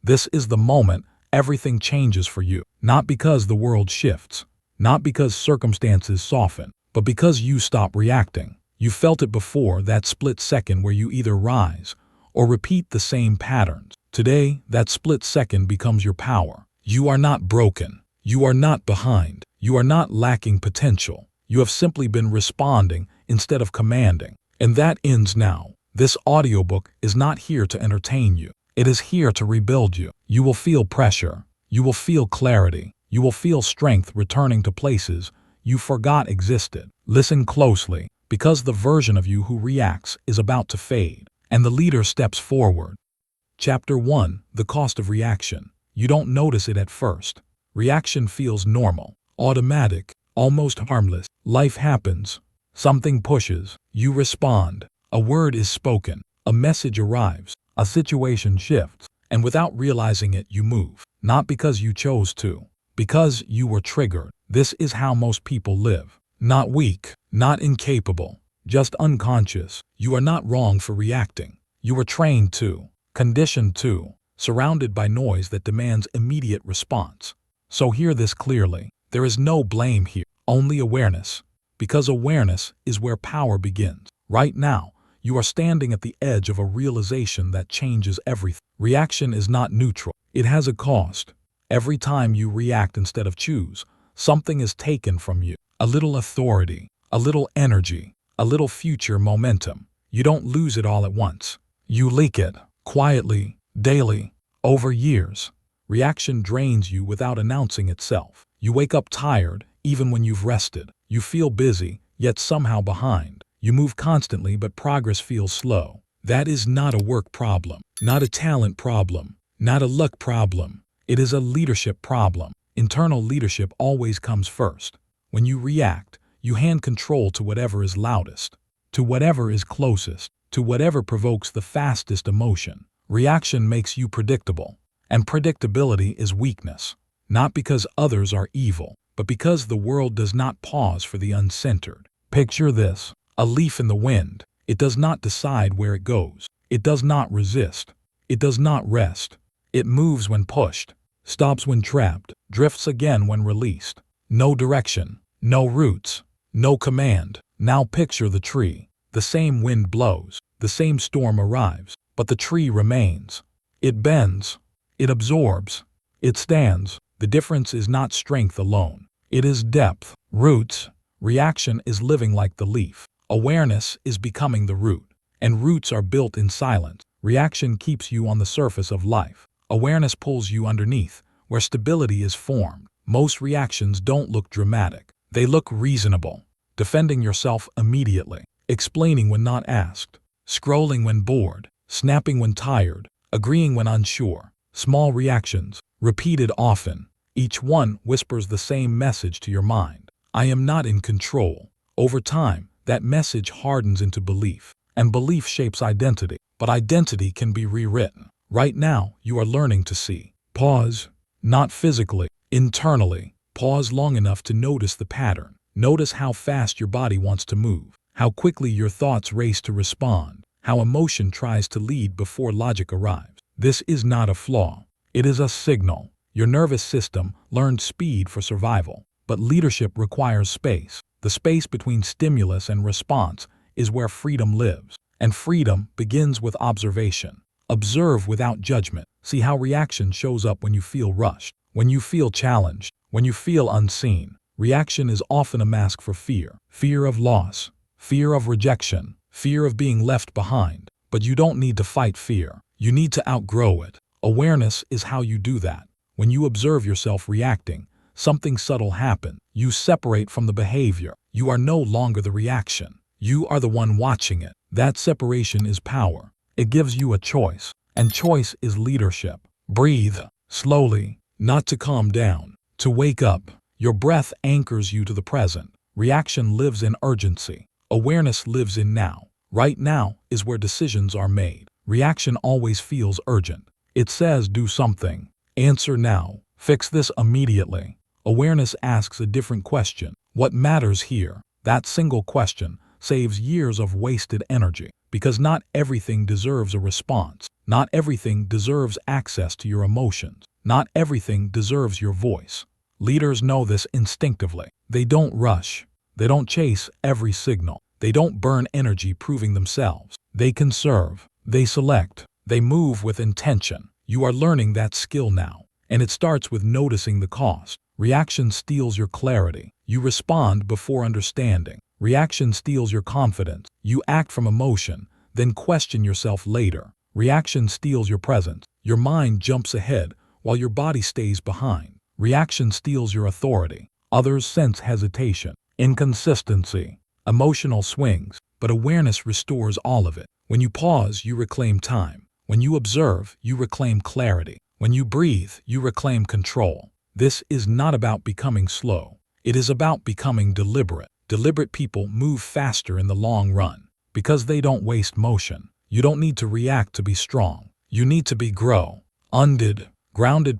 This is the moment everything changes for you. Not because the world shifts, not because circumstances soften, but because you stop reacting. You felt it before, that split second where you either rise or repeat the same patterns. Today, that split second becomes your power. You are not broken. You are not behind. You are not lacking potential. You have simply been responding instead of commanding. And that ends now. This audiobook is not here to entertain you. It is here to rebuild you. You will feel pressure. You will feel clarity. You will feel strength returning to places you forgot existed. Listen closely, because the version of you who reacts is about to fade, and the leader steps forward. Chapter 1: The Cost of Reaction. You don't notice it at first. Reaction feels normal, automatic, almost harmless. Life happens. Something pushes. You respond. A word is spoken. A message arrives. A situation shifts. And without realizing it, you move. Not because you chose to, because you were triggered. This is how most people live. Not weak, not incapable, just unconscious. You are not wrong for reacting. You were trained to, conditioned to, surrounded by noise that demands immediate response. So hear this clearly. There is no blame here, only awareness. Because awareness is where power begins. Right now, you are standing at the edge of a realization that changes everything. Reaction is not neutral. It has a cost. Every time you react instead of choose, something is taken from you. A little authority, a little energy, a little future momentum. You don't lose it all at once. You leak it, quietly, daily, over years. Reaction drains you without announcing itself. You wake up tired, even when you've rested. You feel busy, yet somehow behind. You move constantly, but progress feels slow. That is not a work problem, not a talent problem, not a luck problem. It is a leadership problem. Internal leadership always comes first. When you react, you hand control to whatever is loudest, to whatever is closest, to whatever provokes the fastest emotion. Reaction makes you predictable, and predictability is weakness. Not because others are evil, but because the world does not pause for the uncentered. Picture this: a leaf in the wind. It does not decide where it goes. It does not resist. It does not rest. It moves when pushed, stops when trapped, drifts again when released. No direction, no roots, no command. Now picture the tree. The same wind blows, the same storm arrives, but the tree remains. It bends, it absorbs, it stands. The difference is not strength alone. It is depth, roots. Reaction is living like the leaf. Awareness is becoming the root, and roots are built in silence. Reaction keeps you on the surface of life. Awareness pulls you underneath, where stability is formed. Most reactions don't look dramatic. They look reasonable. Defending yourself immediately, explaining when not asked, scrolling when bored, snapping when tired, agreeing when unsure. Small reactions, repeated often. Each one whispers the same message to your mind: I am not in control. Over time, that message hardens into belief, and belief shapes identity. But identity can be rewritten. Right now, you are learning to see. Pause, not physically, internally. Pause long enough to notice the pattern. Notice how fast your body wants to move, how quickly your thoughts race to respond, how emotion tries to lead before logic arrives. This is not a flaw. It is a signal. Your nervous system learned speed for survival, but leadership requires space. The space between stimulus and response is where freedom lives, and freedom begins with observation. Observe without judgment. See how reaction shows up when you feel rushed, when you feel challenged, when you feel unseen. Reaction is often a mask for fear. Fear of loss, fear of rejection, fear of being left behind. But you don't need to fight fear. You need to outgrow it. Awareness is how you do that. When you observe yourself reacting, something subtle happens. You separate from the behavior. You are no longer the reaction. You are the one watching it. That separation is power. It gives you a choice, and choice is leadership. Breathe slowly, not to calm down, to wake up. Your breath anchors you to the present. Reaction lives in urgency. Awareness lives in now. Right now is where decisions are made. Reaction always feels urgent. It says do something, answer now, fix this immediately. Awareness asks a different question. What matters here? That single question saves years of wasted energy, because not everything deserves a response. Not everything deserves access to your emotions. Not everything deserves your voice. Leaders know this instinctively. They don't rush. They don't chase every signal. They don't burn energy proving themselves. They conserve. They select. They move with intention. You are learning that skill now, and it starts with noticing the cost. Reaction steals your clarity. You respond before understanding. Reaction steals your confidence. You act from emotion, then question yourself later. Reaction steals your presence. Your mind jumps ahead while your body stays behind. Reaction steals your authority. Others sense hesitation, inconsistency, emotional swings, but awareness restores all of it. When you pause, you reclaim time. When you observe, you reclaim clarity. When you breathe, you reclaim control. This is not about becoming slow. It is about becoming deliberate. Deliberate people move faster in the long run because they don't waste motion. You don't need to react to be strong. You need to be grounded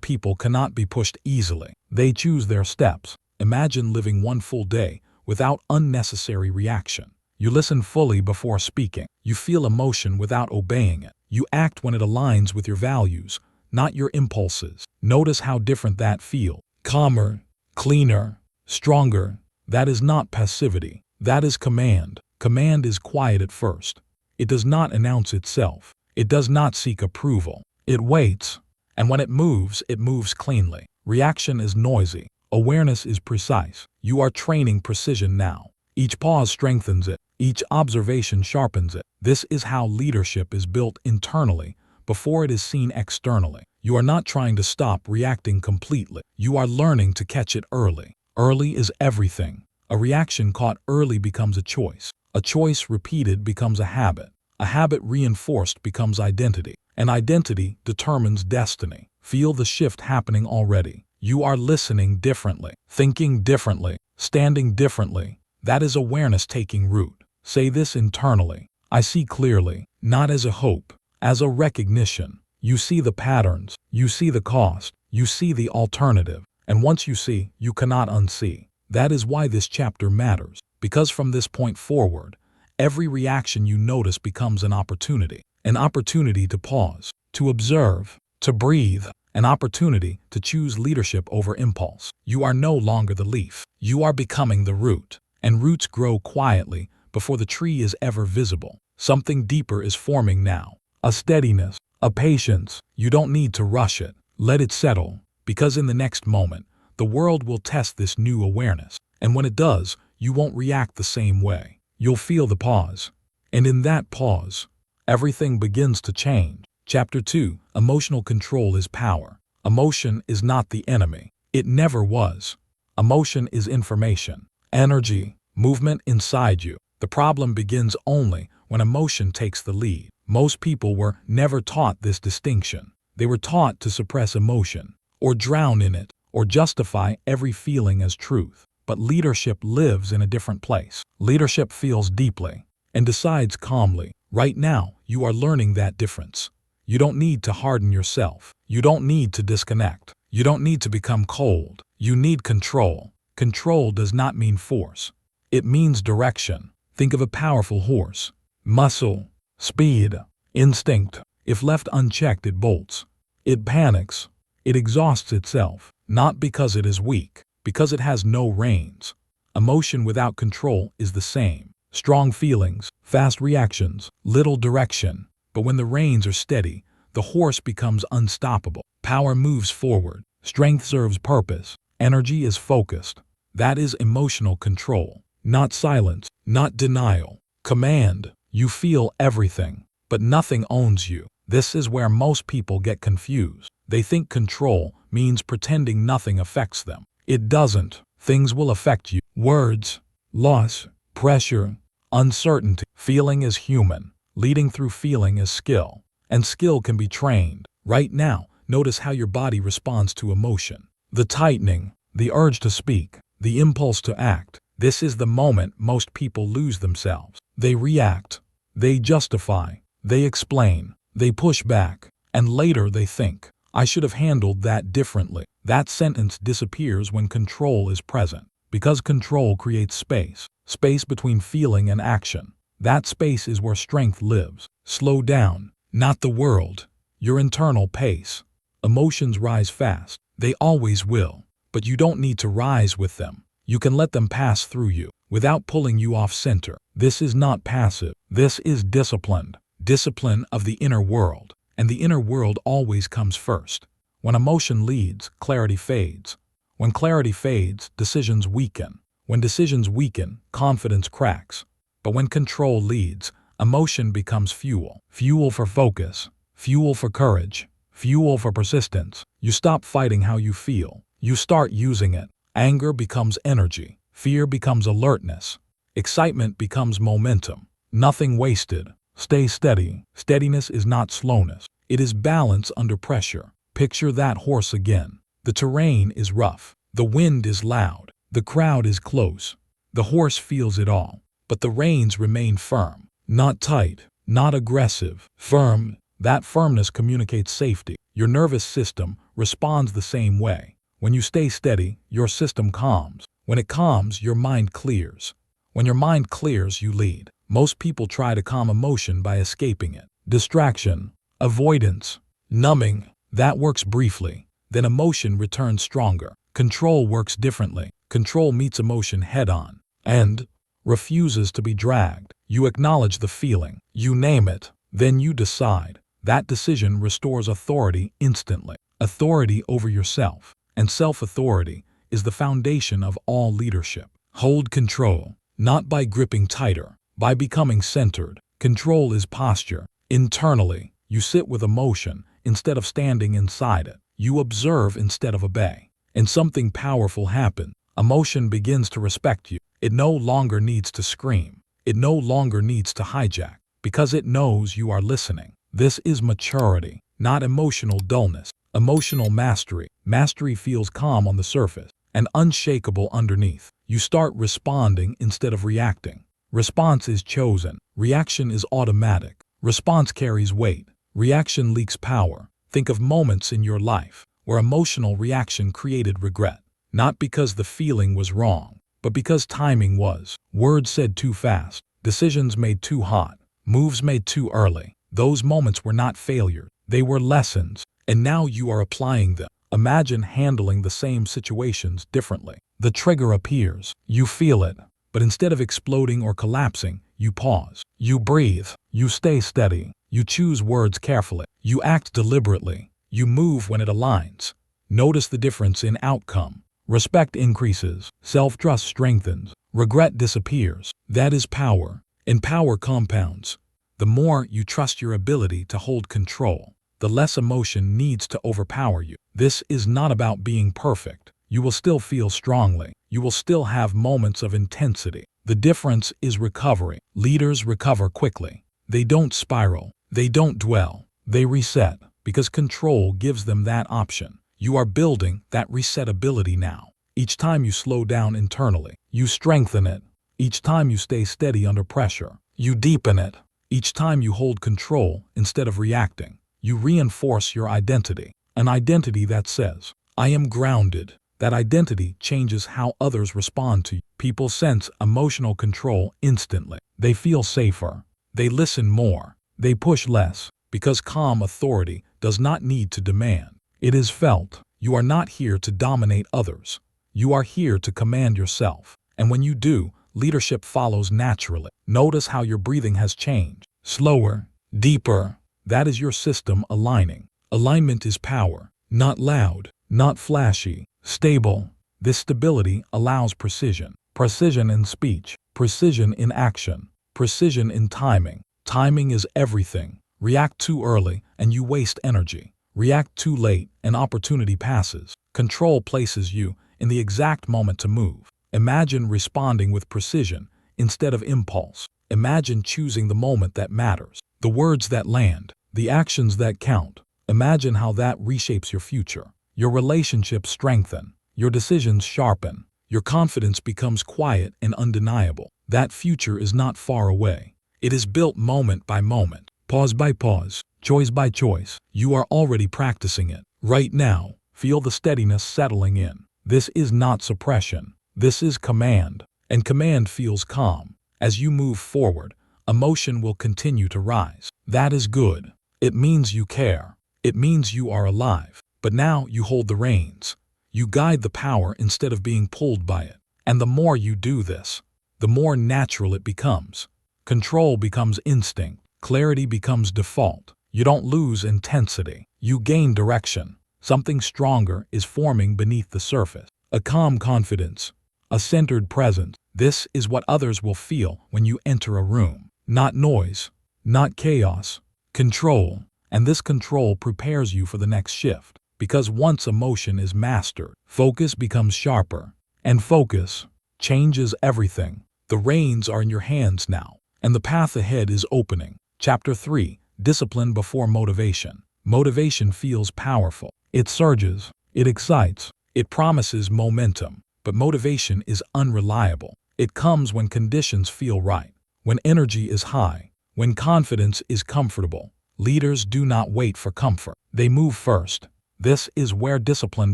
people cannot be pushed easily. They choose their steps. Imagine living one full day without unnecessary reaction. You listen fully before speaking. You feel emotion without obeying it. You act when it aligns with your values, not your impulses. Notice how different that feels. Calmer, cleaner, stronger. That is not passivity. That is command. Command is quiet at first. It does not announce itself. It does not seek approval. It waits. And when it moves cleanly. Reaction is noisy. Awareness is precise. You are training precision now. Each pause strengthens it. Each observation sharpens it. This is how leadership is built internally before it is seen externally. You are not trying to stop reacting completely. You are learning to catch it early. Early is everything. A reaction caught early becomes a choice. A choice repeated becomes a habit. A habit reinforced becomes identity. And identity determines destiny. Feel the shift happening already. You are listening differently, thinking differently, standing differently. That is awareness taking root. Say this internally. I see clearly, not as a hope, as a recognition. You see the patterns, you see the cost, you see the alternative. And once you see, you cannot unsee. That is why this chapter matters. Because from this point forward, every reaction you notice becomes an opportunity to pause, to observe, to breathe, an opportunity to choose leadership over impulse. You are no longer the leaf. You are becoming the root. And roots grow quietly before the tree is ever visible. Something deeper is forming now. A steadiness, a patience. You don't need to rush it. Let it settle. Because in the next moment, the world will test this new awareness. And when it does, you won't react the same way. You'll feel the pause. And in that pause, everything begins to change. Chapter 2. Emotional control is power. Emotion is not the enemy. It never was. Emotion is information, energy, movement inside you. The problem begins only when emotion takes the lead. Most people were never taught this distinction. They were taught to suppress emotion, or drown in it, or justify every feeling as truth. But leadership lives in a different place. Leadership feels deeply and decides calmly. Right now, you are learning that difference. You don't need to harden yourself. You don't need to disconnect. You don't need to become cold. You need control. Control does not mean force. It means direction. Think of a powerful horse. Muscle, speed, instinct. If left unchecked, it bolts. It panics. It exhausts itself. Not because it is weak, because it has no reins. Emotion without control is the same. Strong feelings, fast reactions, little direction. But when the reins are steady, the horse becomes unstoppable. Power moves forward. Strength serves purpose. Energy is focused. That is emotional control. Not silence, not denial. Command. You feel everything, but nothing owns you. This is where most people get confused. They think control means pretending nothing affects them. It doesn't. Things will affect you. Words, loss, pressure, uncertainty. Feeling is human. Leading through feeling is skill. And skill can be trained. Right now, notice how your body responds to emotion. The tightening, the urge to speak, the impulse to act. This is the moment most people lose themselves. They react. They justify. They explain. They push back. And later they think, I should have handled that differently. That sentence disappears when control is present. Because control creates space. Space between feeling and action. That space is where strength lives. Slow down. Not the world. your internal pace. Emotions rise fast. They always will. But you don't need to rise with them. You can let them pass through you without pulling you off center. This is not passive. This is disciplined. Discipline of the inner world. And the inner world always comes first. When emotion leads, clarity fades. When clarity fades, decisions weaken. When decisions weaken, confidence cracks. But when control leads, emotion becomes fuel. Fuel for focus. Fuel for courage. Fuel for persistence. You stop fighting how you feel. You start using it. Anger becomes energy. Fear becomes alertness. Excitement becomes momentum. Nothing wasted. Stay steady. Steadiness is not slowness. It is balance under pressure. Picture that horse again. The terrain is rough. The wind is loud. The crowd is close. The horse feels it all. But the reins remain firm. Not tight. Not aggressive. Firm. That firmness communicates safety. Your nervous system responds the same way. When you stay steady, your system calms. When it calms, your mind clears. When your mind clears, you lead. Most people try to calm emotion by escaping it. Distraction, avoidance, numbing. That works briefly. Then emotion returns stronger. Control works differently. Control meets emotion head-on and refuses to be dragged. You acknowledge the feeling. You name it. Then you decide. That decision restores authority instantly. Authority over yourself. And self-authority is the foundation of all leadership. Hold control, not by gripping tighter, by becoming centered. Control is posture. Internally, you sit with emotion instead of standing inside it. You observe instead of obey. And something powerful happens. Emotion begins to respect you. It no longer needs to scream. It no longer needs to hijack, because it knows you are listening. This is maturity, not emotional dullness. Emotional mastery. Mastery feels calm on the surface and unshakable underneath. You start responding instead of reacting. Response is chosen. Reaction is automatic. Response carries weight. Reaction leaks power. Think of moments in your life where emotional reaction created regret. Not because the feeling was wrong, but because timing was. Words said too fast. Decisions made too hot. Moves made too early. Those moments were not failures. They were lessons. And now you are applying them. Imagine handling the same situations differently. The trigger appears. You feel it. But instead of exploding or collapsing, you pause. You breathe. You stay steady. You choose words carefully. You act deliberately. You move when it aligns. Notice the difference in outcome. Respect increases. Self-trust strengthens. Regret disappears. That is power. And power compounds. The more you trust your ability to hold control, the less emotion needs to overpower you. This is not about being perfect. You will still feel strongly. You will still have moments of intensity. The difference is recovery. Leaders recover quickly. They don't spiral. They don't dwell. They reset, because control gives them that option. You are building that reset ability now. Each time you slow down internally, you strengthen it. Each time you stay steady under pressure, you deepen it. Each time you hold control instead of reacting, you reinforce your identity. An identity that says, I am grounded. That identity changes how others respond to you. People sense emotional control instantly. They feel safer. They listen more. They push less, because calm authority does not need to demand. It is felt. You are not here to dominate others. You are here to command yourself. And when you do, leadership follows naturally. Notice how your breathing has changed. Slower, deeper. That is your system aligning. Alignment is power. Not loud, not flashy, stable. This stability allows precision. Precision in speech, precision in action, precision in timing. Timing is everything. React too early and you waste energy. React too late and opportunity passes. Control places you in the exact moment to move. Imagine responding with precision instead of impulse. Imagine choosing the moment that matters, the words that land, the actions that count. Imagine how that reshapes your future. Your relationships strengthen, your decisions sharpen, your confidence becomes quiet and undeniable. That future is not far away. It is built moment by moment, pause by pause, choice by choice. You are already practicing it. Right now, feel the steadiness settling in. This is not suppression. This is command. And command feels calm. As you move forward, emotion will continue to rise. That is good. It means you care. It means you are alive, but now you hold the reins. You guide the power instead of being pulled by it. And the more you do this, the more natural it becomes. Control becomes instinct. Clarity becomes default. You don't lose intensity. You gain direction. Something stronger is forming beneath the surface. A calm confidence. A centered presence. This is what others will feel when you enter a room. Not noise. Not chaos. Control. And this control prepares you for the next shift. Because once emotion is mastered, focus becomes sharper. And focus changes everything. The reins are in your hands now, and the path ahead is opening. Chapter 3. Discipline before motivation. Motivation feels powerful. It surges. It excites. It promises momentum. But motivation is unreliable. It comes when conditions feel right, when energy is high, when confidence is comfortable. Leaders do not wait for comfort. They move first. This is where discipline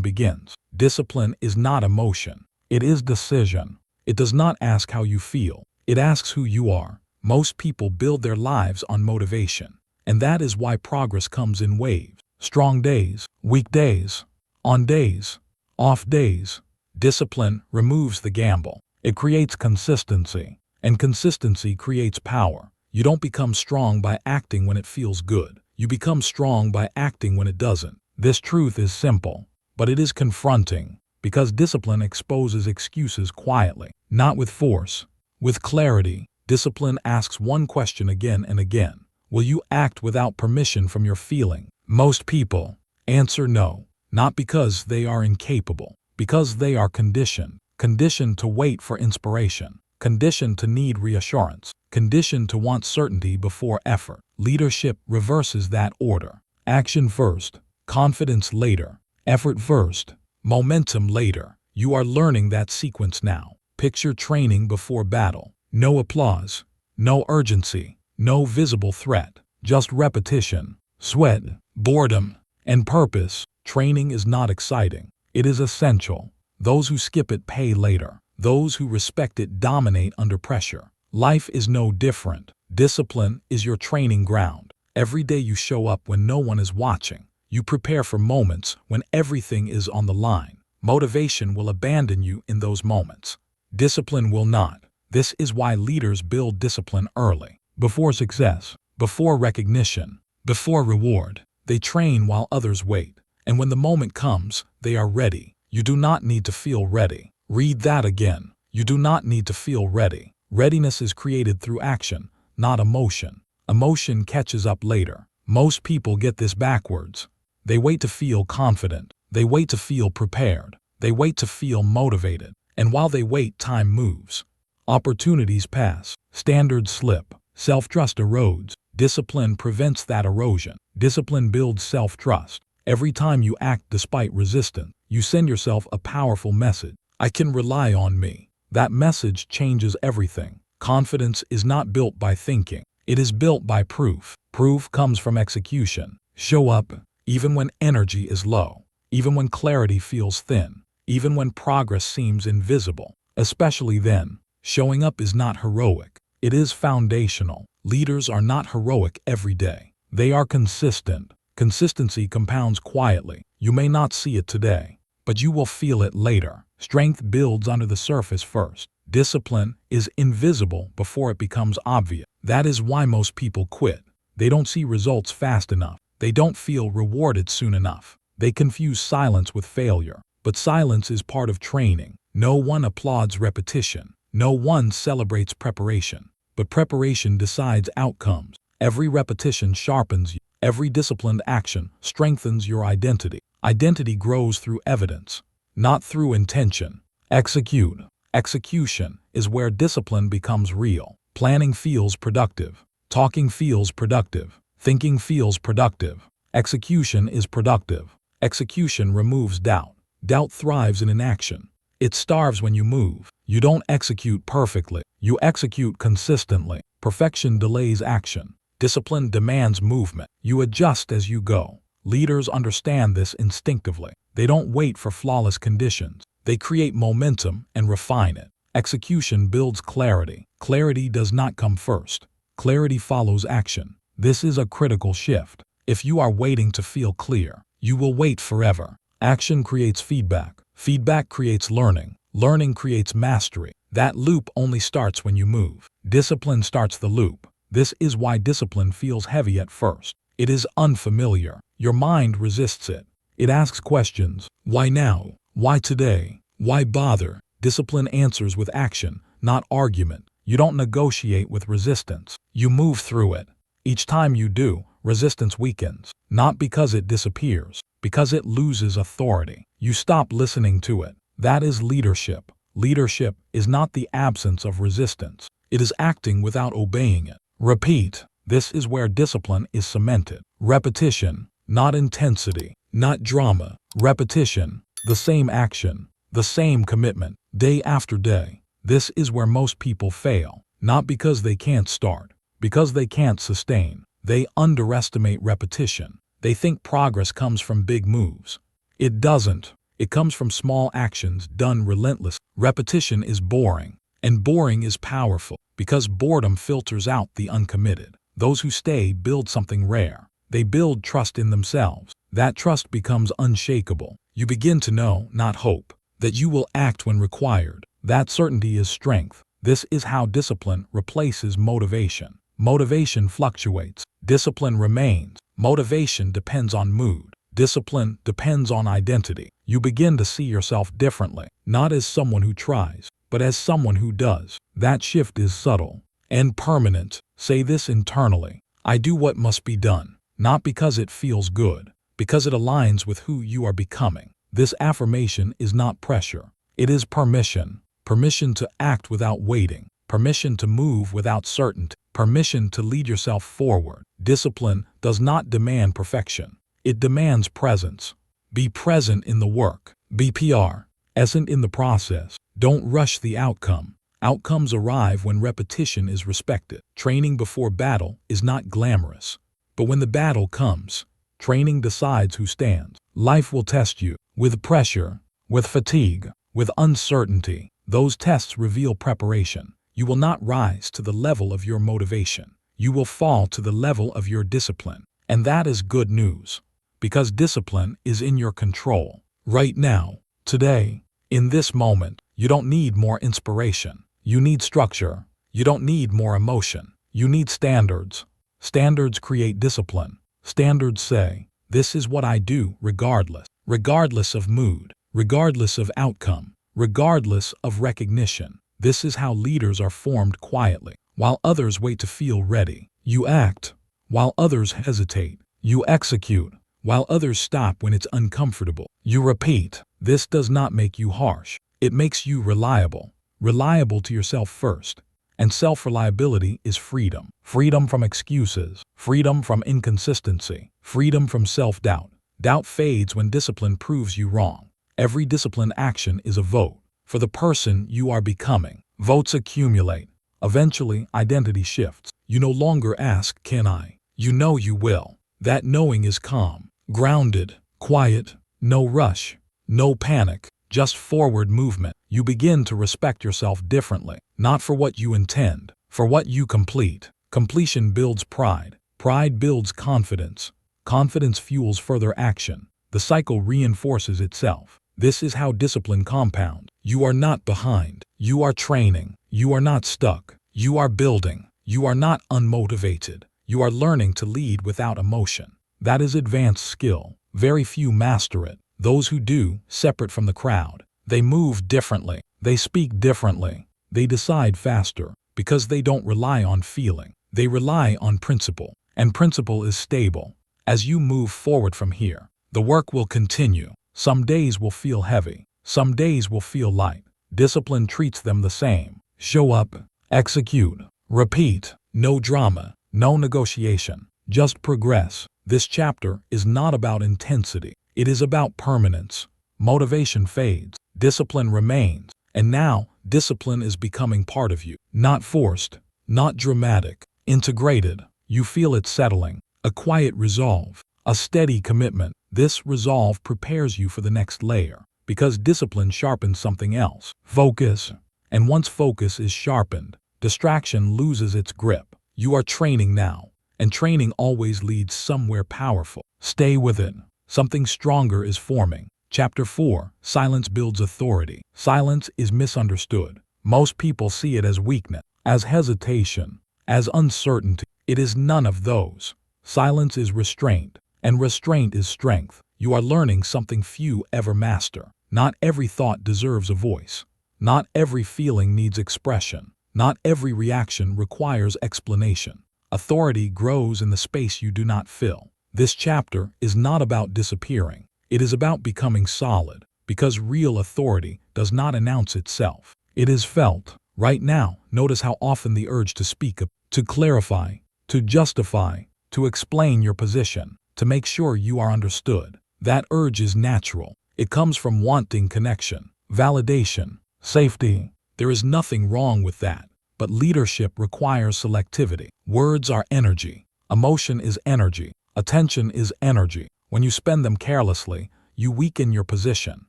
begins. Discipline is not emotion. It is decision. It does not ask how you feel. It asks who you are. Most people build their lives on motivation. And that is why progress comes in waves. Strong days, weak days, on days, off days. Discipline removes the gamble. It creates consistency. And consistency creates power. You don't become strong by acting when it feels good. You become strong by acting when it doesn't. This truth is simple, but it is confronting, because discipline exposes excuses quietly, not with force, with clarity. Discipline asks one question again and again. Will you act without permission from your feeling? Most people answer no, not because they are incapable, because they are conditioned. Conditioned to wait for inspiration, conditioned to need reassurance, conditioned to want certainty before effort. Leadership reverses that order. Action first. Confidence later, effort first, momentum later. You are learning that sequence now. Picture training before battle. No applause, no urgency, no visible threat, just repetition, sweat, boredom, and purpose. Training is not exciting. It is essential. Those who skip it pay later. Those who respect it dominate under pressure. Life is no different. Discipline is your training ground. Every day you show up when no one is watching. You prepare for moments when everything is on the line. Motivation will abandon you in those moments. Discipline will not. This is why leaders build discipline early. Before success, before recognition, before reward. They train while others wait. And when the moment comes, they are ready. You do not need to feel ready. Read that again. You do not need to feel ready. Readiness is created through action, not emotion. Emotion catches up later. Most people get this backwards. They wait to feel confident. They wait to feel prepared. They wait to feel motivated. And while they wait, time moves. Opportunities pass. Standards slip. Self-trust erodes. Discipline prevents that erosion. Discipline builds self-trust. Every time you act despite resistance, you send yourself a powerful message. I can rely on me. That message changes everything. Confidence is not built by thinking. It is built by proof. Proof comes from execution. Show up, even when energy is low, even when clarity feels thin, even when progress seems invisible. Especially then, showing up is not heroic. It is foundational. Leaders are not heroic every day. They are consistent. Consistency compounds quietly. You may not see it today, but you will feel it later. Strength builds under the surface first. Discipline is invisible before it becomes obvious. That is why most people quit. They don't see results fast enough. They don't feel rewarded soon enough. They confuse silence with failure. But silence is part of training. No one applauds repetition. No one celebrates preparation. But preparation decides outcomes. Every repetition sharpens you. Every disciplined action strengthens your identity. Identity grows through evidence, not through intention. Execute. Execution is where discipline becomes real. Planning feels productive. Talking feels productive. Thinking feels productive. Execution is productive. Execution removes doubt. Doubt thrives in inaction. It starves when you move. You don't execute perfectly. You execute consistently. Perfection delays action. Discipline demands movement. You adjust as you go. Leaders understand this instinctively. They don't wait for flawless conditions. They create momentum and refine it. Execution builds clarity. Clarity does not come first. Clarity follows action. This is a critical shift. If you are waiting to feel clear, you will wait forever. Action creates feedback. Feedback creates learning. Learning creates mastery. That loop only starts when you move. Discipline starts the loop. This is why discipline feels heavy at first. It is unfamiliar. Your mind resists it. It asks questions. Why now? Why today? Why bother? Discipline answers with action, not argument. You don't negotiate with resistance. You move through it. Each time you do, resistance weakens. Not because it disappears, because it loses authority. You stop listening to it. That is leadership. Leadership is not the absence of resistance. It is acting without obeying it. Repeat. This is where discipline is cemented. Repetition, not intensity, not drama. Repetition, the same action, the same commitment, day after day. This is where most people fail, not because they can't start, because they can't sustain. They underestimate repetition. They think progress comes from big moves. It doesn't. It comes from small actions done relentlessly. Repetition is boring, and boring is powerful because boredom filters out the uncommitted. Those who stay build something rare. They build trust in themselves. That trust becomes unshakable. You begin to know, not hope, that you will act when required. That certainty is strength. This is how discipline replaces motivation. Motivation fluctuates. Discipline remains. Motivation depends on mood. Discipline depends on identity. You begin to see yourself differently, not as someone who tries, but as someone who does. That shift is subtle and permanent. Say this internally. I do what must be done, not because it feels good, because it aligns with who you are becoming. This affirmation is not pressure. It is permission. Permission to act without waiting. Permission to move without certainty. Permission to lead yourself forward. Discipline does not demand perfection. It demands presence. Be present in the work. Be present in the process. Don't rush the outcome. Outcomes arrive when repetition is respected. Training before battle is not glamorous. But when the battle comes, training decides who stands. Life will test you with pressure, with fatigue, with uncertainty. Those tests reveal preparation. You will not rise to the level of your motivation. You will fall to the level of your discipline. And that is good news, because discipline is in your control. Right now, today, in this moment, you don't need more inspiration. You need structure. You don't need more emotion. You need standards. Standards create discipline. Standards say, this is what I do regardless of mood, regardless of outcome, regardless of recognition. This is how leaders are formed quietly. While others wait to feel ready, you act. While others hesitate, you execute. While others stop when it's uncomfortable, you repeat. This does not make you harsh. It makes you reliable. Reliable to yourself first. And self-reliability is freedom. Freedom from excuses. Freedom from inconsistency. Freedom from self-doubt. Doubt fades when discipline proves you wrong. Every disciplined action is a vote for the person you are becoming. Votes accumulate. Eventually, identity shifts. You no longer ask, can I? You know you will. That knowing is calm, grounded, quiet, no rush, no panic, just forward movement. You begin to respect yourself differently, not for what you intend, for what you complete. Completion builds pride. Pride builds confidence. Confidence fuels further action. The cycle reinforces itself. This is how discipline compounds. You are not behind. You are training. You are not stuck. You are building. You are not unmotivated. You are learning to lead without emotion. That is advanced skill. Very few master it. Those who do, separate from the crowd. They move differently. They speak differently. They decide faster because they don't rely on feeling. They rely on principle. And principle is stable. As you move forward from here, the work will continue. Some days will feel heavy. Some days will feel light. Discipline treats them the same. Show up, execute, repeat. No drama, no negotiation. Just progress. This chapter is not about intensity. It is about permanence. Motivation fades. Discipline remains. And now, discipline is becoming part of you. Not forced, not dramatic, integrated. You feel it settling. A quiet resolve. A steady commitment. This resolve prepares you for the next layer. Because discipline sharpens something else. Focus. And once focus is sharpened, distraction loses its grip. You are training now. and training always leads somewhere powerful. Stay with it. Something stronger is forming. Chapter 4. Silence builds authority. Silence is misunderstood. Most people see it as weakness, as hesitation, as uncertainty. It is none of those. Silence is restraint, and restraint is strength. You are learning something few ever master. Not every thought deserves a voice. Not every feeling needs expression. Not every reaction requires explanation. Authority grows in the space you do not fill. This chapter is not about disappearing. It is about becoming solid, because real authority does not announce itself. It is felt. Right now, notice how often the urge to speak, to clarify, to justify, to explain your position, to make sure you are understood. That urge is natural. It comes from wanting connection, validation, safety. There is nothing wrong with that. But leadership requires selectivity. Words are energy. Emotion is energy. Attention is energy. When you spend them carelessly, you weaken your position.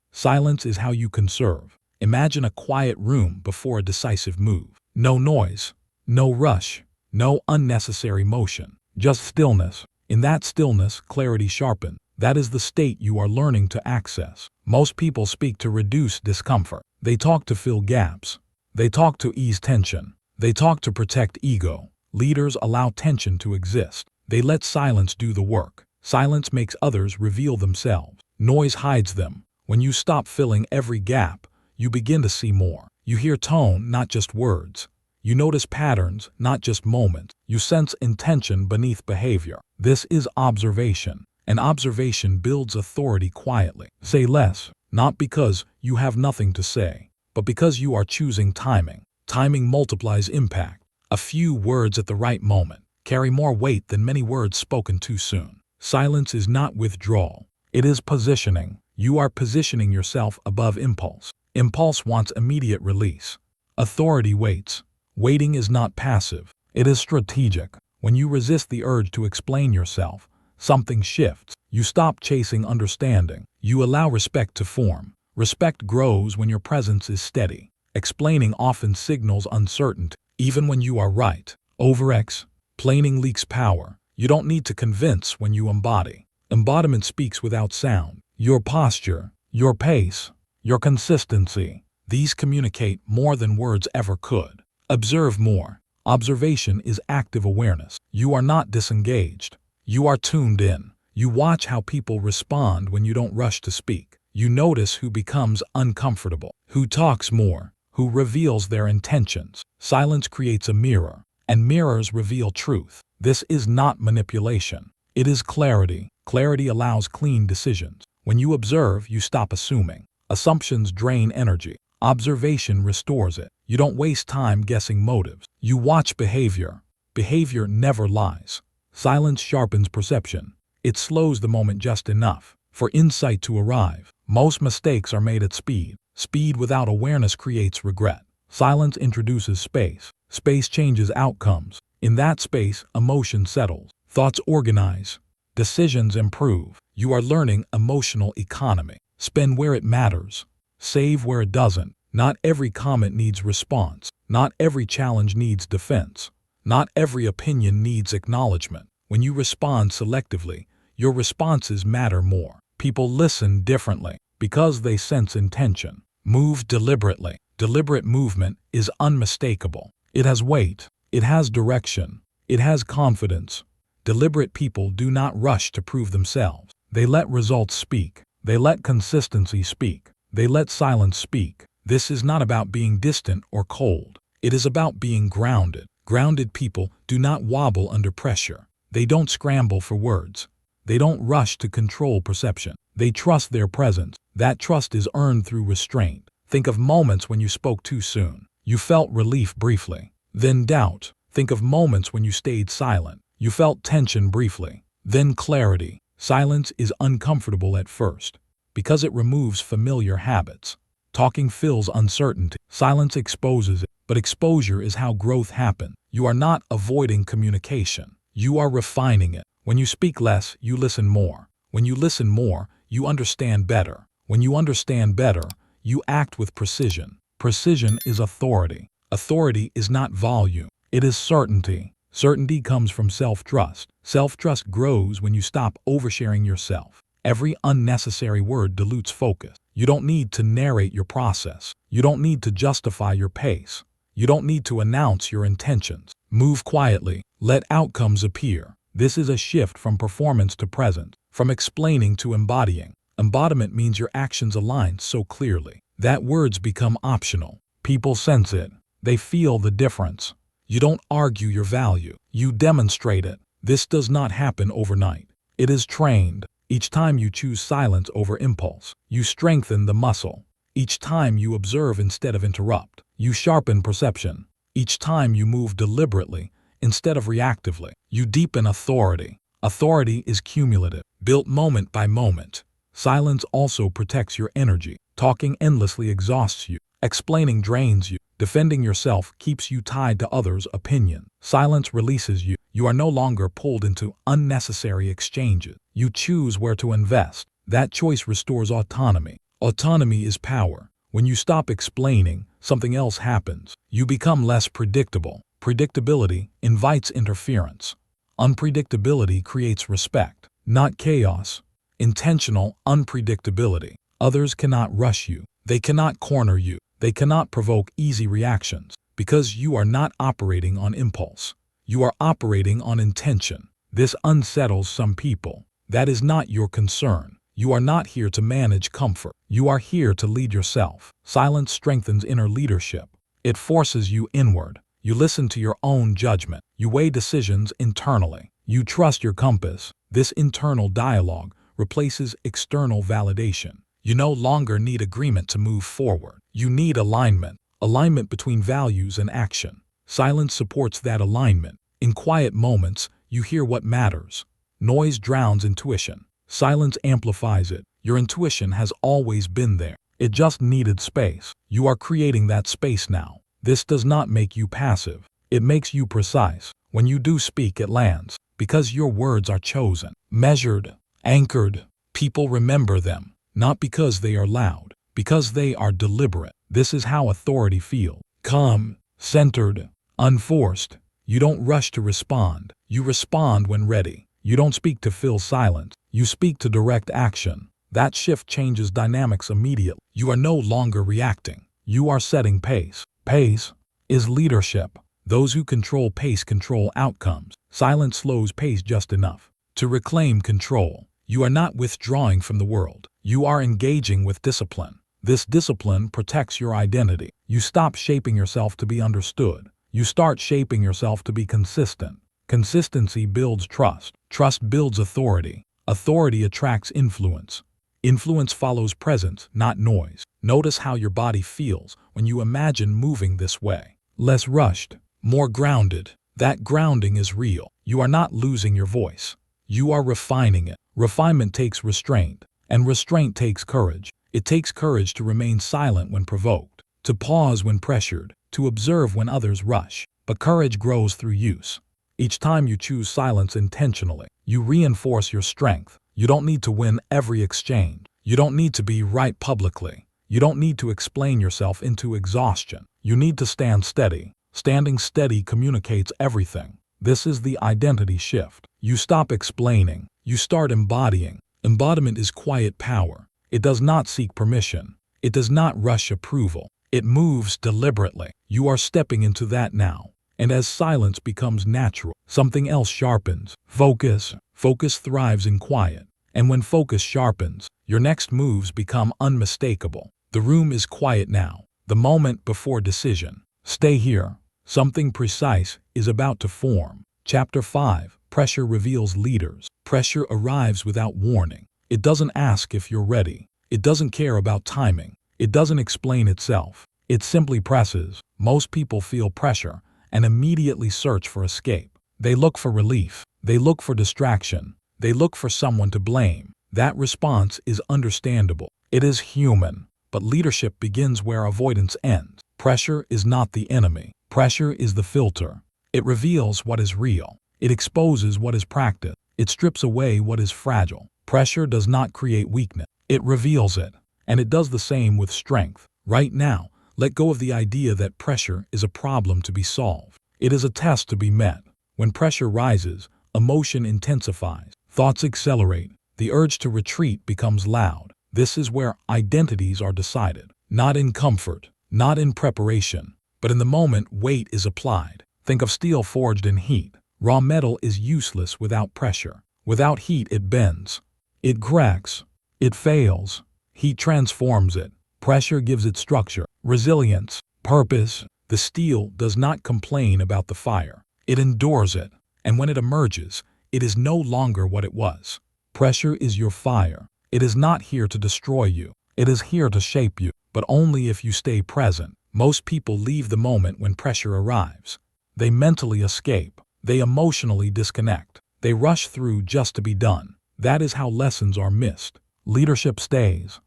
Silence is how you conserve. Imagine a quiet room before a decisive move. No noise, no rush, no unnecessary motion, just stillness. In that stillness, clarity sharpens. That is the state you are learning to access. Most people speak to reduce discomfort. They talk to fill gaps. They talk to ease tension. They talk to protect ego. Leaders allow tension to exist. They let silence do the work. Silence makes others reveal themselves. Noise hides them. When you stop filling every gap, you begin to see more. You hear tone, not just words. You notice patterns, not just moments. You sense intention beneath behavior. This is observation. And observation builds authority quietly. Say less, not because you have nothing to say, but because you are choosing timing. Timing multiplies impact. A few words at the right moment carry more weight than many words spoken too soon. Silence is not withdrawal. It is positioning. You are positioning yourself above impulse. Impulse wants immediate release. Authority waits. Waiting is not passive. It is strategic. When you resist the urge to explain yourself, something shifts. You stop chasing understanding. You allow respect to form. Respect grows when your presence is steady. Explaining often signals uncertainty, even when you are right. Explaining leaks power. You don't need to convince when you embody. Embodiment speaks without sound. Your posture, your pace, your consistency. These communicate more than words ever could. Observe more. Observation is active awareness. You are not disengaged. You are tuned in. You watch how people respond when you don't rush to speak. You notice who becomes uncomfortable, who talks more, who reveals their intentions. Silence creates a mirror, and mirrors reveal truth. This is not manipulation. It is clarity. Clarity allows clean decisions. When you observe, you stop assuming. Assumptions drain energy. Observation restores it. You don't waste time guessing motives. You watch behavior. Behavior never lies. Silence sharpens perception. It slows the moment just enough for insight to arrive. Most mistakes are made at speed. Speed without awareness creates regret. Silence introduces space. Space changes outcomes. In that space, emotion settles. Thoughts organize. Decisions improve. You are learning emotional economy. Spend where it matters. Save where it doesn't. Not every comment needs response. Not every challenge needs defense. Not every opinion needs acknowledgement. When you respond selectively, your responses matter more. People listen differently because they sense intention. Move deliberately. Deliberate movement is unmistakable. It has weight. It has direction. It has confidence. Deliberate people do not rush to prove themselves. They let results speak. They let consistency speak. They let silence speak. This is not about being distant or cold. It is about being grounded. Grounded people do not wobble under pressure. They don't scramble for words. They don't rush to control perception. They trust their presence. That trust is earned through restraint. Think of moments when you spoke too soon. You felt relief briefly, then doubt. Think of moments when you stayed silent. You felt tension briefly, then clarity. Silence is uncomfortable at first because it removes familiar habits. Talking fills uncertainty. Silence exposes it, but exposure is how growth happens. You are not avoiding communication. You are refining it. When you speak less, you listen more. When you listen more, you understand better. When you understand better, you act with precision. Precision is authority. Authority is not volume. It is certainty. Certainty comes from self-trust. Self-trust grows when you stop oversharing yourself. Every unnecessary word dilutes focus. You don't need to narrate your process. You don't need to justify your pace. You don't need to announce your intentions. Move quietly. Let outcomes appear. This is a shift from performance to presence, from explaining to embodying. Embodiment means your actions align so clearly that words become optional. People sense it. They feel the difference. You don't argue your value. You demonstrate it. This does not happen overnight. It is trained. Each time you choose silence over impulse, you strengthen the muscle. Each time you observe instead of interrupt, you sharpen perception. Each time you move deliberately instead of reactively, you deepen authority. Authority is cumulative, built moment by moment. Silence also protects your energy. Talking endlessly exhausts you. Explaining drains you. Defending yourself keeps you tied to others' opinion. Silence releases you. You are no longer pulled into unnecessary exchanges. You choose where to invest. That choice restores autonomy. Autonomy is power. When you stop explaining, something else happens. You become less predictable. Predictability invites interference. Unpredictability creates respect, not chaos. Intentional unpredictability. Others cannot rush you. They cannot corner you. They cannot provoke easy reactions because you are not operating on impulse. You are operating on intention. This unsettles some people. That is not your concern. You are not here to manage comfort. You are here to lead yourself. Silence strengthens inner leadership. It forces you inward. You listen to your own judgment. You weigh decisions internally. You trust your compass. This internal dialogue replaces external validation. You no longer need agreement to move forward. You need alignment. Alignment between values and action. Silence supports that alignment. In quiet moments, you hear what matters. Noise drowns intuition. Silence amplifies it. Your intuition has always been there. It just needed space. You are creating that space now. This does not make you passive. It makes you precise. When you do speak, it lands because your words are chosen, measured, anchored. People remember them, not because they are loud, because they are deliberate. This is how authority feels. Calm, centered, unforced. You don't rush to respond. You respond when ready. You don't speak to fill silence. You speak to direct action. That shift changes dynamics immediately. You are no longer reacting. You are setting pace. Pace is leadership. Those who control pace control outcomes. Silence slows pace just enough to reclaim control. You are not withdrawing from the world. You are engaging with discipline. This discipline protects your identity. You stop shaping yourself to be understood. You start shaping yourself to be consistent. Consistency builds trust. Trust builds authority. Authority attracts influence. Influence follows presence, not noise. Notice how your body feels when you imagine moving this way. Less rushed, more grounded. That grounding is real. You are not losing your voice. You are refining it. Refinement takes restraint, and restraint takes courage. It takes courage to remain silent when provoked, to pause when pressured, to observe when others rush. But courage grows through use. Each time you choose silence intentionally, you reinforce your strength. You don't need to win every exchange. You don't need to be right publicly. You don't need to explain yourself into exhaustion. You need to stand steady. Standing steady communicates everything. This is the identity shift. You stop explaining. You start embodying. Embodiment is quiet power. It does not seek permission. It does not rush approval. It moves deliberately. You are stepping into that now. And as silence becomes natural, something else sharpens. Focus. Focus thrives in quiet. And when focus sharpens, your next moves become unmistakable. The room is quiet now. The moment before decision. Stay here. Something precise is about to form. Chapter 5. Pressure reveals leaders. Pressure arrives without warning. It doesn't ask if you're ready. It doesn't care about timing. It doesn't explain itself. It simply presses. Most people feel pressure and immediately search for escape. They look for relief. They look for distraction. They look for someone to blame. That response is understandable. It is human. But leadership begins where avoidance ends. Pressure is not the enemy. Pressure is the filter. It reveals what is real. It exposes what is practiced. It strips away what is fragile. Pressure does not create weakness. It reveals it. And it does the same with strength. Right now, let go of the idea that pressure is a problem to be solved. It is a test to be met. When pressure rises, emotion intensifies, thoughts accelerate, the urge to retreat becomes loud. This is where identities are decided, not in comfort, not in preparation, but in the moment weight is applied. Think of steel forged in heat. Raw metal is useless without pressure. Without heat it bends. It cracks. It fails. Heat transforms it. Pressure gives it structure, resilience, purpose. The steel does not complain about the fire. It endures it. And when it emerges, it is no longer what it was. Pressure is your fire. It is not here to destroy you. It is here to shape you, but only if you stay present. Most people leave the moment when pressure arrives. They mentally escape. They emotionally disconnect. They rush through just to be done. That is how lessons are missed. Leadership stays.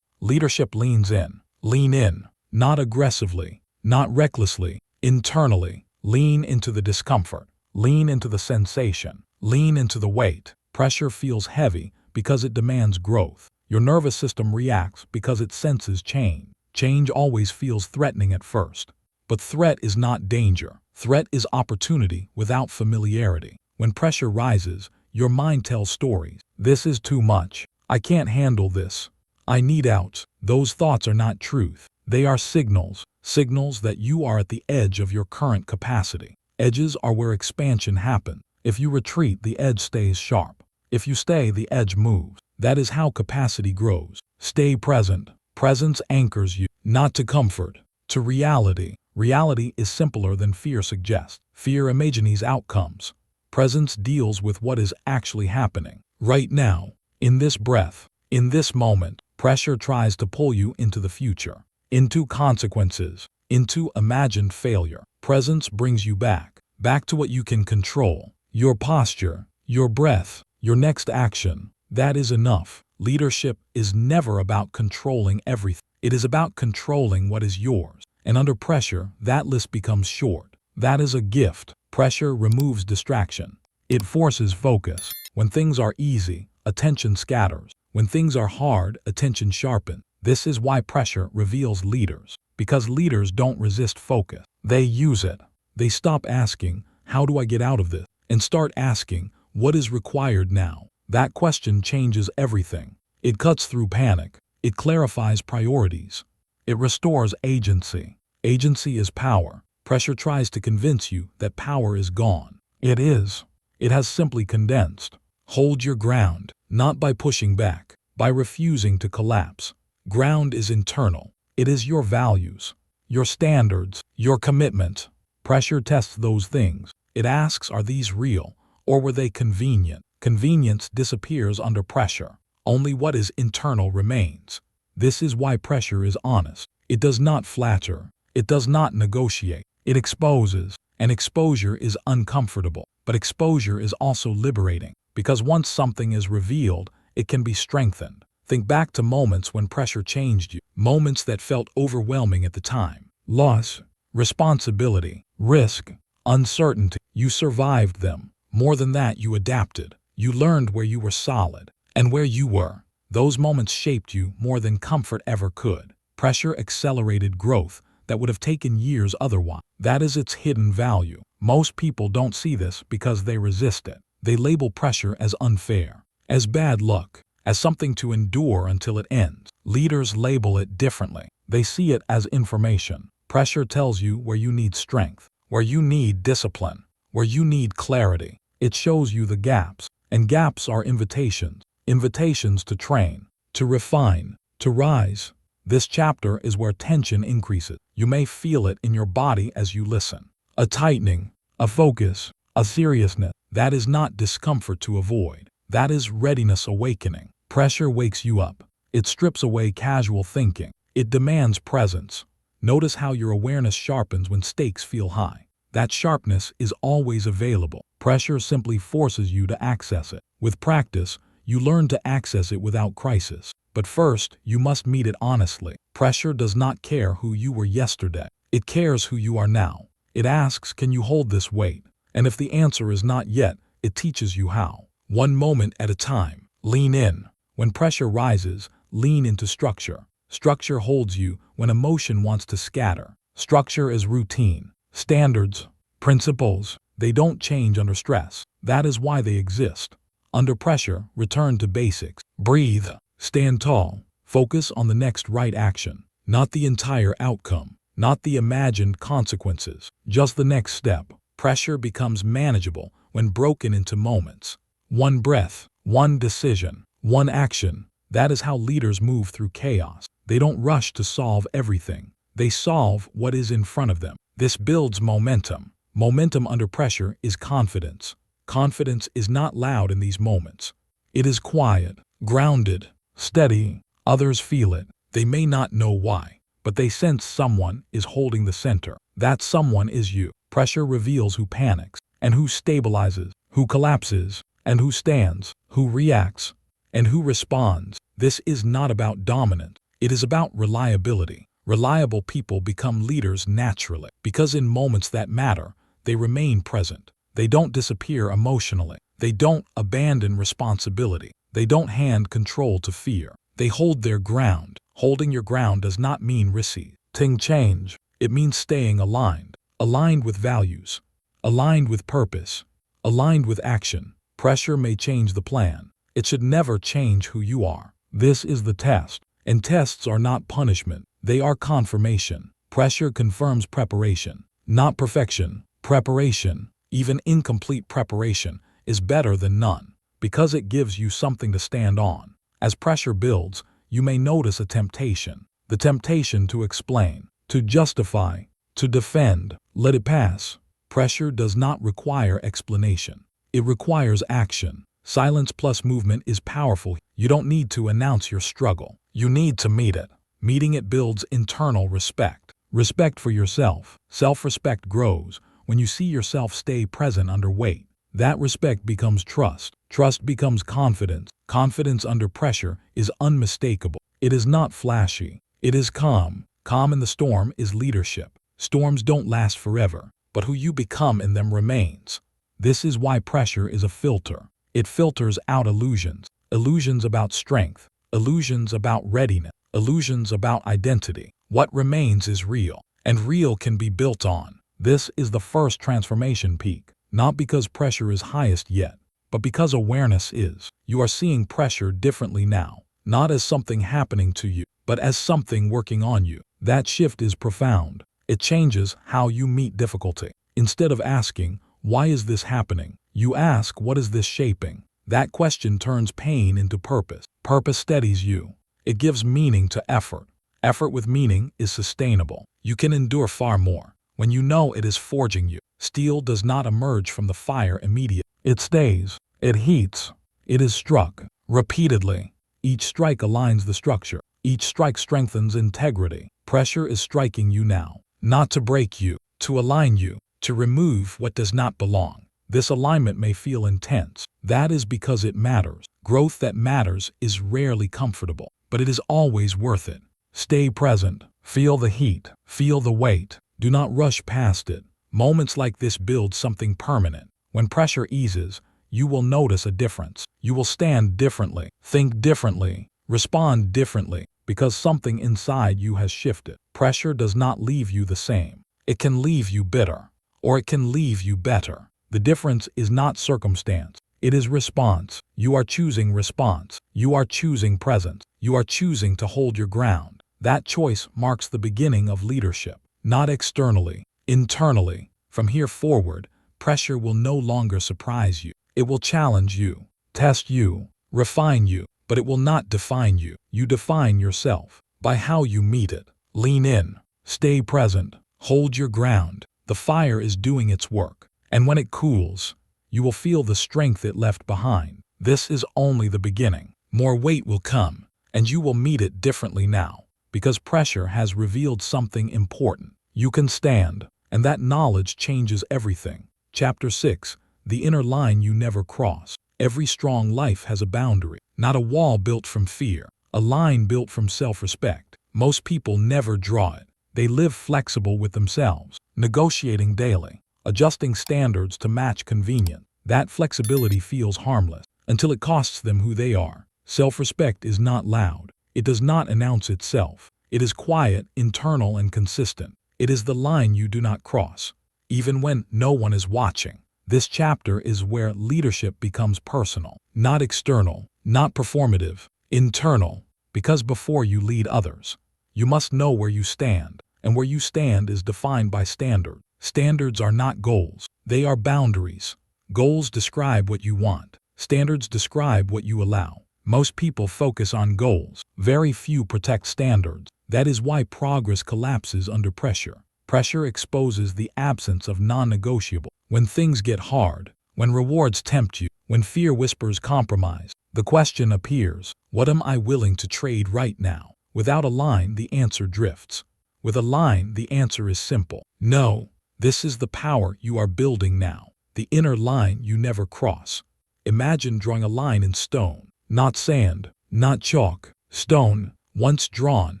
Leadership leans in. Lean in, not aggressively, not recklessly, internally. Lean into the discomfort. Lean into the sensation. Lean into the weight. Pressure feels heavy because it demands growth. Your nervous system reacts because it senses change. Change always feels threatening at first. But threat is not danger. Threat is opportunity without familiarity. When pressure rises, your mind tells stories. This is too much. I can't handle this. I need out. Those thoughts are not truth. They are signals. Signals that you are at the edge of your current capacity. Edges are where expansion happens. If you retreat, the edge stays sharp. If you stay, the edge moves. That is how capacity grows. Stay present. Presence anchors you, not to comfort, to reality. Reality is simpler than fear suggests. Fear imagines outcomes. Presence deals with what is actually happening. Right now, in this breath, in this moment, pressure tries to pull you into the future, into consequences, into imagined failure. Presence brings you back to what you can control. Your posture, your breath, your next action. That is enough. Leadership is never about controlling everything. It is about controlling what is yours. And under pressure, that list becomes short. That is a gift. Pressure removes distraction. It forces focus. When things are easy, attention scatters. When things are hard, attention sharpens. This is why pressure reveals leaders. Because leaders don't resist focus. They use it. They stop asking, how do I get out of this? And start asking, what is required now? That question changes everything. It cuts through panic. It clarifies priorities. It restores agency. Agency is power. Pressure tries to convince you that power is gone. It is. It has simply condensed. Hold your ground, not by pushing back, by refusing to collapse. Ground is internal. It is your values, your standards, your commitment. Pressure tests those things. It asks, are these real, or were they convenient? Convenience disappears under pressure. Only what is internal remains. This is why pressure is honest. It does not flatter. It does not negotiate. It exposes. And exposure is uncomfortable. But exposure is also liberating. Because once something is revealed, it can be strengthened. Think back to moments when pressure changed you. Moments that felt overwhelming at the time. Loss, responsibility, risk, uncertainty. You survived them. More than that, you adapted. You learned where you were solid and where you were. Those moments shaped you more than comfort ever could. Pressure accelerated growth that would have taken years otherwise. That is its hidden value. Most people don't see this because they resist it. They label pressure as unfair, as bad luck, as something to endure until it ends. Leaders label it differently. They see it as information. Pressure tells you where you need strength, where you need discipline, where you need clarity. It shows you the gaps. And gaps are invitations. Invitations to train, to refine, to rise. This chapter is where tension increases. You may feel it in your body as you listen. A tightening, a focus, a seriousness. That is not discomfort to avoid. That is readiness awakening. Pressure wakes you up. It strips away casual thinking. It demands presence. Notice how your awareness sharpens when stakes feel high. That sharpness is always available. Pressure simply forces you to access it. With practice, you learn to access it without crisis. But first, you must meet it honestly. Pressure does not care who you were yesterday. It cares who you are now. It asks, can you hold this weight? And if the answer is not yet, it teaches you how. One moment at a time. Lean in. When pressure rises, lean into structure. Structure holds you when emotion wants to scatter. Structure is routine, standards, principles, They don't change under stress. That is why they exist. Under pressure, return to basics. Breathe. Stand tall. Focus on the next right action. Not the entire outcome. Not the imagined consequences. Just the next step. Pressure becomes manageable when broken into moments. One breath, one decision, one action. That is how leaders move through chaos. They don't rush to solve everything. They solve what is in front of them. This builds momentum. Momentum under pressure is confidence. Confidence is not loud in these moments. It is quiet, grounded, steady. Others feel it. They may not know why, but they sense someone is holding the center. That someone is you. Pressure reveals who panics, and who stabilizes, who collapses, and who stands, who reacts, and who responds. This is not about dominance. It is about reliability. Reliable people become leaders naturally, because in moments that matter, they remain present. They don't disappear emotionally. They don't abandon responsibility. They don't hand control to fear. They hold their ground. Holding your ground does not mean resisting change. It means staying aligned. Aligned with values. Aligned with purpose. Aligned with action. Pressure may change the plan. It should never change who you are. This is the test. And tests are not punishment. They are confirmation. Pressure confirms preparation. Not perfection. Preparation, even incomplete preparation, is better than none, because it gives you something to stand on. As pressure builds, you may notice a temptation. The temptation to explain, to justify, to defend. Let it pass. Pressure does not require explanation. It requires action. Silence plus movement is powerful. You don't need to announce your struggle. You need to meet it. Meeting it builds internal respect. Respect for yourself. Self-respect grows when you see yourself stay present under weight. That respect becomes trust. Trust becomes confidence. Confidence under pressure is unmistakable. It is not flashy. It is calm. Calm in the storm is leadership. Storms don't last forever, but who you become in them remains. This is why pressure is a filter. It filters out illusions. Illusions about strength. Illusions about readiness. Illusions about identity. What remains is real, and real can be built on. This is the first transformation peak, not because pressure is highest yet, but because awareness is. You are seeing pressure differently now, not as something happening to you, but as something working on you. That shift is profound. It changes how you meet difficulty. Instead of asking, "Why is this happening?" you ask, "What is this shaping?" That question turns pain into purpose. Purpose steadies you. It gives meaning to effort. Effort with meaning is sustainable. You can endure far more when you know it is forging you. Steel does not emerge from the fire immediately. It stays. It heats. It is struck repeatedly. Each strike aligns the structure. Each strike strengthens integrity. Pressure is striking you now, not to break you, to align you, to remove what does not belong. This alignment may feel intense. That is because it matters. Growth that matters is rarely comfortable, but it is always worth it. Stay present. Feel the heat. Feel the weight. Do not rush past it. Moments like this build something permanent. When pressure eases, you will notice a difference. You will stand differently, think differently, respond differently, because something inside you has shifted. Pressure does not leave you the same. It can leave you bitter, or it can leave you better. The difference is not circumstance. It is response. You are choosing response. You are choosing presence. You are choosing to hold your ground. That choice marks the beginning of leadership. Not externally, internally. From here forward, pressure will no longer surprise you. It will challenge you, test you, refine you, but it will not define you. You define yourself by how you meet it. Lean in, stay present, hold your ground. The fire is doing its work, and when it cools, you will feel the strength it left behind. This is only the beginning. More weight will come, and you will meet it differently now, because pressure has revealed something important. You can stand, and that knowledge changes everything. Chapter 6. The inner line you never cross. Every strong life has a boundary, not a wall built from fear, a line built from self-respect. Most people never draw it. They live flexible with themselves, negotiating daily, adjusting standards to match convenience. That flexibility feels harmless until it costs them who they are. Self-respect is not loud. It does not announce itself. It is quiet, internal, and consistent. It is the line you do not cross, even when no one is watching. This chapter is where leadership becomes personal, not external, not performative, internal, because before you lead others, you must know where you stand, and where you stand is defined by standards. Standards are not goals, they are boundaries. Goals describe what you want, standards describe what you allow. Most people focus on goals, very few protect standards. That is why progress collapses under pressure. Pressure exposes the absence of non-negotiable. When things get hard, when rewards tempt you, when fear whispers compromise, the question appears, what am I willing to trade right now? Without a line, the answer drifts. With a line, the answer is simple. No, this is the power you are building now, the inner line you never cross. Imagine drawing a line in stone, not sand, not chalk. Stone, once drawn,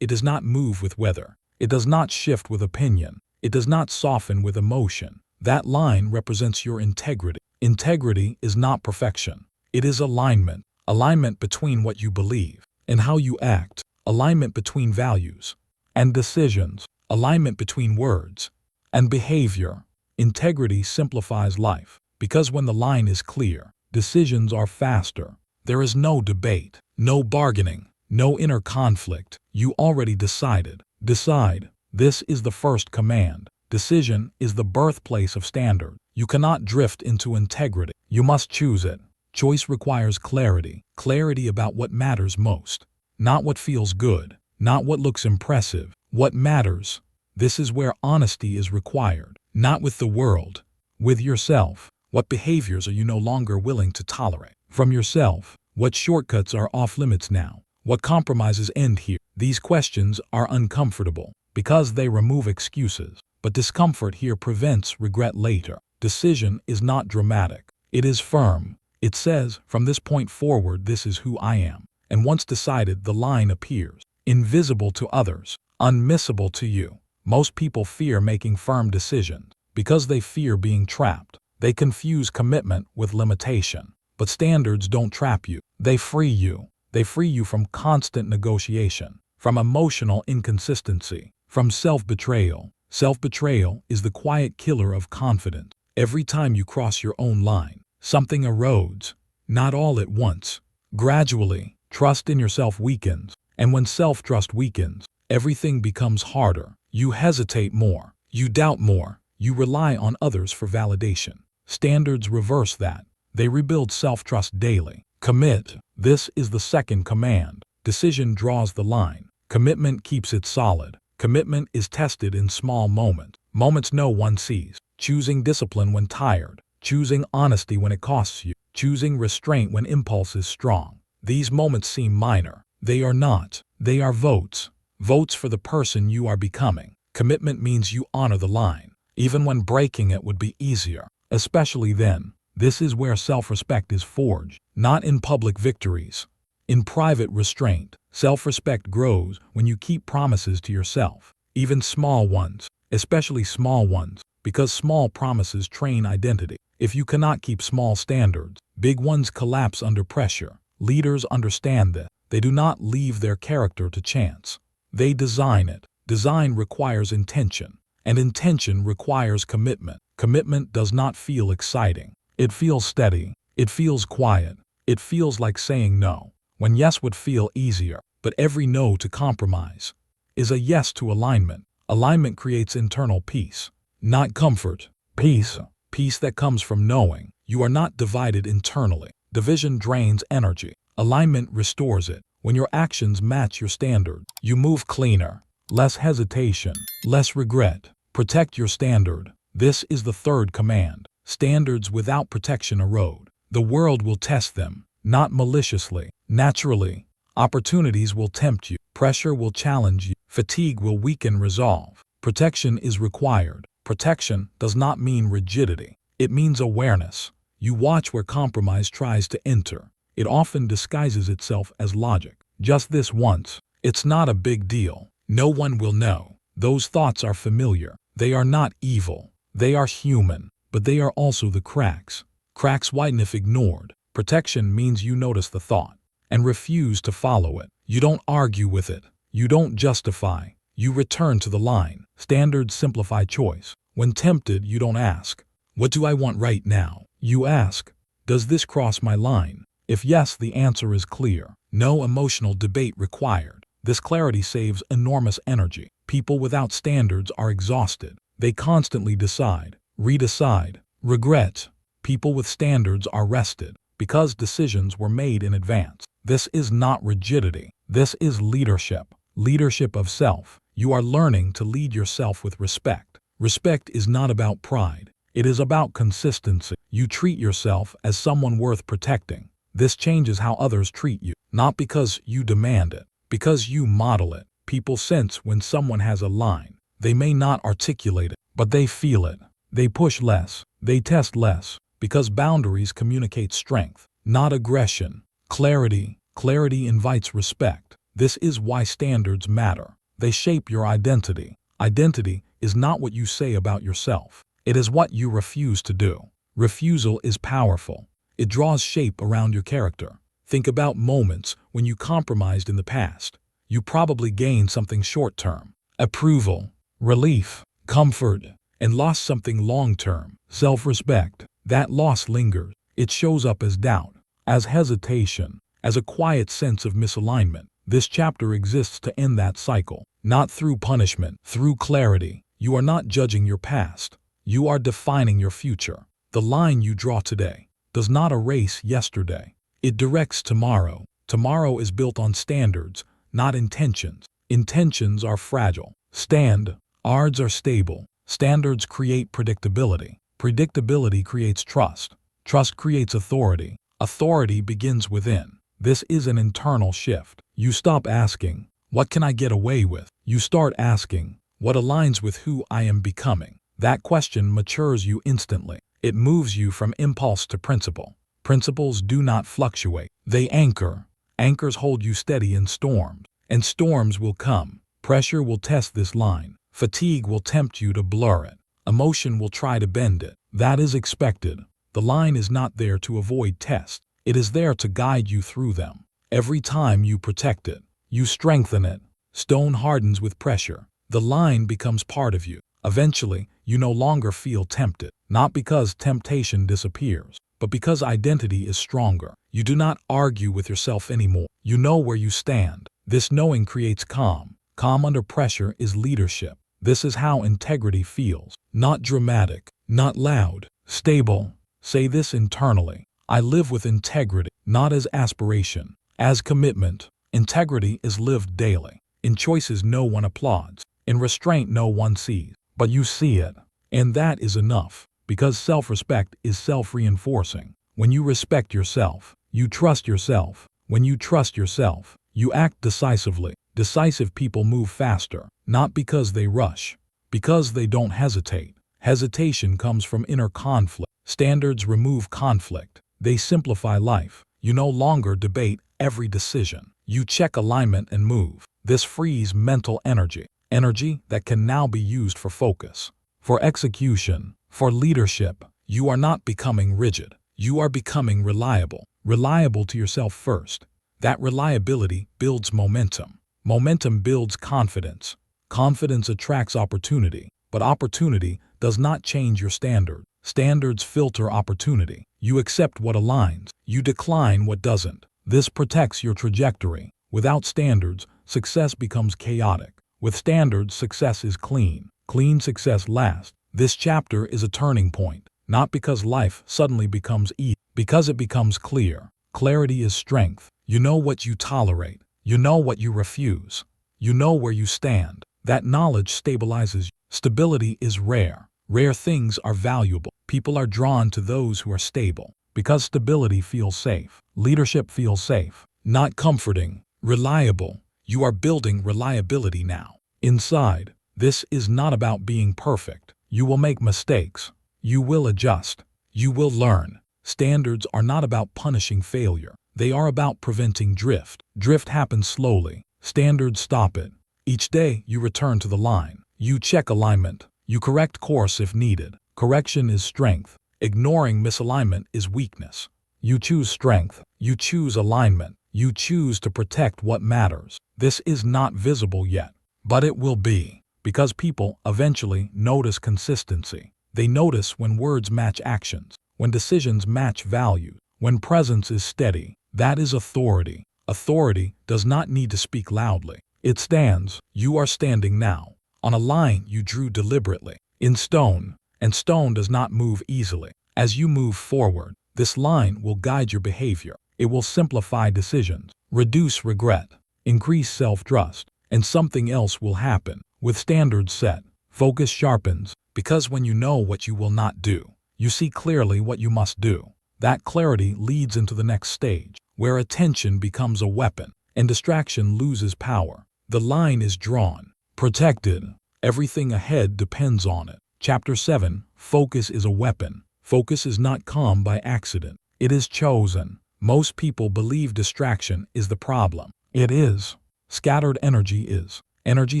it does not move with weather. It does not shift with opinion. It does not soften with emotion. That line represents your integrity. Integrity is not perfection. It is alignment. Alignment between what you believe and how you act. Alignment between values and decisions. Alignment between words and behavior. Integrity simplifies life because when the line is clear, decisions are faster. There is no debate, no bargaining, no inner conflict. You already decided. Decide. This is the first command. Decision is the birthplace of standard. You cannot drift into integrity. You must choose it. Choice requires clarity. Clarity about what matters most. Not what feels good. Not what looks impressive. What matters. This is where honesty is required. Not with the world. With yourself. What behaviors are you no longer willing to tolerate? From yourself. What shortcuts are off limits now? What compromises end here? These questions are uncomfortable because they remove excuses. But discomfort here prevents regret later. Decision is not dramatic. It is firm. It says, from this point forward, this is who I am. And once decided, the line appears. Invisible to others, unmissable to you. Most people fear making firm decisions because they fear being trapped. They confuse commitment with limitation. But standards don't trap you. They free you. They free you from constant negotiation, from emotional inconsistency, from self-betrayal. Self-betrayal is the quiet killer of confidence. Every time you cross your own line, something erodes. Not all at once. Gradually, trust in yourself weakens. And when self-trust weakens, everything becomes harder. You hesitate more. You doubt more. You rely on others for validation. Standards reverse that. They rebuild self-trust daily. Commit. This is the second command. Decision draws the line. Commitment keeps it solid. Commitment is tested in small moments. Moments no one sees. Choosing discipline when tired. Choosing honesty when it costs you. Choosing restraint when impulse is strong. These moments seem minor. They are not. They are votes. Votes for the person you are becoming. Commitment means you honor the line, even when breaking it would be easier. Especially then. This is where self-respect is forged, not in public victories. In private restraint, self-respect grows when you keep promises to yourself, even small ones, especially small ones, because small promises train identity. If you cannot keep small standards, big ones collapse under pressure. Leaders understand that. They do not leave their character to chance. They design it. Design requires intention, and intention requires commitment. Commitment does not feel exciting. It feels steady. It feels quiet. It feels like saying no, when yes would feel easier. But every no to compromise is a yes to alignment. Alignment creates internal peace, not comfort. Peace. Peace that comes from knowing you are not divided internally. Division drains energy. Alignment restores it. When your actions match your standard, you move cleaner. Less hesitation, less regret. Protect your standard. This is the third command. Standards without protection erode. The world will test them, not maliciously, naturally. Opportunities will tempt you. Pressure will challenge you. Fatigue will weaken resolve. Protection is required. Protection does not mean rigidity. It means awareness. You watch where compromise tries to enter. It often disguises itself as logic. Just this once. It's not a big deal. No one will know. Those thoughts are familiar. They are not evil. They are human. But they are also the cracks. Cracks widen if ignored. Protection means you notice the thought and refuse to follow it. You don't argue with it. You don't justify. You return to the line. Standards simplify choice. When tempted, you don't ask, What do I want right now? You ask, does this cross my line? If yes, the answer is clear. No emotional debate required. This clarity saves enormous energy. People without standards are exhausted. They constantly decide, redecide, regret. People with standards are rested because decisions were made in advance. This is not rigidity. This is leadership. Leadership of self. You are learning to lead yourself with respect. Respect is not about pride. It is about consistency. You treat yourself as someone worth protecting. This changes how others treat you, not because you demand it, because you model it. People sense when someone has a line. They may not articulate it, but they feel it. They push less. They test less, because boundaries communicate strength, not aggression. Clarity invites respect. This is why standards matter. They shape your identity. Identity is not what you say about yourself. It is what you refuse to do. Refusal is powerful. It draws shape around your character. Think about moments when you compromised in the past. You probably gained something short-term, approval, relief, comfort, and lost something long-term, self-respect. That loss lingers. It shows up as doubt, as hesitation, as a quiet sense of misalignment. This chapter exists to end that cycle, not through punishment, through clarity. You are not judging your past. You are defining your future. The line you draw today does not erase yesterday. It directs tomorrow. Tomorrow is built on standards, not intentions. Intentions are fragile. Standards are stable. Standards create predictability. Predictability creates trust. Trust creates authority. Authority begins within. This is an internal shift. You stop asking, what can I get away with? You start asking, what aligns with who I am becoming? That question matures you instantly. It moves you from impulse to principle. Principles do not fluctuate. They anchor. Anchors hold you steady in storms. And storms will come. Pressure will test this line. Fatigue will tempt you to blur it. Emotion will try to bend it. That is expected. The line is not there to avoid tests. It is there to guide you through them. Every time you protect it, you strengthen it. Stone hardens with pressure. The line becomes part of you. Eventually, you no longer feel tempted, not because temptation disappears, but because identity is stronger. You do not argue with yourself anymore. You know where you stand. This knowing creates calm. Calm under pressure is leadership. This is how integrity feels. Not dramatic, not loud, stable. Say this internally. I live with integrity, not as aspiration, as commitment. Integrity is lived daily. In choices no one applauds. In restraint no one sees. But you see it. And that is enough. Because self-respect is self-reinforcing. When you respect yourself, you trust yourself. When you trust yourself, you act decisively. Decisive people move faster, not because they rush, because they don't hesitate. Hesitation comes from inner conflict. Standards remove conflict. They simplify life. You no longer debate every decision. You check alignment and move. This frees mental energy. Energy that can now be used for focus, for execution, for leadership. You are not becoming rigid. You are becoming reliable. Reliable to yourself first. That reliability builds momentum. Momentum builds confidence. Confidence attracts opportunity, but opportunity does not change your standard. Standards filter opportunity. You accept what aligns. You decline what doesn't. This protects your trajectory. Without standards, success becomes chaotic. With standards, success is clean. Clean success lasts. This chapter is a turning point, not because life suddenly becomes easy, because it becomes clear. Clarity is strength. You know what you tolerate. You know what you refuse. You know where you stand. That knowledge stabilizes you. Stability is rare. Rare things are valuable. People are drawn to those who are stable because stability feels safe. Leadership feels safe, not comforting, reliable. You are building reliability now. Inside, this is not about being perfect. You will make mistakes. You will adjust. You will learn. Standards are not about punishing failure. They are about preventing drift. Drift happens slowly. Standards stop it. Each day, you return to the line. You check alignment. You correct course if needed. Correction is strength. Ignoring misalignment is weakness. You choose strength. You choose alignment. You choose to protect what matters. This is not visible yet, but it will be, because people eventually notice consistency. They notice when words match actions, when decisions match values, when presence is steady. That is authority. Authority does not need to speak loudly. It stands. You are standing now on a line you drew deliberately, in stone, and stone does not move easily. As you move forward, this line will guide your behavior. It will simplify decisions, reduce regret, increase self-trust, and something else will happen. With standards set, focus sharpens, because when you know what you will not do, you see clearly what you must do. That clarity leads into the next stage, where attention becomes a weapon and distraction loses power. The line is drawn, protected. Everything ahead depends on it. Chapter 7. Focus is a weapon. Focus is not come by accident. It is chosen. Most people believe distraction is the problem. It is. Scattered energy is. Energy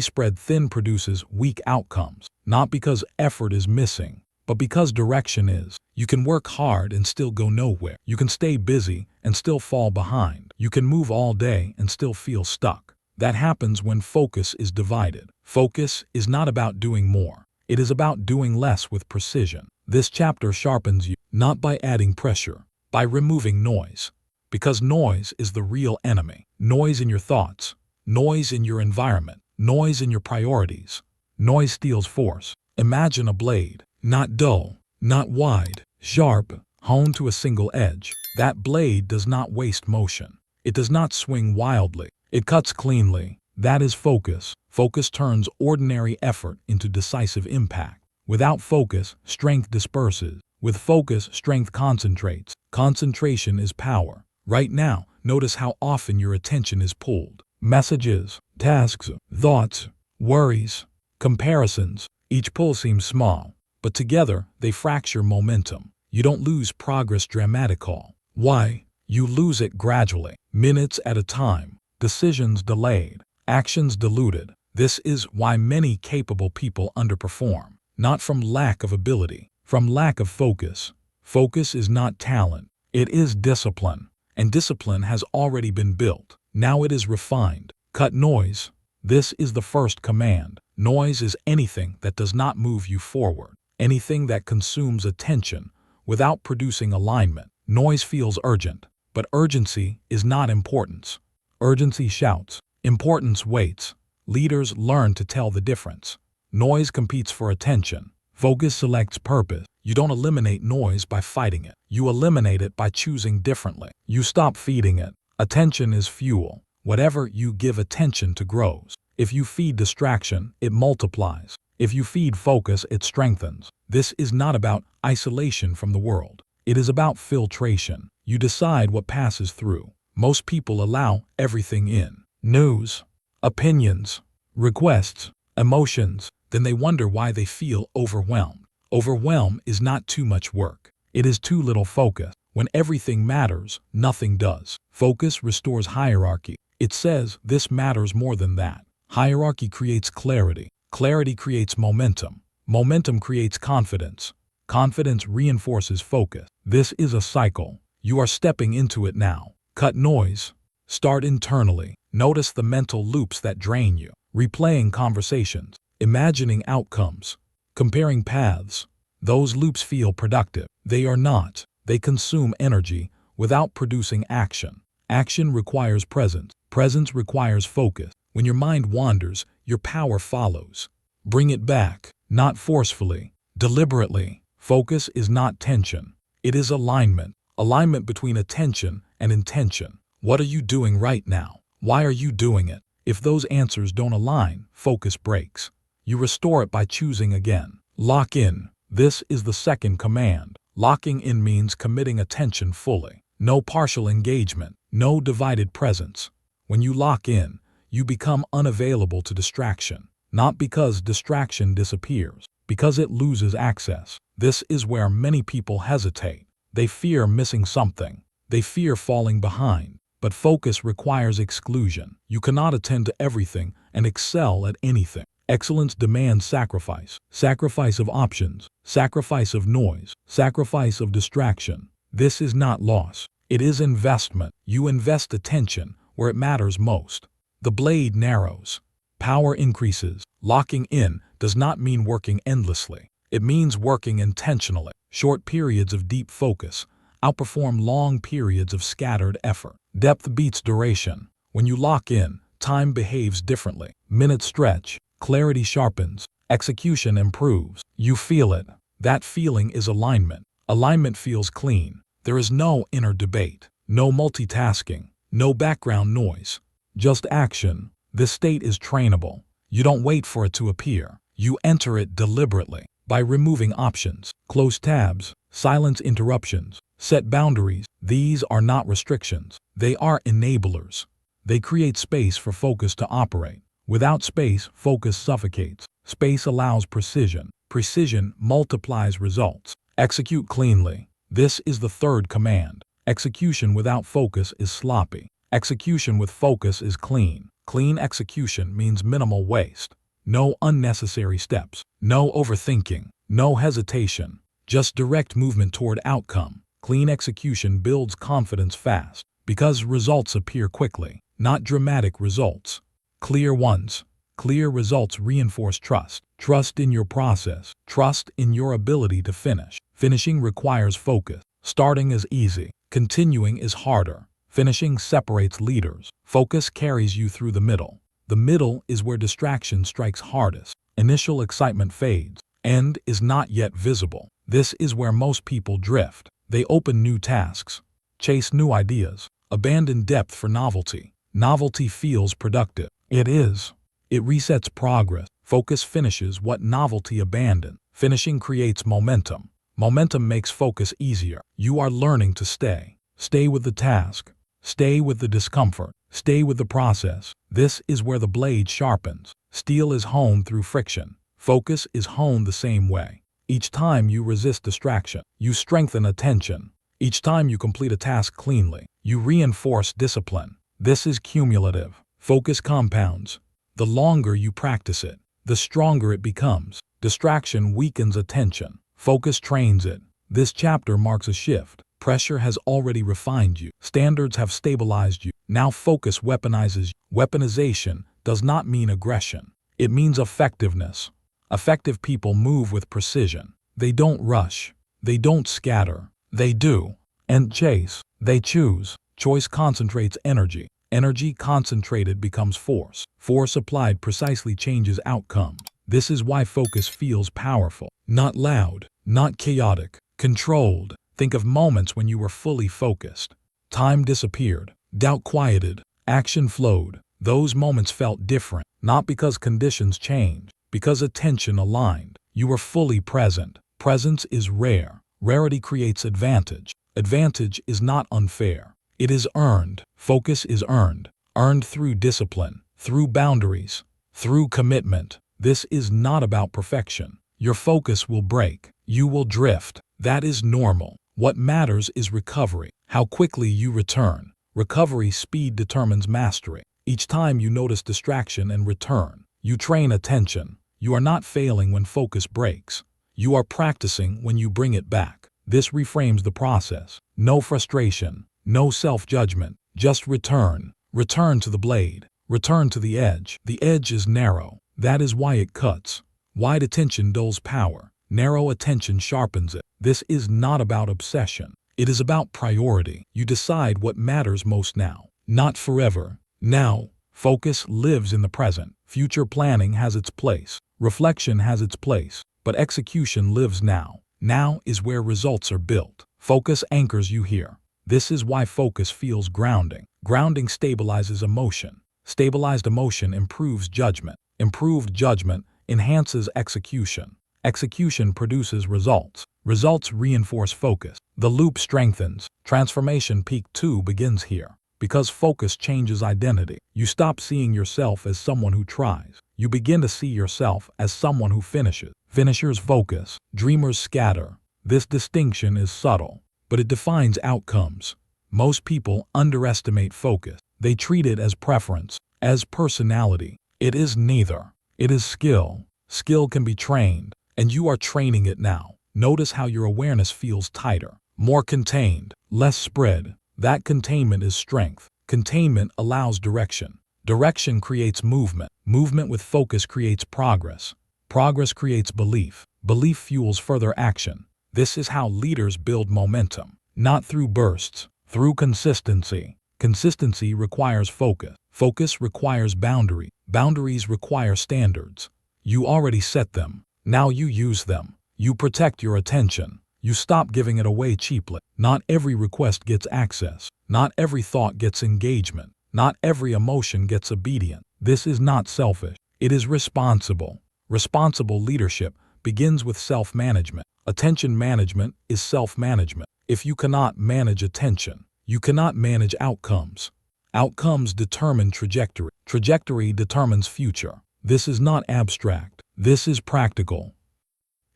spread thin produces weak outcomes, not because effort is missing, but because direction is. You can work hard and still go nowhere. You can stay busy and still fall behind. You can move all day and still feel stuck. That happens when focus is divided. Focus is not about doing more. It is about doing less with precision. This chapter sharpens you, not by adding pressure, by removing noise. Because noise is the real enemy. Noise in your thoughts, noise in your environment, noise in your priorities. Noise steals force. Imagine a blade, not dull, not wide, sharp, honed to a single edge. That blade does not waste motion. It does not swing wildly. It cuts cleanly. That is focus. Focus turns ordinary effort into decisive impact. Without focus, strength disperses. With focus, strength concentrates. Concentration is power. Right now, notice how often your attention is pulled. Messages, tasks, thoughts, worries, comparisons. Each pull seems small, but together they fracture momentum. You don't lose progress dramatically. Why? You lose it gradually, minutes at a time, decisions delayed, actions diluted. This is why many capable people underperform. Not from lack of ability, from lack of focus. Focus is not talent. It is discipline, and discipline has already been built. Now it is refined. Cut noise. This is the first command. Noise is anything that does not move you forward, anything that consumes attention without producing alignment. Noise feels urgent, but urgency is not importance. Urgency shouts. Importance waits. Leaders learn to tell the difference. Noise competes for attention. Focus selects purpose. You don't eliminate noise by fighting it. You eliminate it by choosing differently. You stop feeding it. Attention is fuel. Whatever you give attention to grows. If you feed distraction, it multiplies. If you feed focus, it strengthens. This is not about isolation from the world. It is about filtration. You decide what passes through. Most people allow everything in. News, opinions, requests, emotions. Then they wonder why they feel overwhelmed. Overwhelm is not too much work. It is too little focus. When everything matters, nothing does. Focus restores hierarchy. It says this matters more than that. Hierarchy creates clarity. Clarity creates momentum. Momentum creates confidence. Confidence reinforces focus. This is a cycle. You are stepping into it now. Cut noise. Start internally. Notice the mental loops that drain you. Replaying conversations. Imagining outcomes. Comparing paths. Those loops feel productive. They are not. They consume energy without producing action. Action requires presence. Presence requires focus. When your mind wanders, your power follows. Bring it back, not forcefully, deliberately. Focus is not tension. It is alignment. Alignment between attention and intention. What are you doing right now? Why are you doing it? If those answers don't align, focus breaks. You restore it by choosing again. Lock in. This is the second command. Locking in means committing attention fully. No partial engagement. No divided presence. When you lock in, you become unavailable to distraction. Not because distraction disappears, because it loses access. This is where many people hesitate. They fear missing something. They fear falling behind. But focus requires exclusion. You cannot attend to everything and excel at anything. Excellence demands sacrifice. Sacrifice of options. Sacrifice of noise. Sacrifice of distraction. This is not loss. It is investment. You invest attention where it matters most. The blade narrows. Power increases. Locking in does not mean working endlessly. It means working intentionally. Short periods of deep focus outperform long periods of scattered effort. Depth beats duration. When you lock in, time behaves differently. Minutes stretch, clarity sharpens, execution improves. You feel it. That feeling is alignment. Alignment feels clean. There is no inner debate, no multitasking, no background noise, just action. This state is trainable. You don't wait for it to appear. You enter it deliberately by removing options, close tabs, silence interruptions, set boundaries. These are not restrictions. They are enablers. They create space for focus to operate. Without space, focus suffocates. Space allows precision. Precision multiplies results. Execute cleanly. This is the third command. Execution without focus is sloppy. Execution with focus is clean. Clean execution means minimal waste. No unnecessary steps. No overthinking. No hesitation. Just direct movement toward outcome. Clean execution builds confidence fast because results appear quickly, not dramatic results. Clear ones. Clear results reinforce trust. Trust in your process. Trust in your ability to finish. Finishing requires focus. Starting is easy. Continuing is harder. Finishing separates leaders. Focus carries you through the middle. The middle is where distraction strikes hardest. Initial excitement fades. End is not yet visible. This is where most people drift. They open new tasks, chase new ideas, abandon depth for novelty. Novelty feels productive. It is. It resets progress. Focus finishes what novelty abandoned. Finishing creates momentum. Momentum makes focus easier. You are learning to stay. Stay with the task. Stay with the discomfort. Stay with the process. This is where the blade sharpens. Steel is honed through friction. Focus is honed the same way. Each time you resist distraction, you strengthen attention. Each time you complete a task cleanly, you reinforce discipline. This is cumulative. Focus compounds. The longer you practice it, the stronger it becomes. Distraction weakens attention. Focus trains it. This chapter marks a shift. Pressure has already refined you. Standards have stabilized you. Now focus weaponizes you. Weaponization does not mean aggression. It means effectiveness. Effective people move with precision. They don't rush. They don't scatter. They do. And chase. They choose. Choice concentrates energy. Energy concentrated becomes force. Force applied precisely changes outcomes. This is why focus feels powerful. Not loud. Not chaotic. Controlled. Think of moments when you were fully focused. Time disappeared. Doubt quieted. Action flowed. Those moments felt different. Not because conditions changed. Because attention aligned. You were fully present. Presence is rare. Rarity creates advantage. Advantage is not unfair. It is earned. Focus is earned. Earned through discipline, through boundaries, through commitment. This is not about perfection. Your focus will break. You will drift. That is normal. What matters is recovery. How quickly you return. Recovery speed determines mastery. Each time you notice distraction and return, you train attention. You are not failing when focus breaks. You are practicing when you bring it back. This reframes the process. No frustration, no self-judgment, just return. Return to the blade. Return to the edge. The edge is narrow. That is why it cuts. Wide attention dulls power. Narrow attention sharpens it. This is not about obsession. It is about priority. You decide what matters most now, not forever. Now, focus lives in the present. Future planning has its place. Reflection has its place. But execution lives now. Now is where results are built. Focus anchors you here. This is why focus feels grounding. Grounding stabilizes emotion. Stabilized emotion improves judgment. Improved judgment enhances execution. Execution produces results. Results reinforce focus. The loop strengthens. Transformation peak 2 begins here. Because focus changes identity. You stop seeing yourself as someone who tries. You begin to see yourself as someone who finishes. Finishers focus. Dreamers scatter. This distinction is subtle, but it defines outcomes. Most people underestimate focus. They treat it as preference, as personality. It is neither. It is skill. Skill can be trained, and you are training it now. Notice how your awareness feels tighter, more contained, less spread. That containment is strength. Containment allows direction. Direction creates movement. Movement with focus creates progress. Progress creates belief. Belief fuels further action. This is how leaders build momentum. Not through bursts, through consistency. Consistency requires focus. Focus requires boundary. Boundaries require standards. You already set them. Now you use them. You protect your attention. You stop giving it away cheaply. Not every request gets access. Not every thought gets engagement. Not every emotion gets obedience. This is not selfish. It is responsible. Responsible leadership begins with self-management. Attention management is self-management. If you cannot manage attention, you cannot manage outcomes. Outcomes determine trajectory. Trajectory determines future. This is not abstract. This is practical.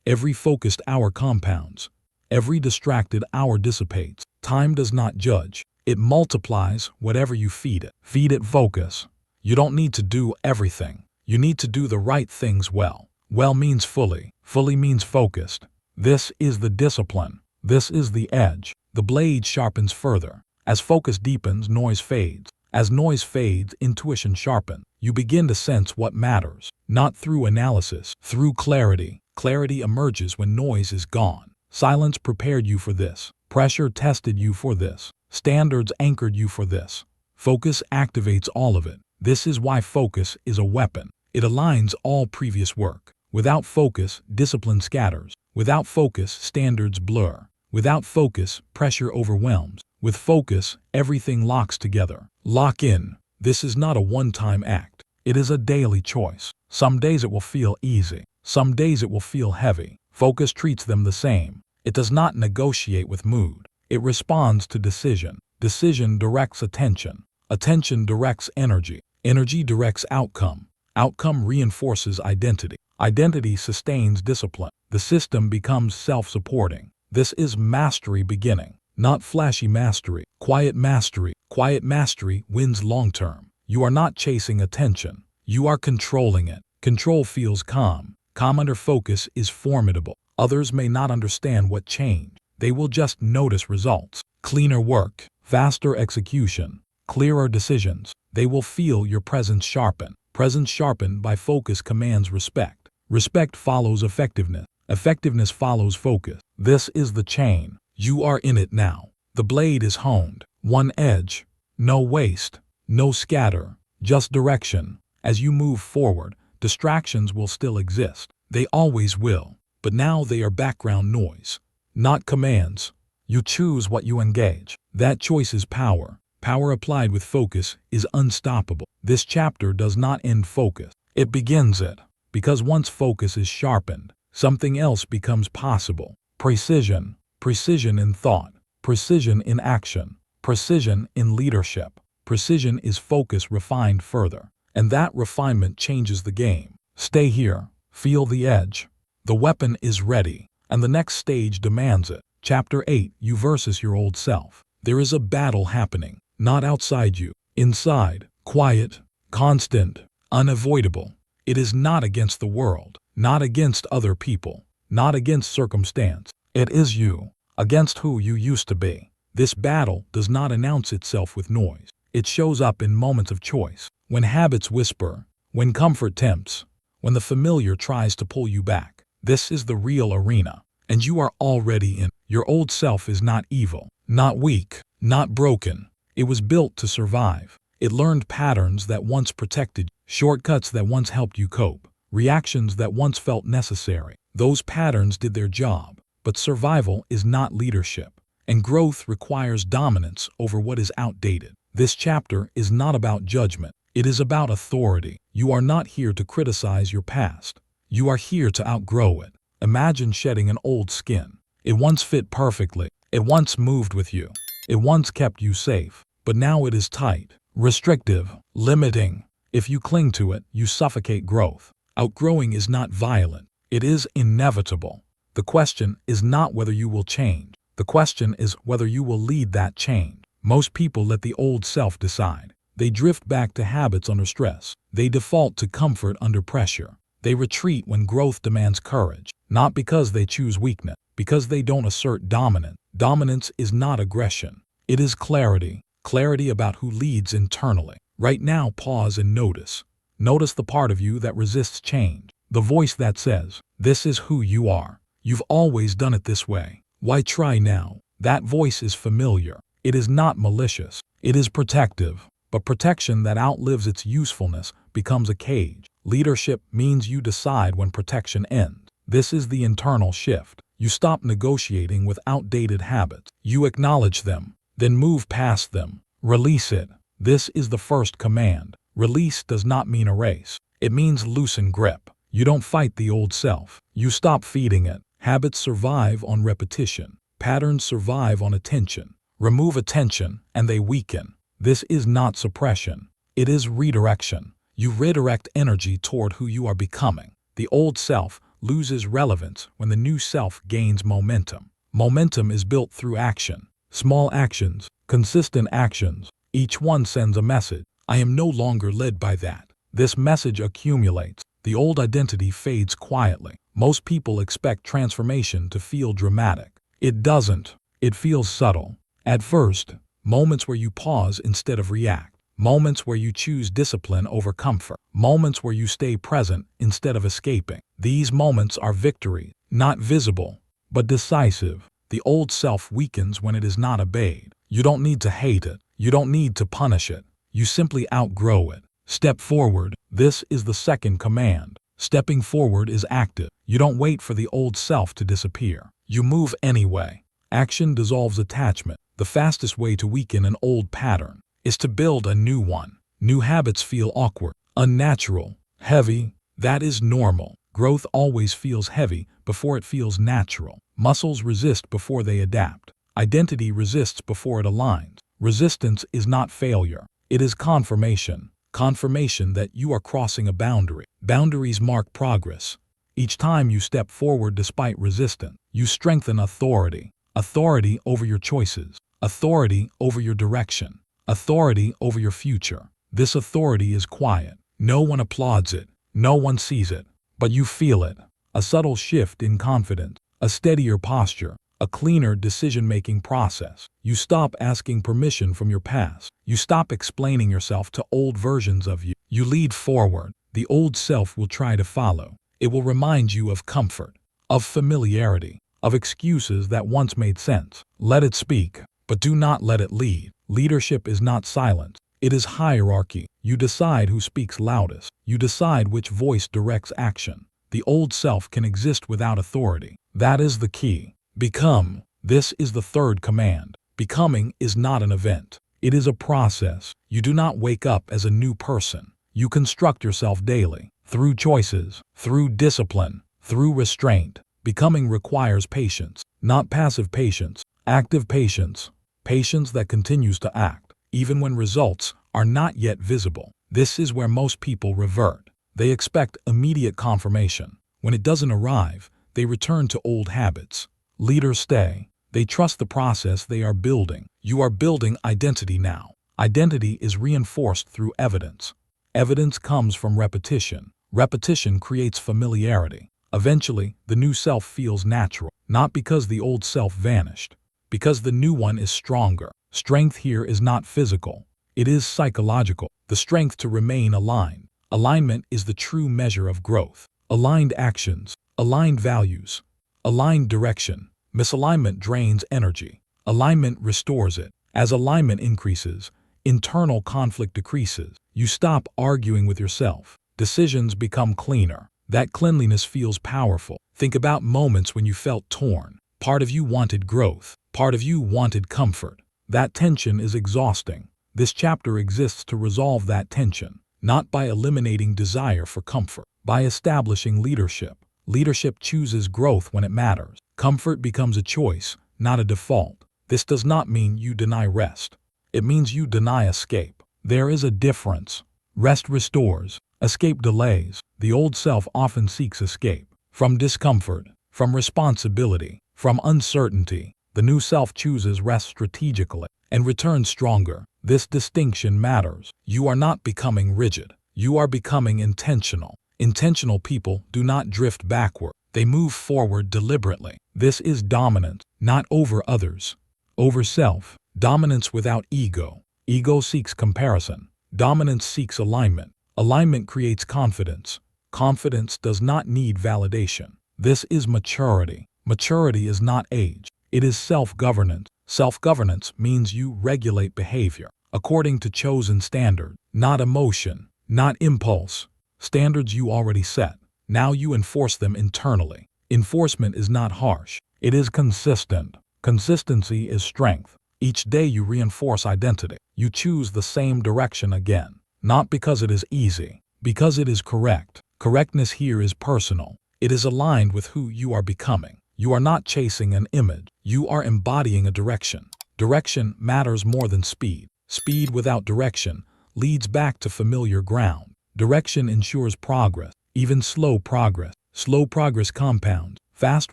Every focused hour compounds. Every distracted hour dissipates. Time does not judge. It multiplies whatever you feed it. Feed it focus. You don't need to do everything. You need to do the right things well. Well means fully. Fully means focused. This is the discipline. This is the edge. The blade sharpens further. As focus deepens, noise fades. As noise fades, intuition sharpens. You begin to sense what matters. Not through analysis, through clarity. Clarity emerges when noise is gone. Silence prepared you for this. Pressure tested you for this. Standards anchored you for this. Focus activates all of it. This is why focus is a weapon. It aligns all previous work. Without focus, discipline scatters. Without focus, standards blur. Without focus, pressure overwhelms. With focus, everything locks together. Lock in. This is not a one-time act. It is a daily choice. Some days it will feel easy. Some days it will feel heavy. Focus treats them the same. It does not negotiate with mood. It responds to decision. Decision directs attention. Attention directs energy. Energy directs outcome. Outcome reinforces identity. Identity sustains discipline. The system becomes self-supporting. This is mastery beginning, not flashy mastery. Quiet mastery. Quiet mastery wins long-term. You are not chasing attention. You are controlling it. Control feels calm. Calm under focus is formidable. Others may not understand what changed. They will just notice results. Cleaner work, faster execution, clearer decisions. They will feel your presence sharpen. Presence sharpened by focus commands respect. Respect follows effectiveness. Effectiveness follows focus. This is the chain. You are in it now. The blade is honed. One edge. No waste. No scatter. Just direction. As you move forward, distractions will still exist. They always will. But now they are background noise, not commands. You choose what you engage. That choice is power. Power applied with focus is unstoppable. This chapter does not end focus. It begins it. Because once focus is sharpened, something else becomes possible. Precision. Precision in thought. Precision in action. Precision in leadership. Precision is focus refined further. And that refinement changes the game. Stay here. Feel the edge. The weapon is ready, and the next stage demands it. Chapter 8, You versus Your Old Self. There is a battle happening, not outside you, inside, quiet, constant, unavoidable. It is not against the world, not against other people, not against circumstance. It is you, against who you used to be. This battle does not announce itself with noise. It shows up in moments of choice, when habits whisper, when comfort tempts, when the familiar tries to pull you back. This is the real arena, and you are already in. Your old self is not evil, not weak, not broken. It was built to survive. It learned patterns that once protected you, shortcuts that once helped you cope, reactions that once felt necessary. Those patterns did their job, but survival is not leadership, and growth requires dominance over what is outdated. This chapter is not about judgment. It is about authority. You are not here to criticize your past. You are here to outgrow it. Imagine shedding an old skin. It once fit perfectly. It once moved with you. It once kept you safe. But now it is tight, restrictive, limiting. If you cling to it, you suffocate growth. Outgrowing is not violent. It is inevitable. The question is not whether you will change. The question is whether you will lead that change. Most people let the old self decide. They drift back to habits under stress. They default to comfort under pressure. They retreat when growth demands courage, not because they choose weakness, because they don't assert dominance. Dominance is not aggression. It is clarity. Clarity about who leads internally. Right now, pause and notice. Notice the part of you that resists change. The voice that says, "This is who you are. You've always done it this way. Why try now?" That voice is familiar. It is not malicious. It is protective. But protection that outlives its usefulness becomes a cage. Leadership means you decide when protection ends. This is the internal shift. You stop negotiating with outdated habits. You acknowledge them, then move past them. Release it. This is the first command. Release does not mean erase. It means loosen grip. You don't fight the old self. You stop feeding it. Habits survive on repetition. Patterns survive on attention. Remove attention, and they weaken. This is not suppression. It is redirection. You redirect energy toward who you are becoming. The old self loses relevance when the new self gains momentum. Momentum is built through action. Small actions, consistent actions. Each one sends a message. I am no longer led by that. This message accumulates. The old identity fades quietly. Most people expect transformation to feel dramatic. It doesn't. It feels subtle. At first, moments where you pause instead of react. Moments where you choose discipline over comfort. Moments where you stay present instead of escaping. These moments are victory, not visible, but decisive. The old self weakens when it is not obeyed. You don't need to hate it. You don't need to punish it. You simply outgrow it. Step forward. This is the second command. Stepping forward is active. You don't wait for the old self to disappear. You move anyway. Action dissolves attachment. The fastest way to weaken an old pattern is to build a new one. New habits feel awkward, unnatural, heavy. That is normal. Growth always feels heavy before it feels natural. Muscles resist before they adapt. Identity resists before it aligns. Resistance is not failure. It is confirmation. Confirmation that you are crossing a boundary. Boundaries mark progress. Each time you step forward despite resistance, you strengthen authority. Authority over your choices. Authority over your direction. Authority over your future. This authority is quiet. No one applauds it. No one sees it. But you feel it. A subtle shift in confidence. A steadier posture. A cleaner decision-making process. You stop asking permission from your past. You stop explaining yourself to old versions of you. You lead forward. The old self will try to follow. It will remind you of comfort, of familiarity, of excuses that once made sense. Let it speak, but do not let it lead. Leadership is not silence. It is hierarchy. You decide who speaks loudest. You decide which voice directs action. The old self can exist without authority. That is the key. Become. This is the third command. Becoming is not an event. It is a process. You do not wake up as a new person. You construct yourself daily, through choices, through discipline, through restraint. Becoming requires patience, not passive patience, active patience. Patience that continues to act, even when results are not yet visible. This is where most people revert. They expect immediate confirmation. When it doesn't arrive, they return to old habits. Leaders stay. They trust the process they are building. You are building identity now. Identity is reinforced through evidence. Evidence comes from repetition. Repetition creates familiarity. Eventually, the new self feels natural, not because the old self vanished, because the new one is stronger. Strength here is not physical. It is psychological. The strength to remain aligned. Alignment is the true measure of growth. Aligned actions, aligned values, aligned direction. Misalignment drains energy. Alignment restores it. As alignment increases, internal conflict decreases. You stop arguing with yourself. Decisions become cleaner. That cleanliness feels powerful. Think about moments when you felt torn. Part of you wanted growth. Part of you wanted comfort. That tension is exhausting. This chapter exists to resolve that tension, not by eliminating desire for comfort, by establishing leadership. Leadership chooses growth when it matters. Comfort becomes a choice, not a default. This does not mean you deny rest. It means you deny escape. There is a difference. Rest restores. Escape delays. The old self often seeks escape. From discomfort, from responsibility, from uncertainty. The new self chooses rest strategically and returns stronger. This distinction matters. You are not becoming rigid. You are becoming intentional. Intentional people do not drift backward. They move forward deliberately. This is dominance, not over others. Over self. Dominance without ego. Ego seeks comparison. Dominance seeks alignment. Alignment creates confidence. Confidence does not need validation. This is maturity. Maturity is not age. It is self-governance. Self-governance means you regulate behavior according to chosen standards, not emotion, not impulse. Standards you already set. Now you enforce them internally. Enforcement is not harsh. It is consistent. Consistency is strength. Each day you reinforce identity. You choose the same direction again. Not because it is easy, because it is correct. Correctness here is personal. It is aligned with who you are becoming. You are not chasing an image. You are embodying a direction. Direction matters more than speed. Speed without direction leads back to familiar ground. Direction ensures progress, even slow progress. Slow progress compounds. Fast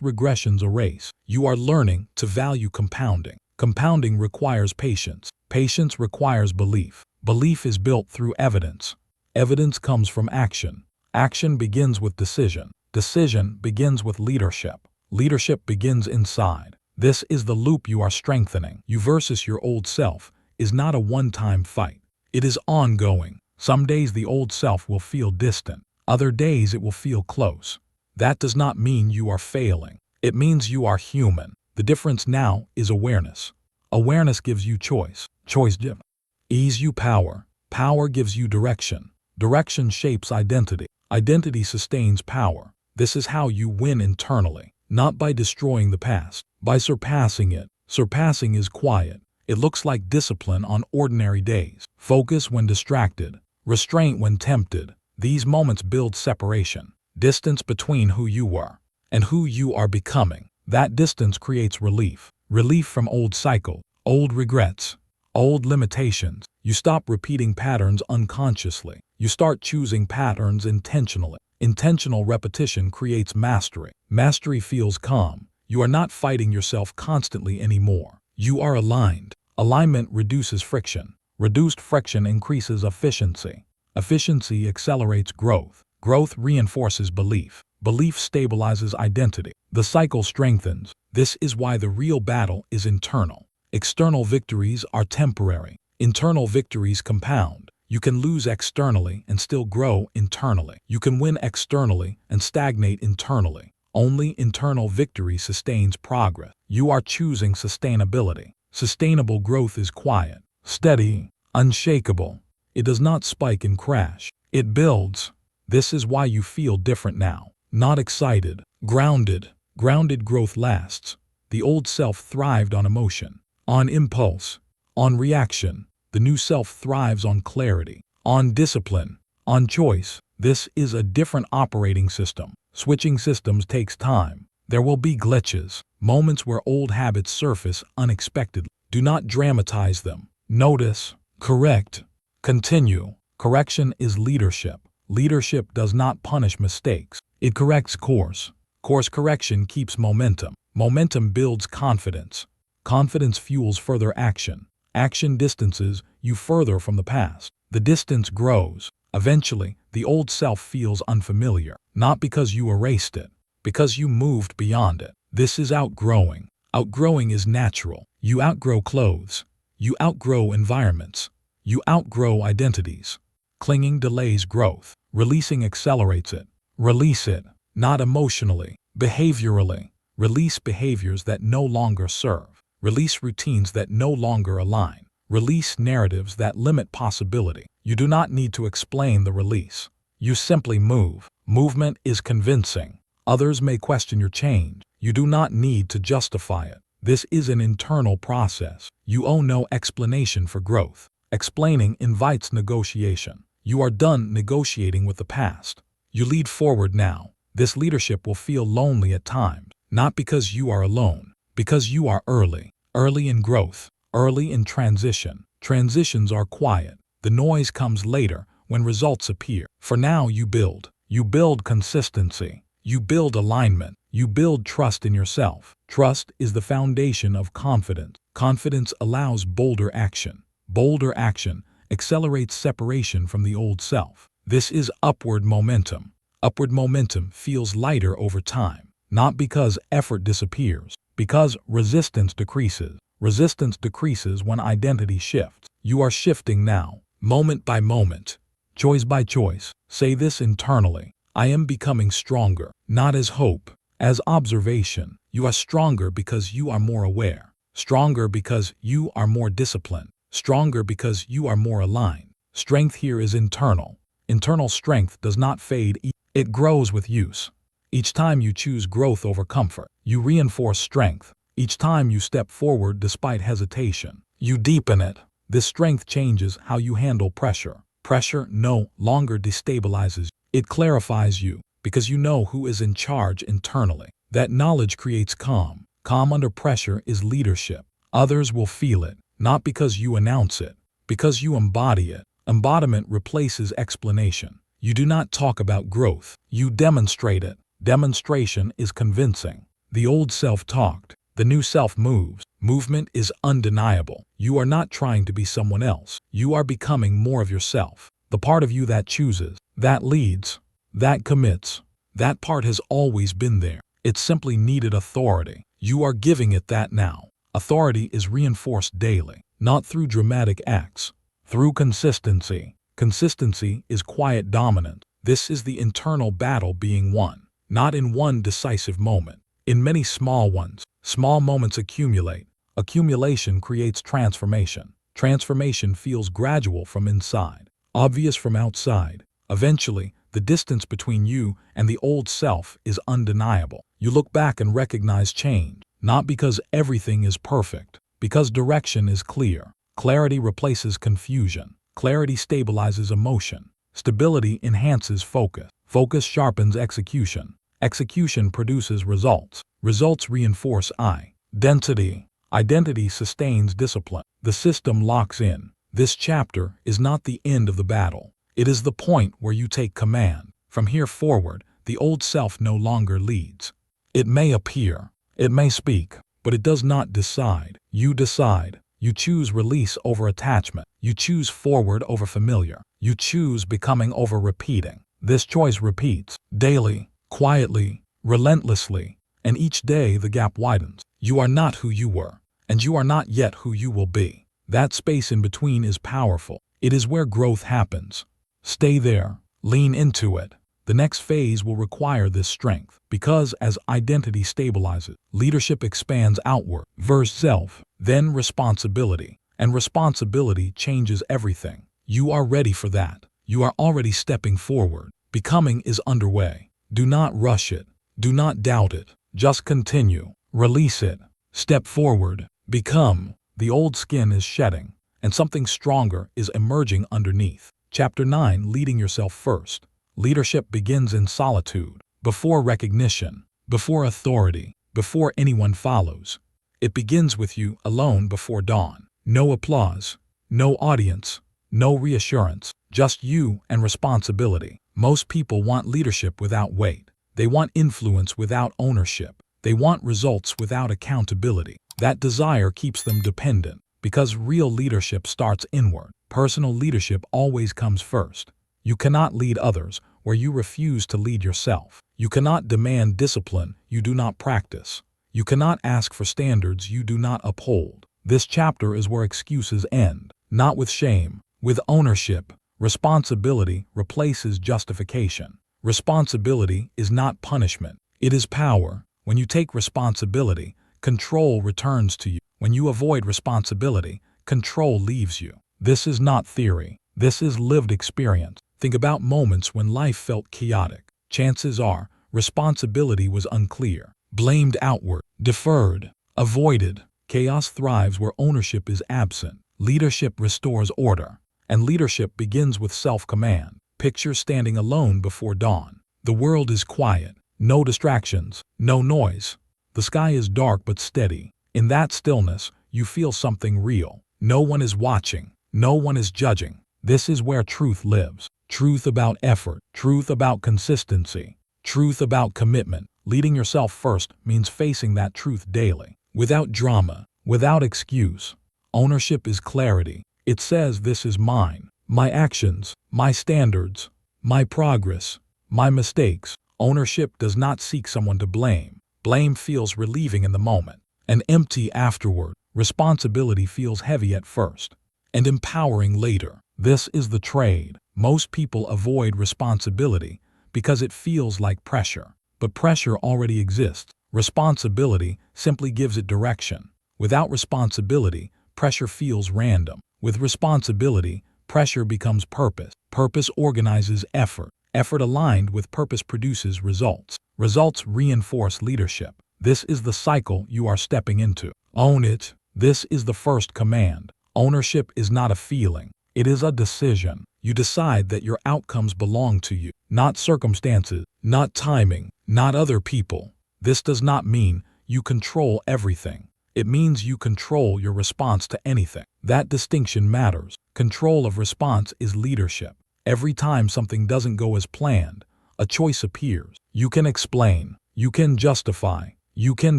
regressions erase. You are learning to value compounding. Compounding requires patience. Patience requires belief. Belief is built through evidence. Evidence comes from action. Action begins with decision. Decision begins with leadership. Leadership begins inside. This is the loop you are strengthening. You versus your old self is not a one-time fight. It is ongoing. Some days the old self will feel distant. Other days it will feel close. That does not mean you are failing. It means you are human. The difference now is awareness. Awareness gives you choice. Choice gives you power. Power gives you direction. Direction shapes identity. Identity sustains power. This is how you win internally. Not by destroying the past, by surpassing it. Surpassing is quiet. It looks like discipline on ordinary days. Focus when distracted. Restraint when tempted. These moments build separation. Distance between who you were and who you are becoming. That distance creates relief. Relief from old cycles, old regrets, old limitations. You stop repeating patterns unconsciously. You start choosing patterns intentionally. Intentional repetition creates mastery. Mastery feels calm. You are not fighting yourself constantly anymore. You are aligned. Alignment reduces friction. Reduced friction increases efficiency. Efficiency accelerates growth. Growth reinforces belief. Belief stabilizes identity. The cycle strengthens. This is why the real battle is internal. External victories are temporary. Internal victories compound. You can lose externally and still grow internally. You can win externally and stagnate internally. Only internal victory sustains progress. You are choosing sustainability. Sustainable growth is quiet, steady, unshakable. It does not spike and crash. It builds. This is why you feel different now. Not excited, grounded. Grounded growth lasts. The old self thrived on emotion, on impulse, on reaction. The new self thrives on clarity, on discipline, on choice. This is a different operating system. Switching systems takes time. There will be glitches, moments where old habits surface unexpectedly. Do not dramatize them. Notice, correct, continue. Correction is leadership. Leadership does not punish mistakes. It corrects course. Course correction keeps momentum. Momentum builds confidence. Confidence fuels further action. Action distances you further from the past. The distance grows. Eventually, the old self feels unfamiliar, not because you erased it, because you moved beyond it. This is outgrowing. Outgrowing is natural. You outgrow clothes. You outgrow environments. You outgrow identities. Clinging delays growth. Releasing accelerates it. Release it, not emotionally, behaviorally. Release behaviors that no longer serve. Release routines that no longer align. Release narratives that limit possibility. You do not need to explain the release. You simply move. Movement is convincing. Others may question your change. You do not need to justify it. This is an internal process. You owe no explanation for growth. Explaining invites negotiation. You are done negotiating with the past. You lead forward now. This leadership will feel lonely at times, not because you are alone, because you are early. Early in growth, early in transition. Transitions are quiet. The noise comes later when results appear. For now you build. You build consistency. You build alignment. You build trust in yourself. Trust is the foundation of confidence. Confidence allows bolder action. Bolder action accelerates separation from the old self. This is upward momentum. Upward momentum feels lighter over time, not because effort disappears, because resistance decreases. Resistance decreases when identity shifts. You are shifting now, moment by moment, choice by choice. Say this internally. I am becoming stronger, not as hope, as observation. You are stronger because you are more aware, stronger because you are more disciplined, stronger because you are more aligned. Strength here is internal. Internal strength does not fade, it grows with use. Each time you choose growth over comfort, you reinforce strength. Each time you step forward despite hesitation, you deepen it. This strength changes how you handle pressure. Pressure no longer destabilizes, it clarifies you, because you know who is in charge internally. That knowledge creates calm. Calm under pressure is leadership. Others will feel it, not because you announce it, because you embody it. Embodiment replaces explanation. You do not talk about growth, you demonstrate it. Demonstration is convincing. The old self talked, the new self moves. Movement is undeniable. You are not trying to be someone else. You are becoming more of yourself. The part of you that chooses, that leads, that commits, that part has always been there. It simply needed authority. You are giving it that now. Authority is reinforced daily, not through dramatic acts, through consistency. Consistency is quiet dominance. This is the internal battle being won, not in one decisive moment, in many small ones. Small moments accumulate. Accumulation creates transformation. Transformation feels gradual from inside, obvious from outside. Eventually, the distance between you and the old self is undeniable. You look back and recognize change, not because everything is perfect, because direction is clear. Clarity replaces confusion. Clarity stabilizes emotion. Stability enhances focus. Focus sharpens execution. Execution produces results. Results reinforce identity. Identity sustains discipline. The system locks in. This chapter is not the end of the battle. It is the point where you take command. From here forward, the old self no longer leads. It may appear, it may speak, but it does not decide. You decide. You choose release over attachment. You choose forward over familiar. You choose becoming over repeating. This choice repeats daily, quietly, relentlessly, and each day the gap widens. You are not who you were, and you are not yet who you will be. That space in between is powerful. It is where growth happens. Stay there. Lean into it. The next phase will require this strength, because as identity stabilizes, leadership expands outward. First self, then responsibility, and responsibility changes everything. You are ready for that. You are already stepping forward. Becoming is underway. Do not rush it. Do not doubt it. Just continue. Release it. Step forward. Become. The old skin is shedding, and something stronger is emerging underneath. Chapter 9: Leading Yourself First. Leadership begins in solitude, before recognition, before authority, before anyone follows. It begins with you alone before dawn. No applause, no audience, no reassurance, just you and responsibility. Most people want leadership without weight. They want influence without ownership. They want results without accountability. That desire keeps them dependent, because real leadership starts inward. Personal leadership always comes first. You cannot lead others where you refuse to lead yourself. You cannot demand discipline you do not practice. You cannot ask for standards you do not uphold. This chapter is where excuses end, not with shame, with ownership. Responsibility replaces justification. Responsibility is not punishment, it is power. When you take responsibility, control returns to you. When you avoid responsibility, control leaves you. This is not theory. This is lived experience. Think about moments when life felt chaotic. Chances are, responsibility was unclear, blamed outward, deferred, avoided. Chaos thrives where ownership is absent. Leadership restores order, and leadership begins with self-command. Picture standing alone before dawn. The world is quiet, no distractions, no noise. The sky is dark but steady. In that stillness, you feel something real. No one is watching, no one is judging. This is where truth lives. Truth about effort, truth about consistency, truth about commitment. Leading yourself first means facing that truth daily, without drama, without excuse. Ownership is clarity. It says, this is mine. My actions, my standards, my progress, my mistakes. Ownership does not seek someone to blame. Blame feels relieving in the moment and empty afterward. Responsibility feels heavy at first and empowering later. This is the trade. Most people avoid responsibility Because it feels like pressure. But pressure already exists. Responsibility simply gives it direction. Without responsibility, pressure feels random. With responsibility, pressure becomes purpose. Purpose organizes effort. Effort aligned with purpose produces results. Results reinforce leadership. This is the cycle you are stepping into. Own it. This is the first command. Ownership is not a feeling. It is a decision. You decide that your outcomes belong to you, not circumstances, not timing, not other people. This does not mean you control everything. It means you control your response to anything. That distinction matters. Control of response is leadership. Every time something doesn't go as planned, a choice appears. You can explain, you can justify, you can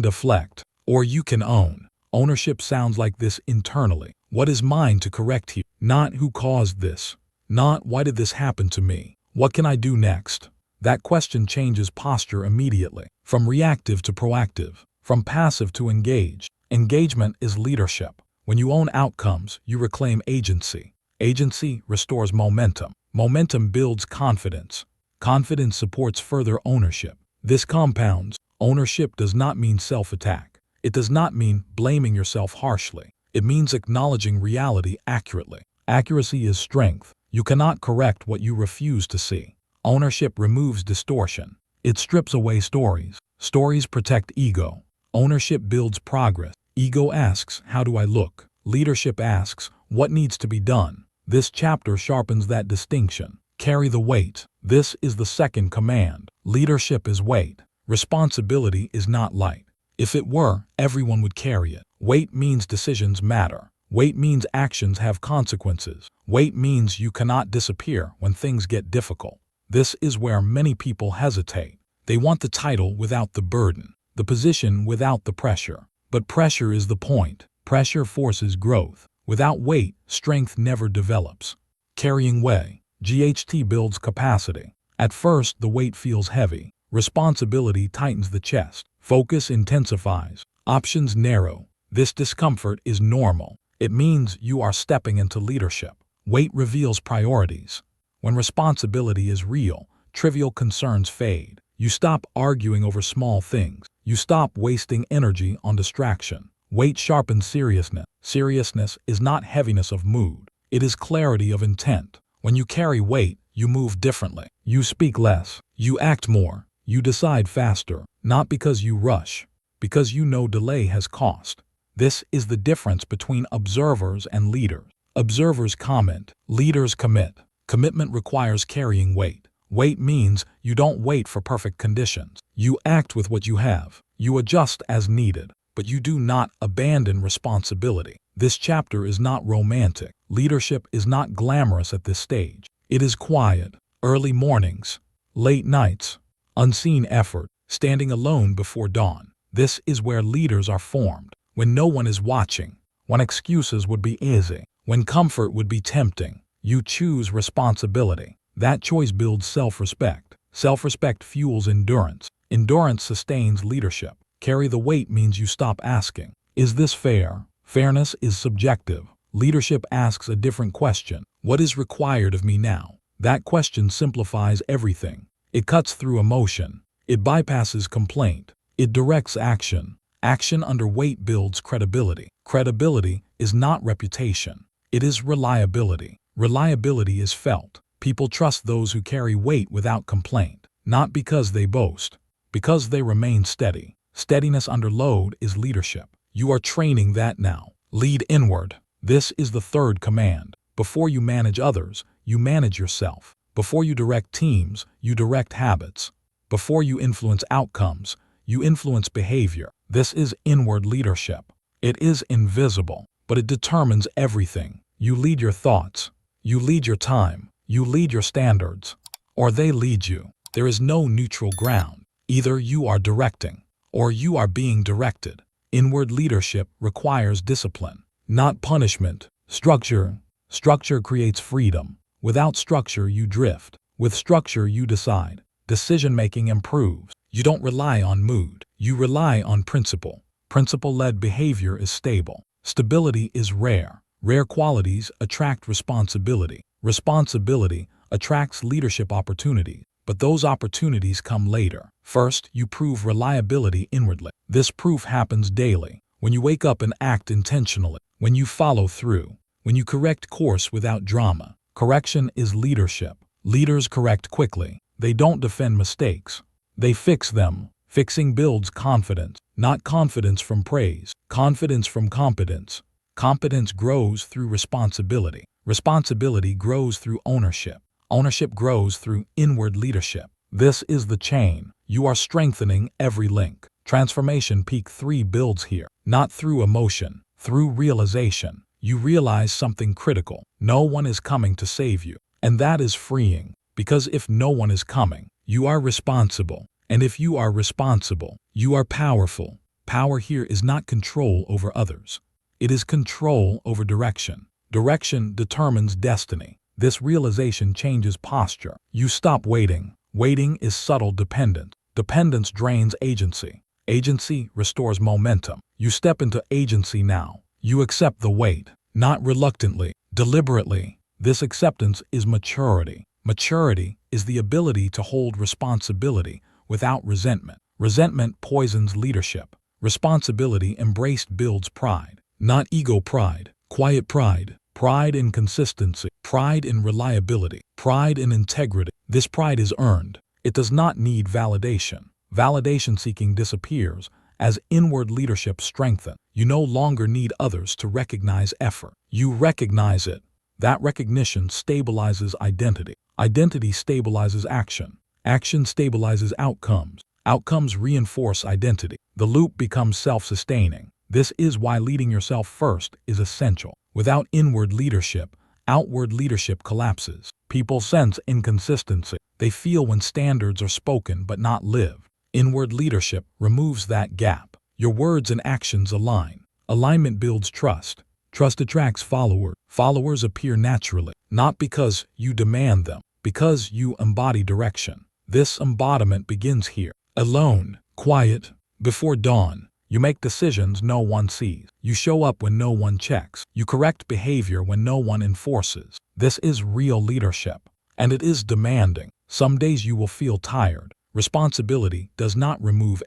deflect, or you can own. Ownership sounds like this internally. What is mine to correct here? Not who caused this. Not why did this happen to me? What can I do next? That question changes posture immediately. From reactive to proactive. From passive to engaged. Engagement is leadership. When you own outcomes, you reclaim agency. Agency restores momentum. Momentum builds confidence. Confidence supports further ownership. This compounds. Ownership does not mean self-attack. It does not mean blaming yourself harshly. It means acknowledging reality accurately. Accuracy is strength. You cannot correct what you refuse to see. Ownership removes distortion. It strips away stories. Stories protect ego. Ownership builds progress. Ego asks, how do I look? Leadership asks, what needs to be done? This chapter sharpens that distinction. Carry the weight. This is the second command. Leadership is weight. Responsibility is not light. If it were, everyone would carry it. Weight means decisions matter. Weight means actions have consequences. Weight means you cannot disappear when things get difficult. This is where many people hesitate. They want the title without the burden, the position without the pressure. But pressure is the point. Pressure forces growth. Without weight, strength never develops. Carrying weight. GHT builds capacity. At first, the weight feels heavy. Responsibility tightens the chest. Focus intensifies. Options narrow. This discomfort is normal. It means you are stepping into leadership. Weight reveals priorities. When responsibility is real, trivial concerns fade. You stop arguing over small things. You stop wasting energy on distraction. Weight sharpens seriousness. Seriousness is not heaviness of mood. It is clarity of intent. When you carry weight, you move differently. You speak less. You act more. You decide faster. Not because you rush, because you know delay has cost. This is the difference between observers and leaders. Observers comment. Leaders commit. Commitment requires carrying weight. Weight means you don't wait for perfect conditions. You act with what you have. You adjust as needed, but you do not abandon responsibility. This chapter is not romantic. Leadership is not glamorous at this stage. It is quiet. Early mornings, late nights, unseen effort, standing alone before dawn. This is where leaders are formed. When no one is watching, when excuses would be easy, when comfort would be tempting, you choose responsibility. That choice builds self-respect. Self-respect fuels endurance. Endurance sustains leadership. Carry the weight means you stop asking, is this fair? Fairness is subjective. Leadership asks a different question. What is required of me now? That question simplifies everything. It cuts through emotion. It bypasses complaint. It directs action. Action under weight builds credibility. Credibility is not reputation. It is reliability. Reliability is felt. People trust those who carry weight without complaint, not because they boast, because they remain steady. Steadiness under load is leadership. You are training that now. Lead inward. This is the third command. Before you manage others, you manage yourself. Before you direct teams, you direct habits. Before you influence outcomes, you influence behavior. This is inward leadership. It is invisible, but it determines everything. You lead your thoughts. You lead your time. You lead your standards. Or they lead you. There is no neutral ground. Either you are directing, or you are being directed. Inward leadership requires discipline, not punishment. Structure. Structure creates freedom. Without structure, you drift. With structure, you decide. Decision-making improves. You don't rely on mood. You rely on principle. Principle-led behavior is stable. Stability is rare. Rare qualities attract responsibility. Responsibility attracts leadership opportunities. but those opportunities come later. First, you prove reliability inwardly. This proof happens daily. When you wake up and act intentionally, when you follow through, when you correct course without drama. Correction is leadership. Leaders correct quickly. They don't defend mistakes. They fix them. Fixing builds confidence, not confidence from praise, confidence from competence. Competence grows through responsibility. Responsibility grows through ownership. Ownership grows through inward leadership. This is the chain. You are strengthening every link. Transformation Peak 3 builds here, not through emotion, through realization. You realize something critical. No one is coming to save you. And that is freeing, because if no one is coming, you are responsible. And if you are responsible, you are powerful. Power here is not control over others. It is control over direction. Direction determines destiny. This realization changes posture. You stop waiting. Waiting is subtle dependence. Dependence drains agency. Agency restores momentum. You step into agency now. You accept the weight, not reluctantly, deliberately. This acceptance is maturity. Maturity is the ability to hold responsibility without resentment. Resentment poisons leadership. Responsibility embraced builds pride. Not ego pride, quiet pride. Pride in consistency. Pride in reliability. Pride in integrity. This pride is earned. It does not need validation. Validation seeking disappears as inward leadership strengthens. You no longer need others to recognize effort. You recognize it. That recognition stabilizes identity. Identity stabilizes action. Action stabilizes outcomes. Outcomes reinforce identity. The loop becomes self-sustaining. This is why leading yourself first is essential. Without inward leadership, outward leadership collapses. People sense inconsistency. They feel when standards are spoken but not lived. Inward leadership removes that gap. Your words and actions align. Alignment builds trust. Trust attracts followers. Followers appear naturally, not because you demand them, because you embody direction. This embodiment begins here. Alone, quiet, before dawn. You make decisions no one sees. You show up when no one checks. You correct behavior when no one enforces. This is real leadership. And it is demanding. Some days you will feel tired. Responsibility does not remove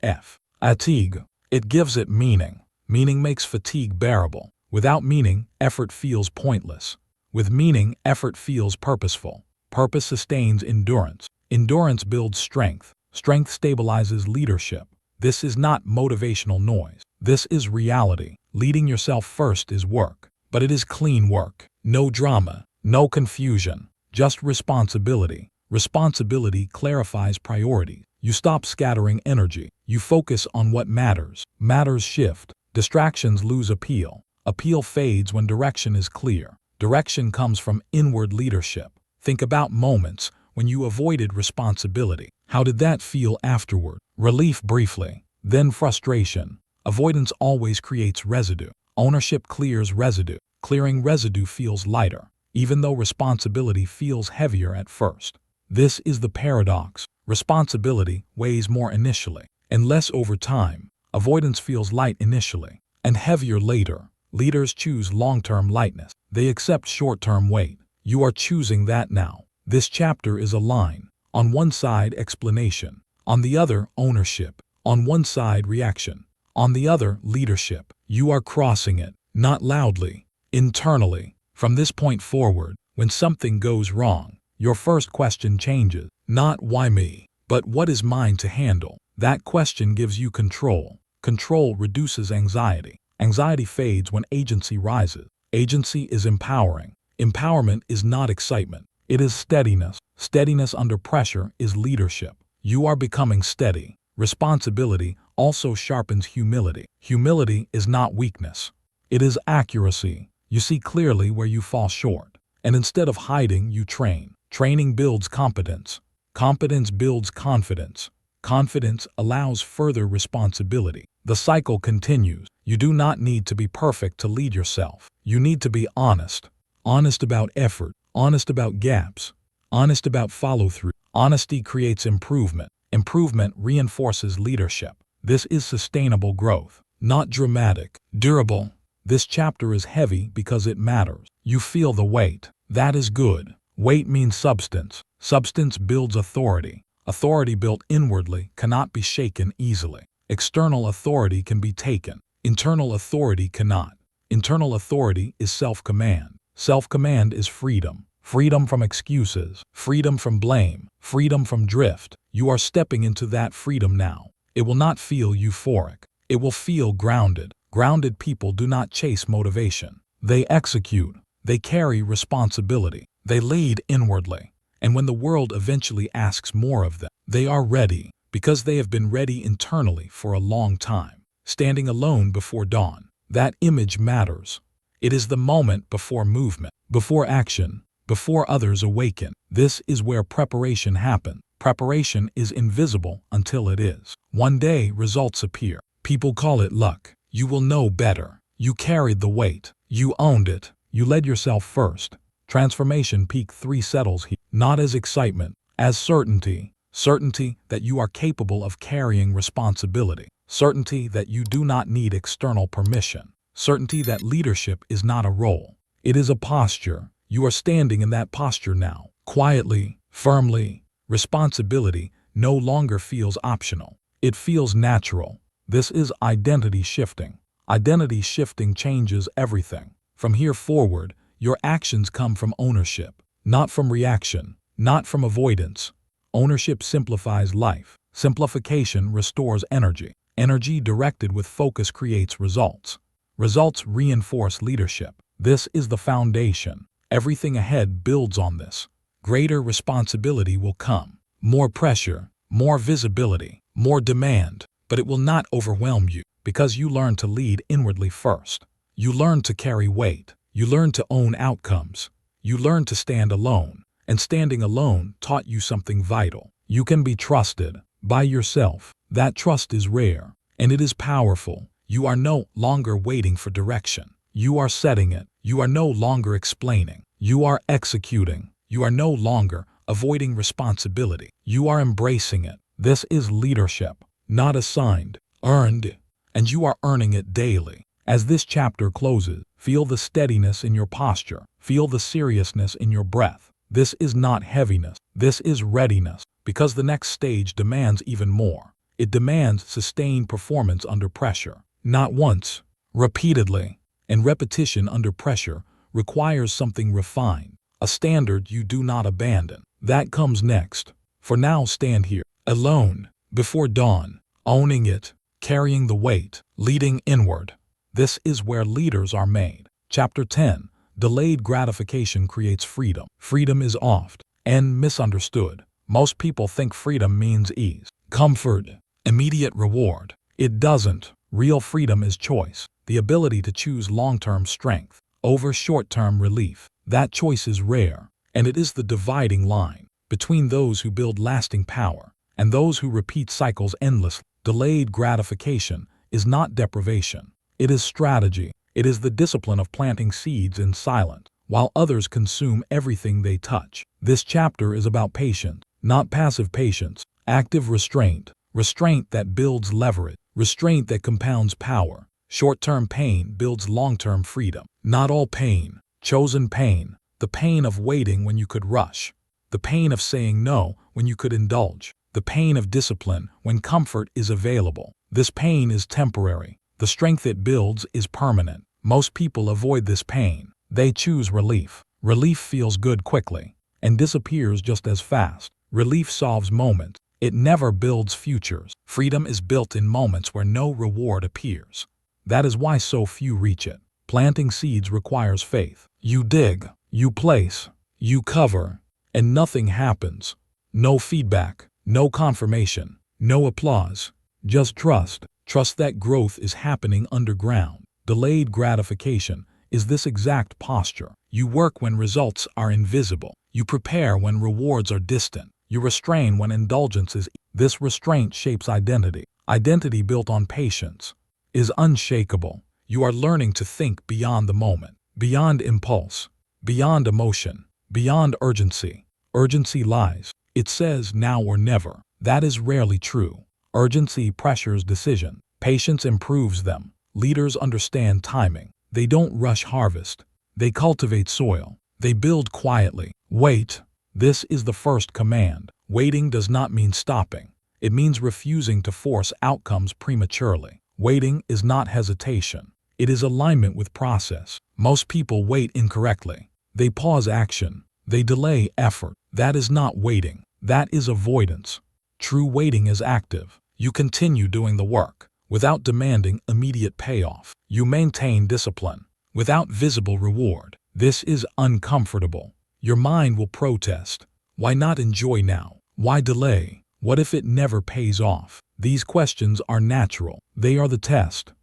fatigue. It gives it meaning. Meaning makes fatigue bearable. Without meaning, effort feels pointless. With meaning, effort feels purposeful. Purpose sustains endurance. Endurance builds strength. Strength stabilizes leadership. This is not motivational noise. This is reality. Leading yourself first is work. But it is clean work. No drama, no confusion, just responsibility. Responsibility clarifies priorities. You stop scattering energy. You focus on what matters. Matters shift. Distractions lose appeal. Appeal fades when direction is clear. Direction comes from inward leadership. Think about moments when you avoided responsibility. How did that feel afterward? Relief briefly, then frustration. Avoidance always creates residue. Ownership clears residue. Clearing residue feels lighter, even though responsibility feels heavier at first. This is the paradox. Responsibility weighs more initially and less over time. Avoidance feels light initially and heavier later. Leaders choose long-term lightness. They accept short-term weight. You are choosing that now. This chapter is a line. On one side, explanation. On the other, ownership. On one side, reaction. On the other, leadership. You are crossing it, not loudly, internally. From this point forward, when something goes wrong, your first question changes. Not why me, but what is mine to handle? That question gives you control. Control reduces anxiety. Anxiety fades when agency rises. Agency is empowering. Empowerment is not excitement. It is steadiness. Steadiness under pressure is leadership. You are becoming steady. Responsibility also sharpens humility. Humility is not weakness. It is accuracy. You see clearly where you fall short. And instead of hiding, you train. Training builds competence. Competence builds confidence. Confidence allows further responsibility. The cycle continues. You do not need to be perfect to lead yourself. You need to be honest. Honest about effort. Honest about gaps. Honest about follow-through. Honesty creates improvement. Improvement reinforces leadership. This is sustainable growth, not dramatic, durable. This chapter is heavy because it matters. You feel the weight. That is good. Weight means substance. Substance builds authority. Authority built inwardly cannot be shaken easily. External authority can be taken. Internal authority cannot. Internal authority is self-command. Self-command is freedom. Freedom from excuses. Freedom from blame. Freedom from drift. You are stepping into that freedom now. It will not feel euphoric. It will feel grounded. Grounded people do not chase motivation. They execute. They carry responsibility. They lead inwardly. And when the world eventually asks more of them, they are ready because they have been ready internally for a long time. Standing alone before dawn. That image matters. It is the moment before movement, before action, before others awaken. This is where preparation happens. Preparation is invisible until it is. One day results appear. People call it luck. You will know better. You carried the weight. You owned it. You led yourself first. Transformation peak 3 settles here, not as excitement, as certainty. Certainty that you are capable of carrying responsibility. Certainty that you do not need external permission. Certainty that leadership is not a role. It is a posture. You are standing in that posture now. Quietly, firmly. Responsibility no longer feels optional. It feels natural. This is identity shifting. Identity shifting changes everything. From here forward, your actions come from ownership, not from reaction, not from avoidance. Ownership simplifies life. Simplification restores energy. Energy directed with focus creates results. Results reinforce leadership. This is the foundation. Everything ahead builds on this. Greater responsibility will come. More pressure, more visibility, more demand, but it will not overwhelm you because you learn to lead inwardly first. You learn to carry weight. You learn to own outcomes. You learn to stand alone, and standing alone taught you something vital. You can be trusted by yourself. That trust is rare, and it is powerful. You are no longer waiting for direction. You are setting it. You are no longer explaining. You are executing. You are no longer avoiding responsibility. You are embracing it. This is leadership, not assigned, earned, and you are earning it daily. As this chapter closes, feel the steadiness in your posture. Feel the seriousness in your breath. This is not heaviness. This is readiness, because the next stage demands even more. It demands sustained performance under pressure. Not once, repeatedly. And repetition under pressure requires something refined. A standard you do not abandon. That comes next. For now, stand here, alone, before dawn, owning it, carrying the weight, leading inward. This is where leaders are made. Chapter 10. Delayed gratification creates freedom. Freedom is oft and misunderstood. Most people think freedom means ease, comfort, immediate reward. It doesn't. Real freedom is choice, the ability to choose long-term strength over short-term relief. That choice is rare, and it is the dividing line between those who build lasting power and those who repeat cycles endlessly. Delayed gratification is not deprivation. It is strategy. It is the discipline of planting seeds in silence while others consume everything they touch. This chapter is about patience, not passive patience, active restraint, restraint that builds leverage, restraint that compounds power. Short-term pain builds long-term freedom. Not all pain. Chosen pain. The pain of waiting when you could rush. The pain of saying no when you could indulge. The pain of discipline when comfort is available. This pain is temporary. The strength it builds is permanent. Most people avoid this pain. They choose relief. Relief feels good quickly and disappears just as fast. Relief solves moments. It never builds futures. Freedom is built in moments where no reward appears. That is why so few reach it. Planting seeds requires faith. You dig, you place, you cover, and nothing happens. No feedback, no confirmation, no applause. Just trust. Trust that growth is happening underground. Delayed gratification is this exact posture. You work when results are invisible. You prepare when rewards are distant. You restrain when indulgence is. This restraint shapes identity. Identity built on patience is unshakable. You are learning to think beyond the moment, beyond impulse, beyond emotion, beyond urgency. Urgency lies. It says now or never. That is rarely true. Urgency pressures decision. Patience improves them. Leaders understand timing. They don't rush harvest. They cultivate soil. They build quietly. Wait. This is the first command. Waiting does not mean stopping. It means refusing to force outcomes prematurely. Waiting is not hesitation. It is alignment with process. Most people wait incorrectly. They pause action. They delay effort. That is not waiting. That is avoidance. True waiting is active. You continue doing the work without demanding immediate payoff. You maintain discipline without visible reward. This is uncomfortable. Your mind will protest. Why not enjoy now? Why delay? What if it never pays off? These questions are natural. They are the test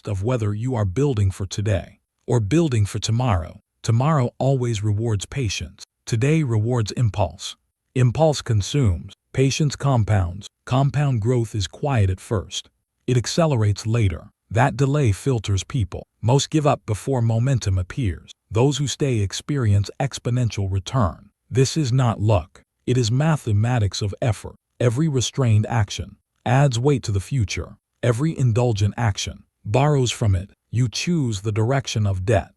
of whether you are building for today or building for tomorrow. Tomorrow always rewards patience. Today rewards impulse. Impulse consumes. Patience compounds. Compound growth is quiet at first. It accelerates later. That delay filters people. Most give up before momentum appears. Those who stay experience exponential return. This is not luck. It is mathematics of effort. Every restrained action adds weight to the future. Every indulgent action borrows from it. You choose the direction of debt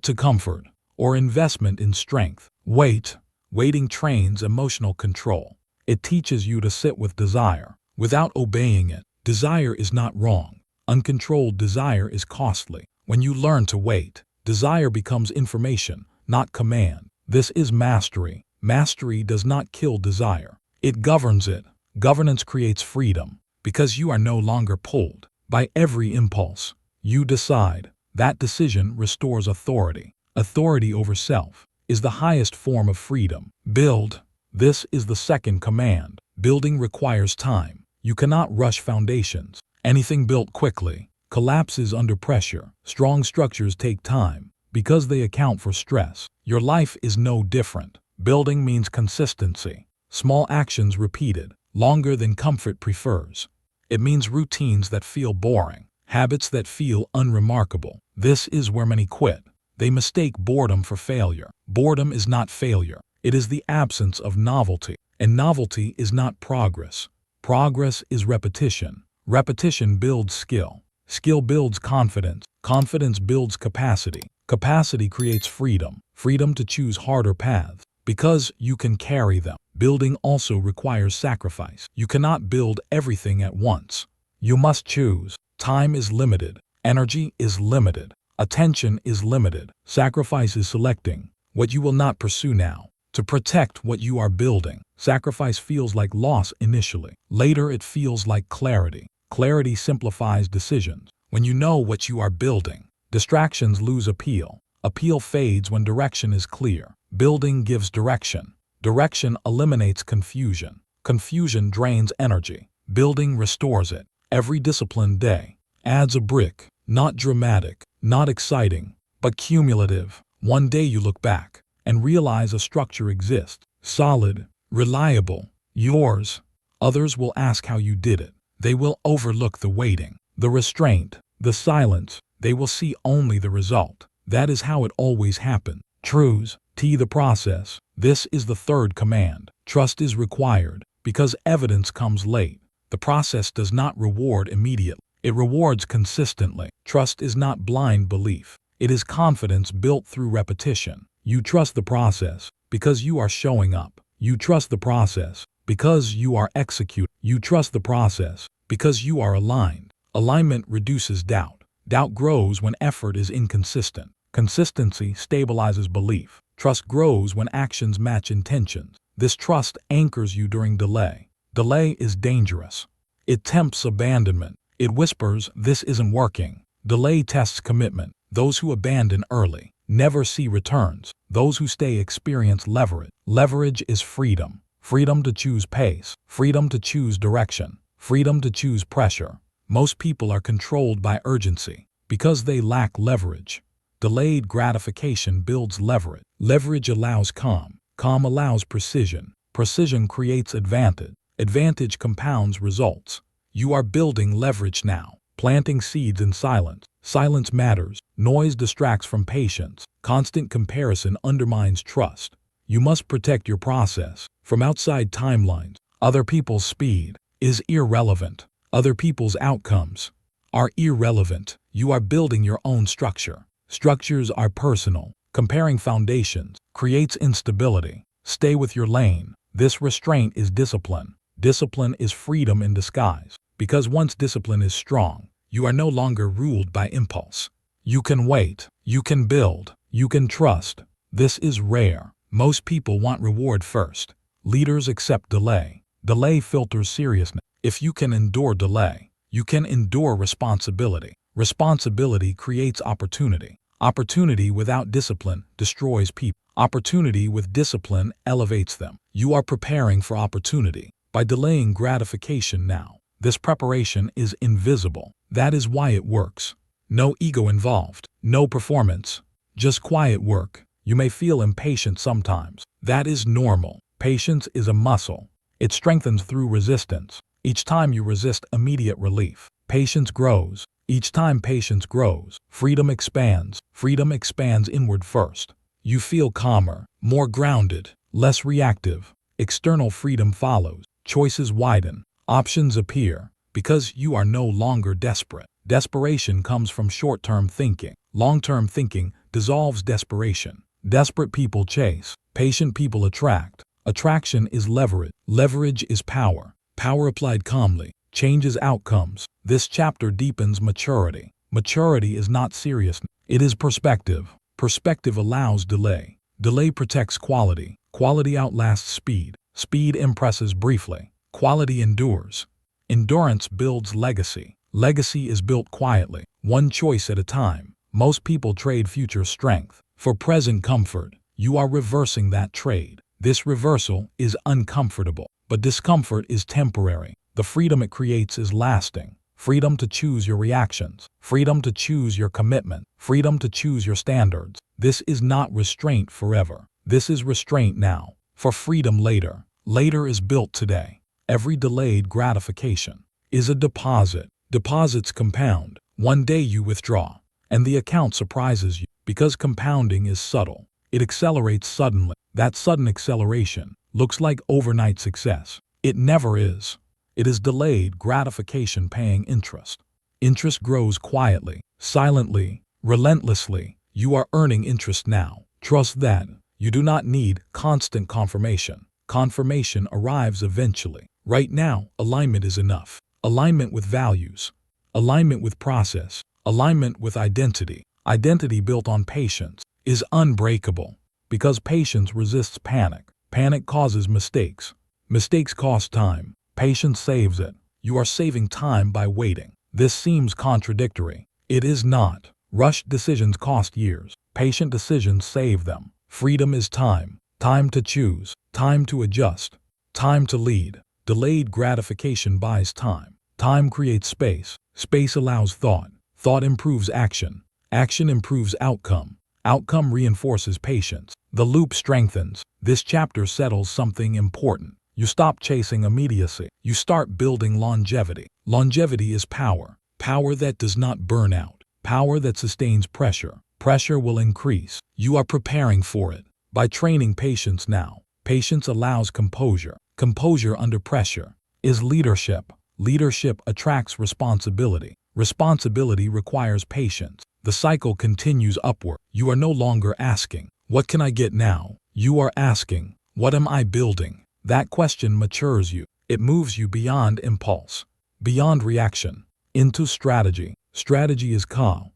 to comfort, or investment in strength. Waiting trains emotional control. It teaches you to sit with desire without obeying it. Desire is not wrong. Uncontrolled desire is costly. When you learn to wait, desire becomes information, not command. This is mastery. Mastery does not kill desire. It governs it. Governance creates freedom because you are no longer pulled by every impulse. You decide. That decision restores authority. Authority over self is the highest form of freedom. Build. This is the second command. Building requires time. You cannot rush foundations. Anything built quickly collapses under pressure. Strong structures take time because they account for stress. Your life is no different. Building means consistency. Small actions repeated longer than comfort prefers. It means routines that feel boring, habits that feel unremarkable. This is where many quit. They mistake boredom for failure. Boredom is not failure. It is the absence of novelty. And novelty is not progress. Progress is repetition. Repetition builds skill. Skill builds confidence. Confidence builds capacity. Capacity creates freedom. Freedom to choose harder paths because you can carry them. Building also requires sacrifice. You cannot build everything at once. You must choose. Time is limited. Energy is limited. Attention is limited. Sacrifice is selecting what you will not pursue now to protect what you are building. Sacrifice feels like loss initially. Later it feels like clarity. Clarity simplifies decisions. When you know what you are building, distractions lose appeal. Appeal fades when direction is clear. Building gives direction. Direction eliminates confusion. Confusion drains energy. Building restores it. Every disciplined day adds a brick. Not dramatic, not exciting, but cumulative. One day you look back and realize a structure exists. Solid, reliable, yours. Others will ask how you did it. They will overlook the waiting, the restraint, the silence. They will see only the result. That is how it always happened. Trust the process. This is the third command. Trust is required because evidence comes late. The process does not reward immediately. It rewards consistently. Trust is not blind belief. It is confidence built through repetition. You trust the process because you are showing up. You trust the process because you are executing. You trust the process because you are aligned. Alignment reduces doubt. Doubt grows when effort is inconsistent. Consistency stabilizes belief. Trust grows when actions match intentions. This trust anchors you during delay. Delay is dangerous. It tempts abandonment. It whispers, "This isn't working." Delay tests commitment. Those who abandon early never see returns. Those who stay experience leverage. Leverage is freedom. Freedom to choose pace. Freedom to choose direction. Freedom to choose pressure. Most people are controlled by urgency because they lack leverage. Delayed gratification builds leverage. Leverage allows calm. Calm allows precision. Precision creates advantage. Advantage compounds results. You are building leverage now, planting seeds in silence. Silence matters. Noise distracts from patience. Constant comparison undermines trust. You must protect your process from outside timelines. Other people's speed is irrelevant. Other people's outcomes are irrelevant. You are building your own structure. Structures are personal. Comparing foundations creates instability. Stay with your lane. This restraint is discipline. Discipline is freedom in disguise. Because once discipline is strong, you are no longer ruled by impulse. You can wait. You can build. You can trust. This is rare. Most people want reward first. Leaders accept delay. Delay filters seriousness. If you can endure delay, you can endure responsibility. Responsibility creates opportunity. Opportunity without discipline destroys people. Opportunity with discipline elevates them. You are preparing for opportunity by delaying gratification now. This preparation is invisible. That is why it works. No ego involved. No performance. Just quiet work. You may feel impatient sometimes. That is normal. Patience is a muscle. It strengthens through resistance. Each time you resist immediate relief, patience grows. Each time patience grows, freedom expands. Freedom expands inward first. You feel calmer, more grounded, less reactive. External freedom follows. Choices widen. Options appear. Because you are no longer desperate. Desperation comes from short-term thinking. Long-term thinking dissolves desperation. Desperate people chase. Patient people attract. Attraction is leverage. Leverage is power. Power applied calmly changes outcomes. This chapter deepens maturity. Maturity is not seriousness. It is perspective. Perspective allows delay. Delay protects quality. Quality outlasts speed. Speed impresses briefly. Quality endures. Endurance builds legacy. Legacy is built quietly, one choice at a time. Most people trade future strength for present comfort. You are reversing that trade. This reversal is uncomfortable, but discomfort is temporary. The freedom it creates is lasting. Freedom to choose your reactions. Freedom to choose your commitment. Freedom to choose your standards. This is not restraint forever. This is restraint now, for freedom later. Later is built today. Every delayed gratification is a deposit. Deposits compound. One day you withdraw, and the account surprises you. Because compounding is subtle, it accelerates suddenly. That sudden acceleration looks like overnight success. It never is. It is delayed gratification paying interest. Interest grows quietly, silently, relentlessly. You are earning interest now. Trust that. You do not need constant confirmation. Confirmation arrives eventually. Right now, alignment is enough. Alignment with values. Alignment with process. Alignment with identity. Identity built on patience is unbreakable. Because patience resists panic. Panic causes mistakes. Mistakes cost time. Patience saves it. You are saving time by waiting. This seems contradictory. It is not. Rushed decisions cost years. Patient decisions save them. Freedom is time. Time to choose. Time to adjust. Time to lead. Delayed gratification buys time. Time creates space. Space allows thought. Thought improves action. Action improves outcome. Outcome reinforces patience. The loop strengthens. This chapter settles something important. You stop chasing immediacy. You start building longevity. Longevity is power. Power that does not burn out. Power that sustains pressure. Pressure will increase. You are preparing for it. By training patience now. Patience allows composure. Composure under pressure is leadership. Leadership attracts responsibility. Responsibility requires patience. The cycle continues upward. You are no longer asking, "What can I get now?" You are asking, "What am I building?" That question matures you. It moves you beyond impulse, beyond reaction, into strategy. Strategy is calm.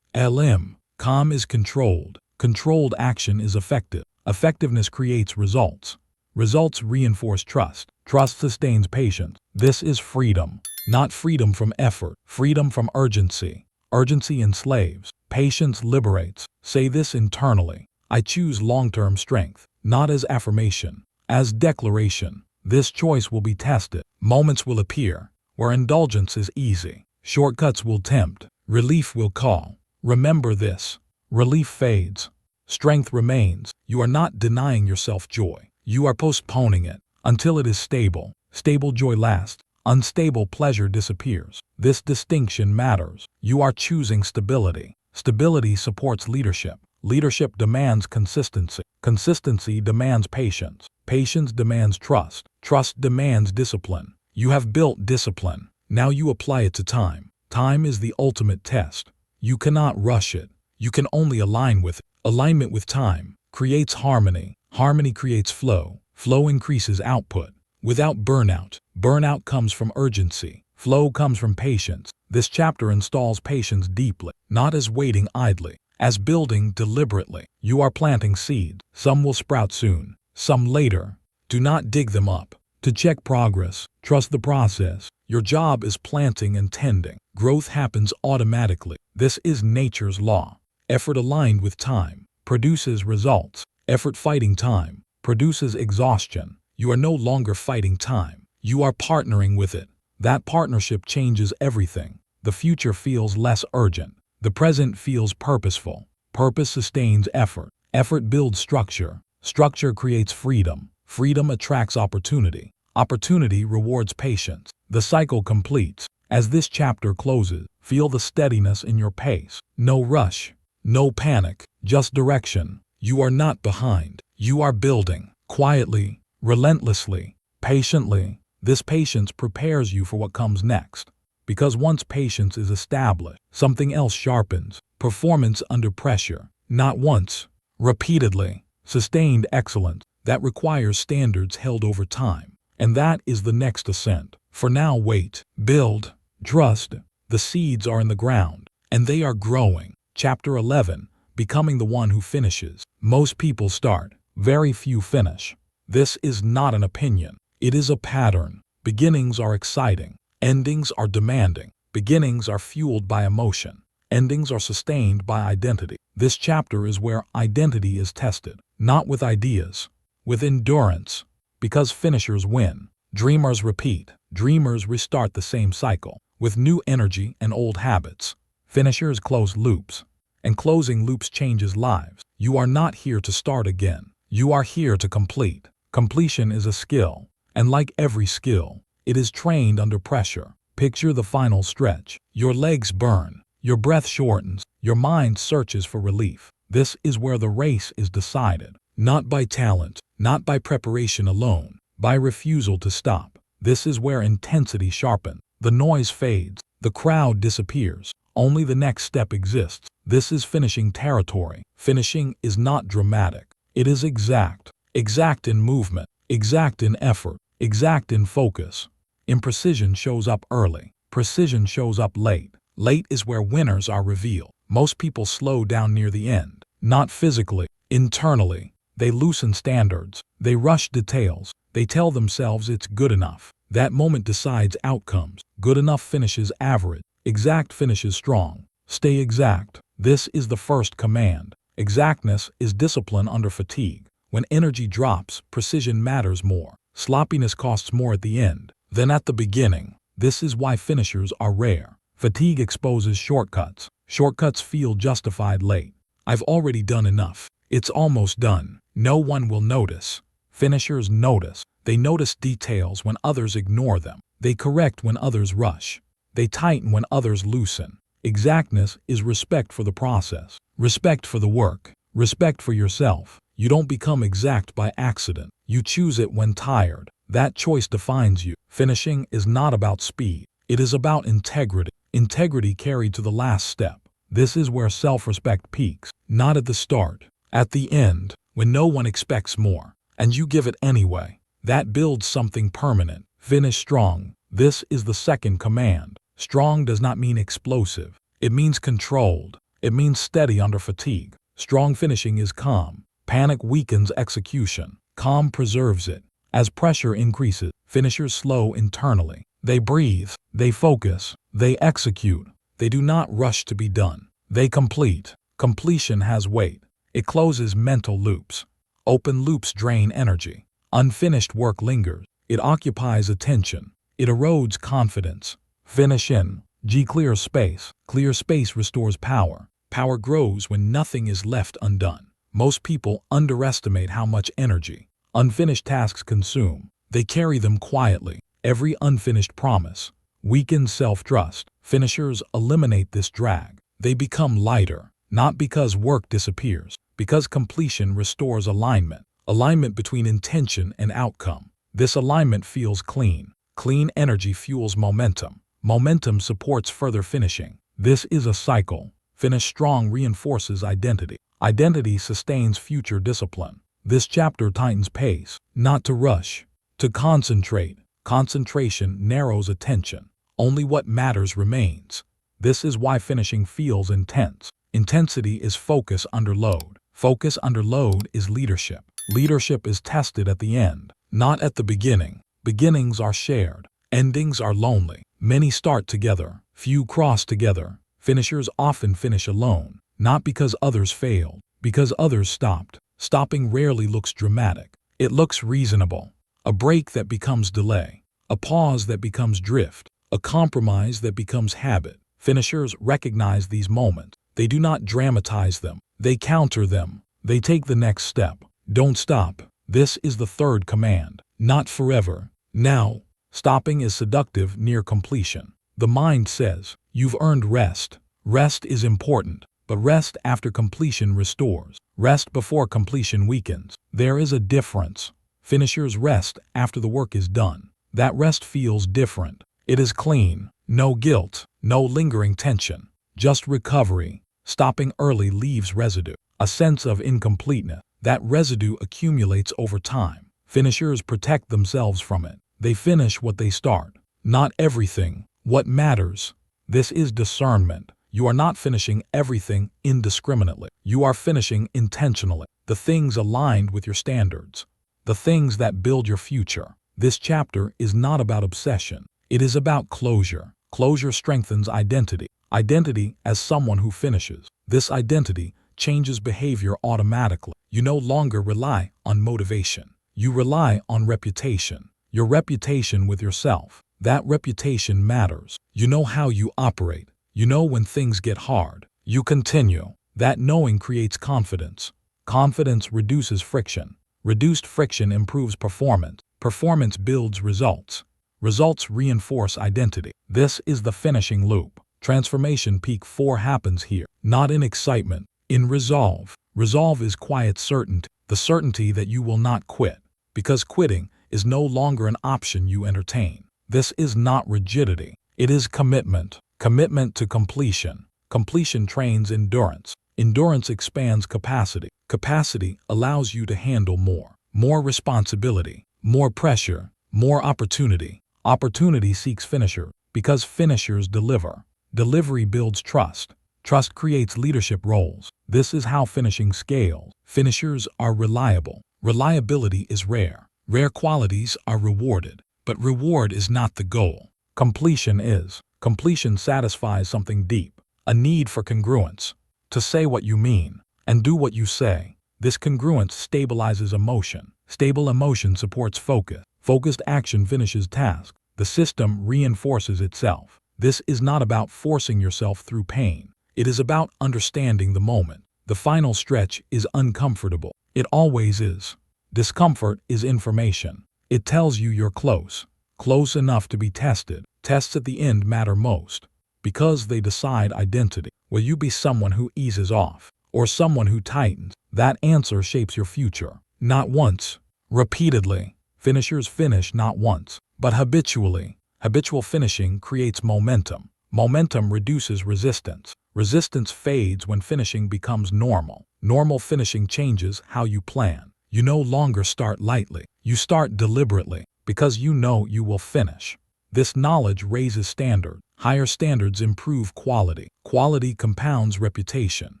Calm is controlled. Controlled action is effective. Effectiveness creates results. Results reinforce trust. Trust sustains patience. This is freedom. Not freedom from effort. Freedom from urgency. Urgency enslaves. Patience liberates. Say this internally. I choose long-term strength, not as affirmation, as declaration. This choice will be tested. Moments will appear where indulgence is easy. Shortcuts will tempt. Relief will call. Remember this. Relief fades. Strength remains. You are not denying yourself joy. You are postponing it until it is stable. Stable joy lasts. Unstable pleasure disappears. This distinction matters. You are choosing stability. Stability supports leadership. Leadership demands consistency. Consistency demands patience. Patience demands trust. Trust demands discipline. You have built discipline. Now you apply it to time. Time is the ultimate test. You cannot rush it. You can only align with it. Alignment with time creates harmony. Harmony creates flow. Flow increases output. Without burnout, burnout comes from urgency. Flow comes from patience. This chapter installs patience deeply, not as waiting idly, as building deliberately. You are planting seeds. Some will sprout soon, some later. Do not dig them up. To check progress, trust the process. Your job is planting and tending. Growth happens automatically. This is nature's law. Effort aligned with time produces results. Effort fighting time produces exhaustion. You are no longer fighting time. You are partnering with it. That partnership changes everything. The future feels less urgent. The present feels purposeful. Purpose sustains effort. Effort builds structure. Structure creates freedom. Freedom attracts opportunity. Opportunity rewards patience. The cycle completes. As this chapter closes, feel the steadiness in your pace. No rush. No panic. Just direction. You are not behind. You are building. Quietly, relentlessly, patiently. This patience prepares you for what comes next. Because once patience is established, something else sharpens. Performance under pressure. Not once. Repeatedly. Sustained excellence. That requires standards held over time. And that is the next ascent. For now, wait. Build. Trust. The seeds are in the ground. And they are growing. Chapter 11. Becoming the one who finishes. Most people start. Very few finish. This is not an opinion. It is a pattern. Beginnings are exciting. Endings are demanding. Beginnings are fueled by emotion. Endings are sustained by identity. This chapter is where identity is tested. Not with ideas. With endurance. Because finishers win. Dreamers repeat. Dreamers restart the same cycle. With new energy and old habits. Finishers close loops. And closing loops changes lives. You are not here to start again. You are here to complete. Completion is a skill. And like every skill, it is trained under pressure. Picture the final stretch. Your legs burn. Your breath shortens. Your mind searches for relief. This is where the race is decided. Not by talent, not by preparation alone, by refusal to stop. This is where intensity sharpens. The noise fades. The crowd disappears. Only the next step exists. This is finishing territory. Finishing is not dramatic. It is exact. Exact in movement. Exact in effort. Exact in focus. Imprecision shows up early. Precision shows up late. Late is where winners are revealed. Most people slow down near the end. Not physically. Internally. They loosen standards. They rush details. They tell themselves it's good enough. That moment decides outcomes. Good enough finishes average. Exact finishes strong. Stay exact. This is the first command. Exactness is discipline under fatigue. When energy drops, precision matters more. Sloppiness costs more at the end than at the beginning. This is why finishers are rare. Fatigue exposes shortcuts. Shortcuts feel justified late. I've already done enough. It's almost done. No one will notice. Finishers notice. They notice details when others ignore them. They correct when others rush. They tighten when others loosen. Exactness is respect for the process. Respect for the work. Respect for yourself. You don't become exact by accident. You choose it when tired. That choice defines you. Finishing is not about speed. It is about integrity. Integrity carried to the last step. This is where self-respect peaks. Not at the start. At the end, when no one expects more, and you give it anyway. That builds something permanent. Finish strong. This is the second command. Strong does not mean explosive. It means controlled. It means steady under fatigue. Strong finishing is calm. Panic weakens execution. Calm preserves it. As pressure increases, finishers slow internally. They breathe. They focus. They execute. They do not rush to be done. They complete. Completion has weight. It closes mental loops. Open loops drain energy. Unfinished work lingers. It occupies attention. It erodes confidence. Finish in. Clear space. Clear space restores power. Power grows when nothing is left undone. Most people underestimate how much energy unfinished tasks consume. They carry them quietly. Every unfinished promise weakens self-trust. Finishers eliminate this drag. They become lighter, not because work disappears, because completion restores alignment. Alignment between intention and outcome. This alignment feels clean. Clean energy fuels momentum. Momentum supports further finishing. This is a cycle. Finish strong reinforces identity. Identity sustains future discipline. This chapter tightens pace, not to rush, to concentrate. Concentration narrows attention. Only what matters remains. This is why finishing feels intense. Intensity is focus under load. Focus under load is leadership. Leadership is tested at the end, not at the beginning. Beginnings are shared. Endings are lonely. Many start together. Few cross together. Finishers often finish alone, not because others failed, because others stopped. Stopping rarely looks dramatic. It looks reasonable. A break that becomes delay. A pause that becomes drift. A compromise that becomes habit. Finishers recognize these moments. They do not dramatize them. They counter them. They take the next step. Don't stop. This is the third command. Not forever. Now. Stopping is seductive near completion. The mind says, you've earned rest. Rest is important, but rest after completion restores. Rest before completion weakens. There is a difference. Finishers rest after the work is done. That rest feels different. It is clean. No guilt. No lingering tension. Just recovery. Stopping early leaves residue. A sense of incompleteness. That residue accumulates over time. Finishers protect themselves from it. They finish what they start. Not everything. What matters. This is discernment. You are not finishing everything indiscriminately. You are finishing intentionally. The things aligned with your standards. The things that build your future. This chapter is not about obsession. It is about closure. Closure strengthens identity. Identity as someone who finishes. This identity changes behavior automatically. You no longer rely on motivation. You rely on reputation. Your reputation with yourself. That reputation matters. You know how you operate. You know when things get hard. You continue. That knowing creates confidence. Confidence reduces friction. Reduced friction improves performance. Performance builds results. Results reinforce identity. This is the finishing loop. Transformation peak 4 happens here. Not in excitement. In resolve. Resolve is quiet certainty. The certainty that you will not quit. Because quitting is no longer an option you entertain. This is not rigidity. It is commitment. Commitment to completion. Completion trains endurance. Endurance expands capacity. Capacity allows you to handle more. More responsibility. More pressure. More opportunity. Opportunity seeks finishers because finishers deliver. Delivery builds trust. Trust creates leadership roles. This is how finishing scales. Finishers are reliable. Reliability is rare. Rare qualities are rewarded, but reward is not the goal. Completion is. Completion satisfies something deep, a need for congruence. To say what you mean and do what you say. This congruence stabilizes emotion. Stable emotion supports focus. Focused action finishes tasks. The system reinforces itself. This is not about forcing yourself through pain. It is about understanding the moment. The final stretch is uncomfortable. It always is. Discomfort is information. It tells you you're close. Close enough to be tested. Tests at the end matter most. Because they decide identity. Will you be someone who eases off? Or someone who tightens? That answer shapes your future. Not once. Repeatedly. Finishers finish not once, but habitually. Habitual finishing creates momentum. Momentum reduces resistance. Resistance fades when finishing becomes normal. Normal finishing changes how you plan. You no longer start lightly. You start deliberately because you know you will finish. This knowledge raises standards. Higher standards improve quality. Quality compounds reputation.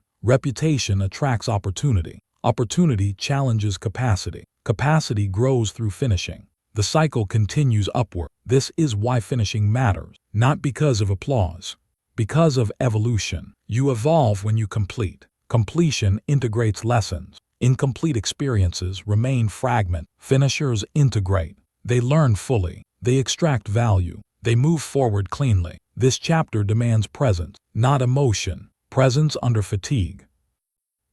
Reputation attracts opportunity. Opportunity challenges capacity. Capacity grows through finishing. The cycle continues upward. This is why finishing matters, not because of applause, because of evolution. You evolve when you complete. Completion integrates lessons. Incomplete experiences remain fragment. Finishers integrate. They learn fully. They extract value. They move forward cleanly. This chapter demands presence, not emotion. Presence under fatigue.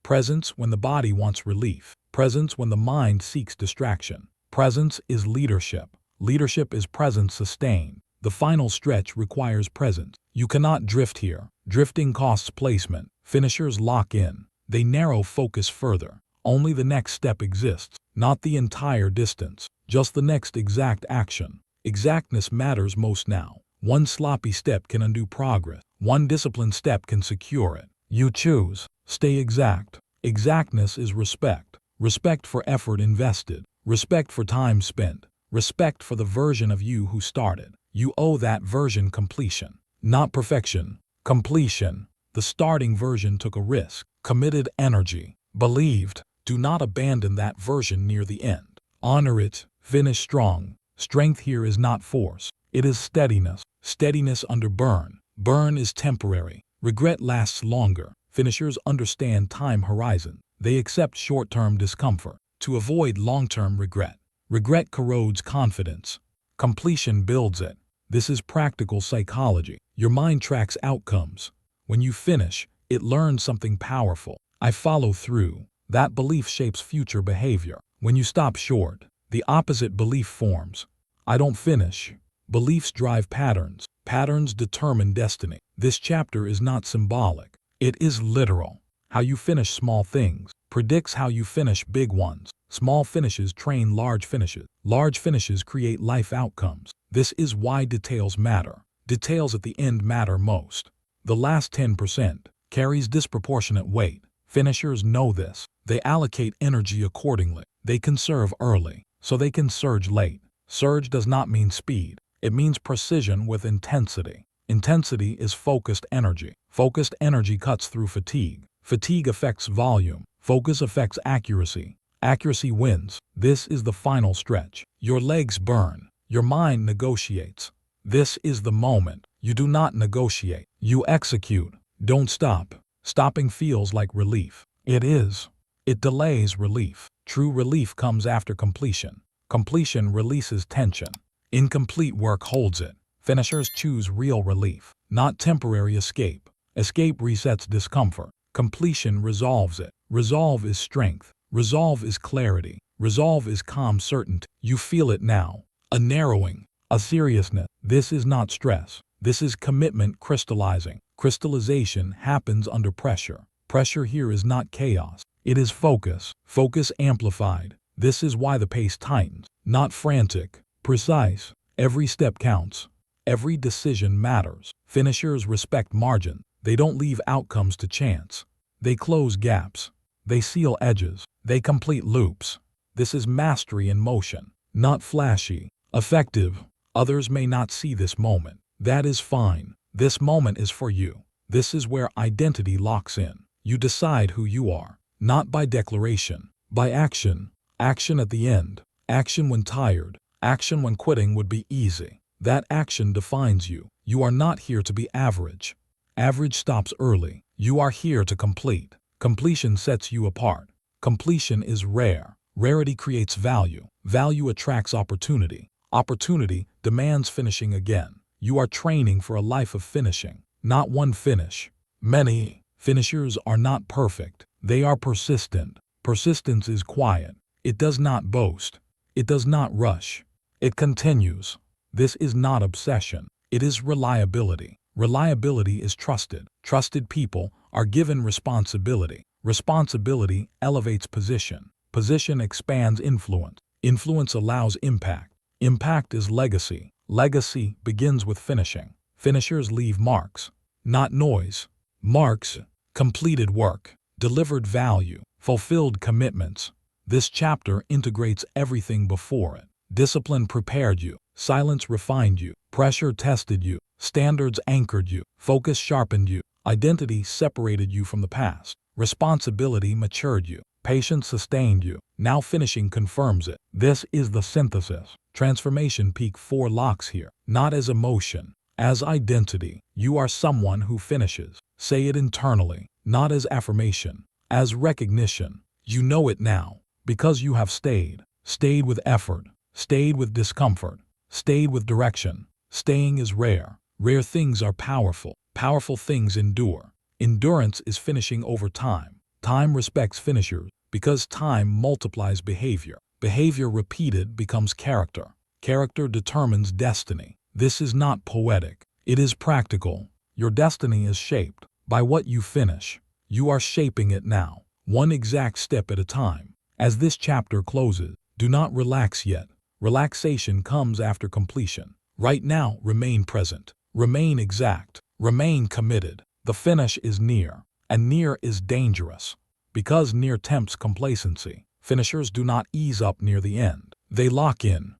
Presence when the body wants relief. Presence when the mind seeks distraction. Presence is leadership. Leadership is presence sustained. The final stretch requires presence. You cannot drift here. Drifting costs placement. Finishers lock in. They narrow focus further. Only the next step exists, not the entire distance, just the next exact action. Exactness matters most now. One sloppy step can undo progress. One disciplined step can secure it. You choose. Stay exact. Exactness is respect. respect for effort invested, respect for time spent, respect for the version of you who started. You owe that version completion, not perfection, completion. The starting version took a risk, committed energy, believed. Do not abandon that version near the end. Honor it, finish strong. Strength here is not force, it is steadiness. Steadiness under burn. Burn is temporary. Regret lasts longer. Finishers understand time horizon. They accept short-term discomfort to avoid long-term regret. Regret corrodes confidence. Completion builds it. This is practical psychology. Your mind tracks outcomes. When you finish, it learns something powerful. I follow through. That belief shapes future behavior. When you stop short, the opposite belief forms. I don't finish. Beliefs drive patterns. Patterns determine destiny. This chapter is not symbolic. It is literal. How you finish small things predicts how you finish big ones. Small finishes train large finishes. Large finishes create life outcomes. This is why details matter. Details at the end matter most. The last 10% carries disproportionate weight. Finishers know this. They allocate energy accordingly. They conserve early, so they can surge late. Surge does not mean speed. It means precision with intensity. Intensity is focused energy. Focused energy cuts through fatigue. Fatigue affects volume. Focus affects accuracy. Accuracy wins. This is the final stretch. Your legs burn. Your mind negotiates. This is the moment. You do not negotiate. You execute. Don't stop. Stopping feels like relief. It is. It delays relief. True relief comes after completion. Completion releases tension. Incomplete work holds it. Finishers choose real relief, not temporary escape. Escape resets discomfort. Completion resolves it. Resolve is strength. Resolve is clarity. Resolve is calm certainty. You feel it now. A narrowing, a seriousness. This is not stress. This is commitment crystallizing. Crystallization happens under pressure. Pressure here is not chaos. It is focus. Focus amplified. This is why the pace tightens. Not frantic. Precise. Every step counts. Every decision matters. Finishers respect margin. They don't leave outcomes to chance. They close gaps. They seal edges. They complete loops. This is mastery in motion, not flashy. Effective. Others may not see this moment. That is fine. This moment is for you. This is where identity locks in. You decide who you are, not by declaration, by action. Action at the end. Action when tired. Action when quitting would be easy. That action defines you. You are not here to be average. Average stops early. You are here to complete. Completion sets you apart. Completion is rare. Rarity creates value. Value attracts opportunity. Opportunity demands finishing again. You are training for a life of finishing, not one finish. Many finishers are not perfect. They are persistent. Persistence is quiet. It does not boast. It does not rush. It continues. This is not obsession. It is reliability. Reliability is trusted. Trusted people are given responsibility. Responsibility elevates position. Position expands influence. Influence allows impact. Impact is legacy. Legacy begins with finishing. Finishers leave marks, not noise. Marks, completed work, delivered value, fulfilled commitments. This chapter integrates everything before it. Discipline prepared you. Silence refined you. Pressure tested you. Standards anchored you. Focus sharpened you. Identity separated you from the past. Responsibility matured you. Patience sustained you. Now finishing confirms it. This is the synthesis. Transformation peak 4 locks here. Not as emotion, as identity. You are someone who finishes. Say it internally. Not as affirmation, as recognition. You know it now, because you have stayed. Stayed with effort. Stayed with discomfort. Stayed with direction. Staying is rare. Rare things are powerful. Powerful things endure. Endurance is finishing over time. Time respects finishers because time multiplies behavior. Behavior repeated becomes character. Character determines destiny. This is not poetic. It is practical. Your destiny is shaped by what you finish. You are shaping it now, one exact step at a time. As this chapter closes, do not relax yet. Relaxation comes after completion. Right now, remain present. Remain exact. Remain committed. The finish is near, and near is dangerous, because near tempts complacency. Finishers do not ease up near the end. They lock in.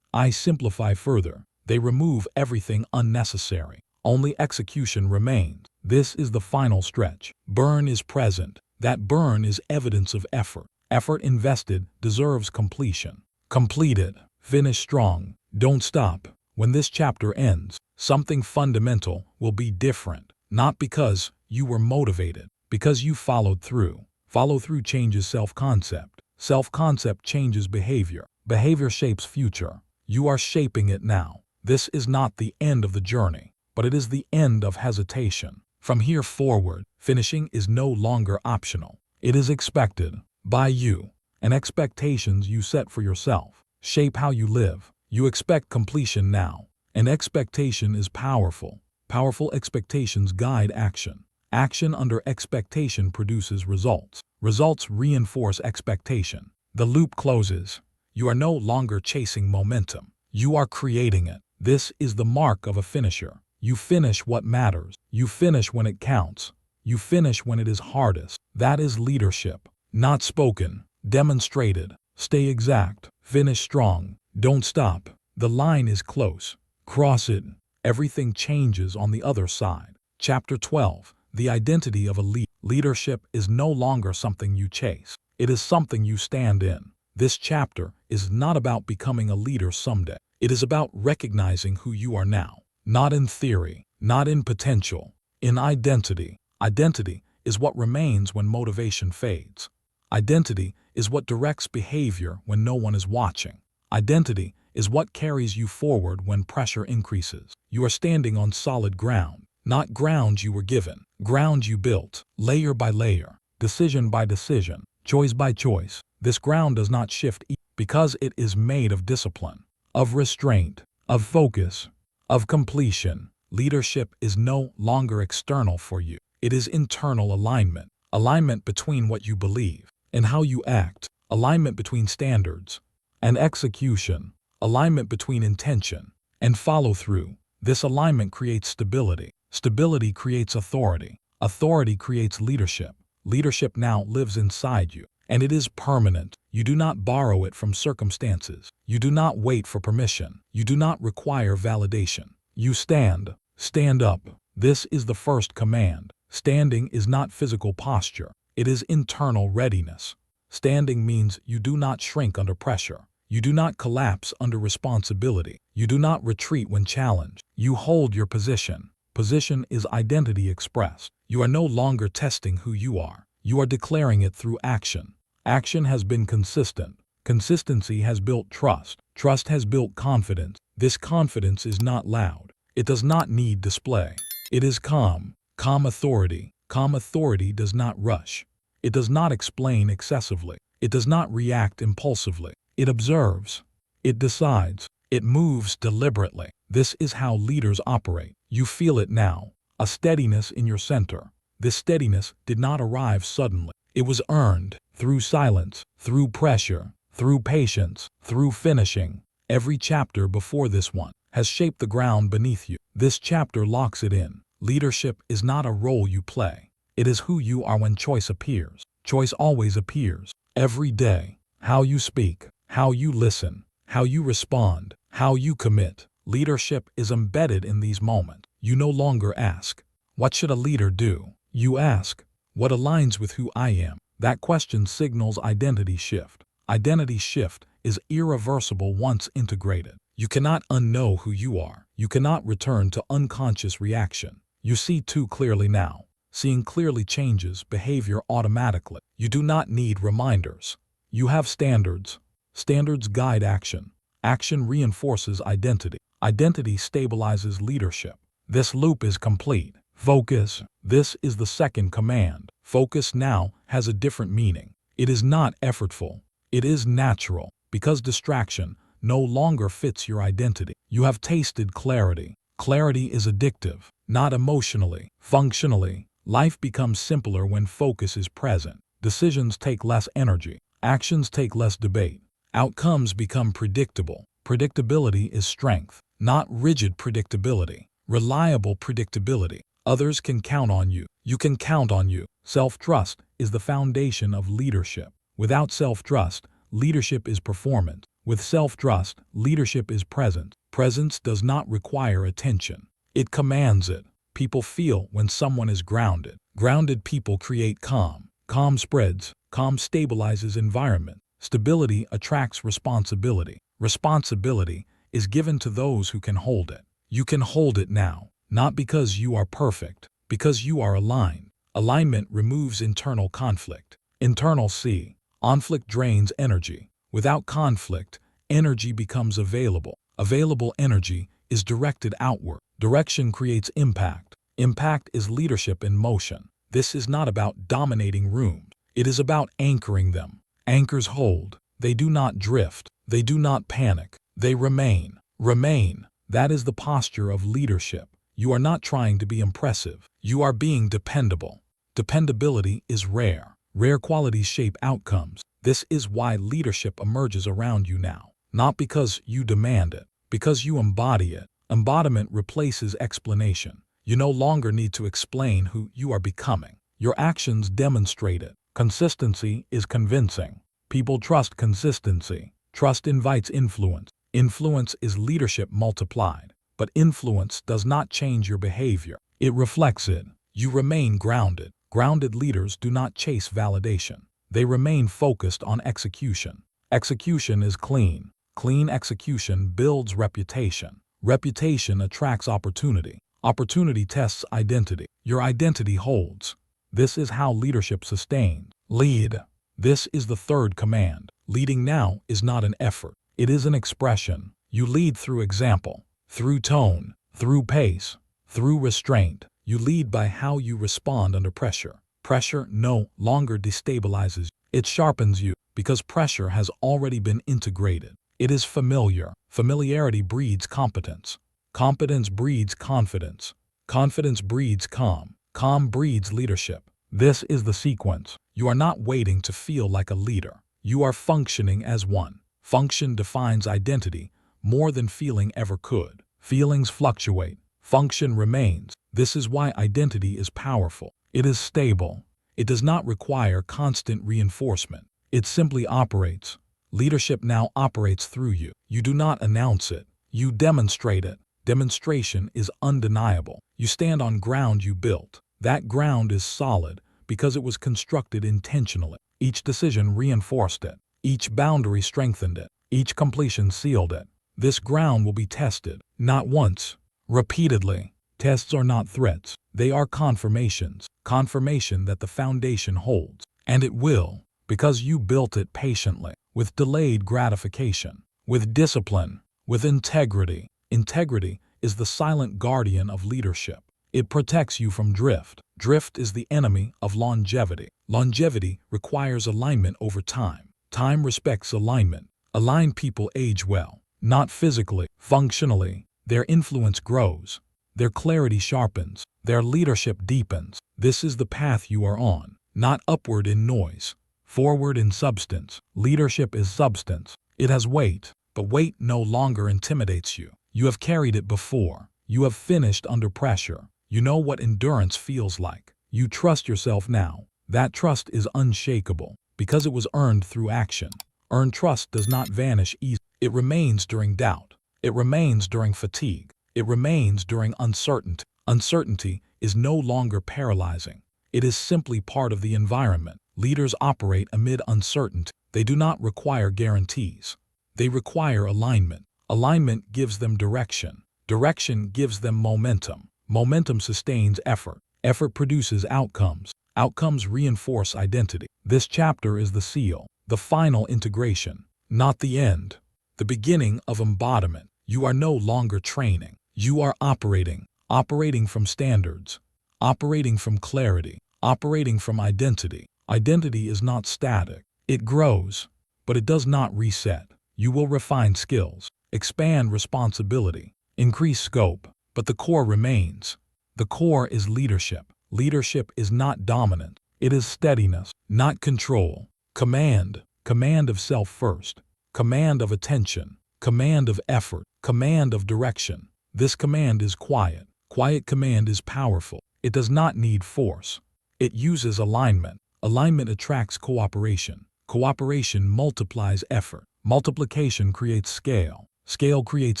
I simplify further. They remove everything unnecessary. Only execution remains. This is the final stretch. Burn is present. That burn is evidence of effort. Effort invested deserves completion. Completed. Finish strong. Don't stop. When this chapter ends, something fundamental will be different. Not because you were motivated, because you followed through. Follow through changes self-concept. Self-concept changes behavior. Behavior shapes future. You are shaping it now. This is not the end of the journey, but it is the end of hesitation. From here forward, finishing is no longer optional. It is expected by you, and expectations you set for yourself shape how you live. You expect completion now, and expectation is powerful. Powerful expectations guide action. Action under expectation produces results. Results reinforce expectation. The loop closes. You are no longer chasing momentum. You are creating it. This is the mark of a finisher. You finish what matters. You finish when it counts. You finish when it is hardest. That is leadership. Not spoken, demonstrated. Stay exact. Finish strong. Don't stop. The line is close. Cross it. Everything changes on the other side. Chapter 12. The identity of a leader. Leadership is no longer something you chase. It is something you stand in. This chapter is not about becoming a leader someday. It is about recognizing who you are now. Not in theory, not in potential, in identity. Identity is what remains when motivation fades. Identity is what directs behavior when no one is watching. Identity is what carries you forward when pressure increases. You are standing on solid ground, not ground you were given, ground you built, layer by layer, decision by decision, choice by choice. This ground does not shift because it is made of discipline, of restraint, of focus, of completion. Leadership is no longer external for you. It is internal alignment. Alignment between what you believe and how you act. Alignment between standards and execution. Alignment between intention and follow-through. This alignment creates stability. Stability creates authority. Authority creates leadership. Leadership now lives inside you, and it is permanent. You do not borrow it from circumstances. You do not wait for permission. You do not require validation. You stand. Stand up. This is the first command. Standing is not physical posture. It is internal readiness. Standing means you do not shrink under pressure. You do not collapse under responsibility. You do not retreat when challenged. You hold your position. Position is identity expressed. You are no longer testing who you are. You are declaring it through action. Action has been consistent. Consistency has built trust. Trust has built confidence. This confidence is not loud. It does not need display. It is calm. Calm authority. Calm authority does not rush. It does not explain excessively. It does not react impulsively. It observes. It decides. It moves deliberately. This is how leaders operate. You feel it now. A steadiness in your center. This steadiness did not arrive suddenly. It was earned through silence, through pressure, through patience, through finishing. Every chapter before this one has shaped the ground beneath you. This chapter locks it in. Leadership is not a role you play. It is who you are when choice appears. Choice always appears. Every day. How you speak, how you listen, how you respond, how you commit. Leadership is embedded in these moments. You no longer ask, what should a leader do? You ask, what aligns with who I am? That question signals identity shift. Identity shift is irreversible once integrated. You cannot unknow who you are. You cannot return to unconscious reaction. You see too clearly now. Seeing clearly changes behavior automatically. You do not need reminders. You have standards. Standards guide action. Action reinforces identity. Identity stabilizes leadership. This loop is complete. Focus. This is the second command. Focus now has a different meaning. It is not effortful. It is natural, because distraction no longer fits your identity. You have tasted clarity. Clarity is addictive, not emotionally, functionally. Life becomes simpler when focus is present. Decisions take less energy. Actions take less debate. Outcomes become predictable. Predictability is strength, not rigid predictability. Reliable predictability. Others can count on you. You can count on you. Self-trust is the foundation of leadership. Without self-trust, leadership is performance. With self-trust, leadership is presence. Presence does not require attention. It commands it. People feel when someone is grounded. Grounded people create calm. Calm spreads. Calm stabilizes environment. Stability attracts responsibility. Responsibility is given to those who can hold it. You can hold it now, not because you are perfect, because you are aligned. Alignment removes internal conflict. Internal C. Conflict drains energy. Without conflict, energy becomes available. Available energy is directed outward. Direction creates impact. Impact is leadership in motion. This is not about dominating rooms. It is about anchoring them. Anchors hold. They do not drift. They do not panic. They remain. Remain. That is the posture of leadership. You are not trying to be impressive. You are being dependable. Dependability is rare. Rare qualities shape outcomes. This is why leadership emerges around you now. Not because you demand it, because you embody it. Embodiment replaces explanation. You no longer need to explain who you are becoming. Your actions demonstrate it. Consistency is convincing. People trust consistency. Trust invites influence. Influence is leadership multiplied. But influence does not change your behavior. It reflects it. You remain grounded. Grounded leaders do not chase validation. They remain focused on execution. Execution is clean. Clean execution builds reputation. Reputation attracts opportunity. Opportunity tests identity. Your identity holds. This is how leadership sustains. Lead. This is the third command. Leading now is not an effort. It is an expression. You lead through example, through tone, through pace, through restraint. You lead by how you respond under pressure. Pressure no longer destabilizes you. It sharpens you because pressure has already been integrated. It is familiar. Familiarity breeds competence. Competence breeds confidence. Confidence breeds calm. Calm breeds leadership. This is the sequence. You are not waiting to feel like a leader. You are functioning as one. Function defines identity more than feeling ever could. Feelings fluctuate. Function remains. This is why identity is powerful. It is stable. It does not require constant reinforcement. It simply operates. Leadership now operates through you. You do not announce it. You demonstrate it. Demonstration is undeniable. You stand on ground you built. That ground is solid because it was constructed intentionally. Each decision reinforced it. Each boundary strengthened it. Each completion sealed it. This ground will be tested, not once, repeatedly. Tests are not threats. They are confirmations. Confirmation that the foundation holds. And it will, because you built it patiently, with delayed gratification, with discipline, with integrity. Integrity is the silent guardian of leadership. It protects you from drift. Drift is the enemy of longevity. Longevity requires alignment over time. Time respects alignment. Aligned people age well, not physically, functionally. Their influence grows. Their clarity sharpens. Their leadership deepens. This is the path you are on, not upward in noise, forward in substance. Leadership is substance. It has weight, but weight no longer intimidates you. You have carried it before. You have finished under pressure. You know what endurance feels like. You trust yourself now. That trust is unshakable because it was earned through action. Earned trust does not vanish easily. It remains during doubt. It remains during fatigue. It remains during uncertainty. Uncertainty is no longer paralyzing. It is simply part of the environment. Leaders operate amid uncertainty. They do not require guarantees. They require alignment. Alignment gives them direction. Direction gives them momentum. Momentum sustains effort. Effort produces outcomes. Outcomes reinforce identity. This chapter is the seal, the final integration, not the end, the beginning of embodiment. You are no longer training. You are operating. Operating from standards. Operating from clarity. Operating from identity. Identity is not static. It grows, but it does not reset. You will refine skills, expand responsibility, increase scope, but the core remains. The core is leadership. Leadership is not dominance. It is steadiness, not control. Command. Command of self first. Command of attention. Command of effort. Command of direction. This command is quiet. Quiet command is powerful. It does not need force. It uses alignment. Alignment attracts cooperation. Cooperation multiplies effort. Multiplication creates scale. Scale creates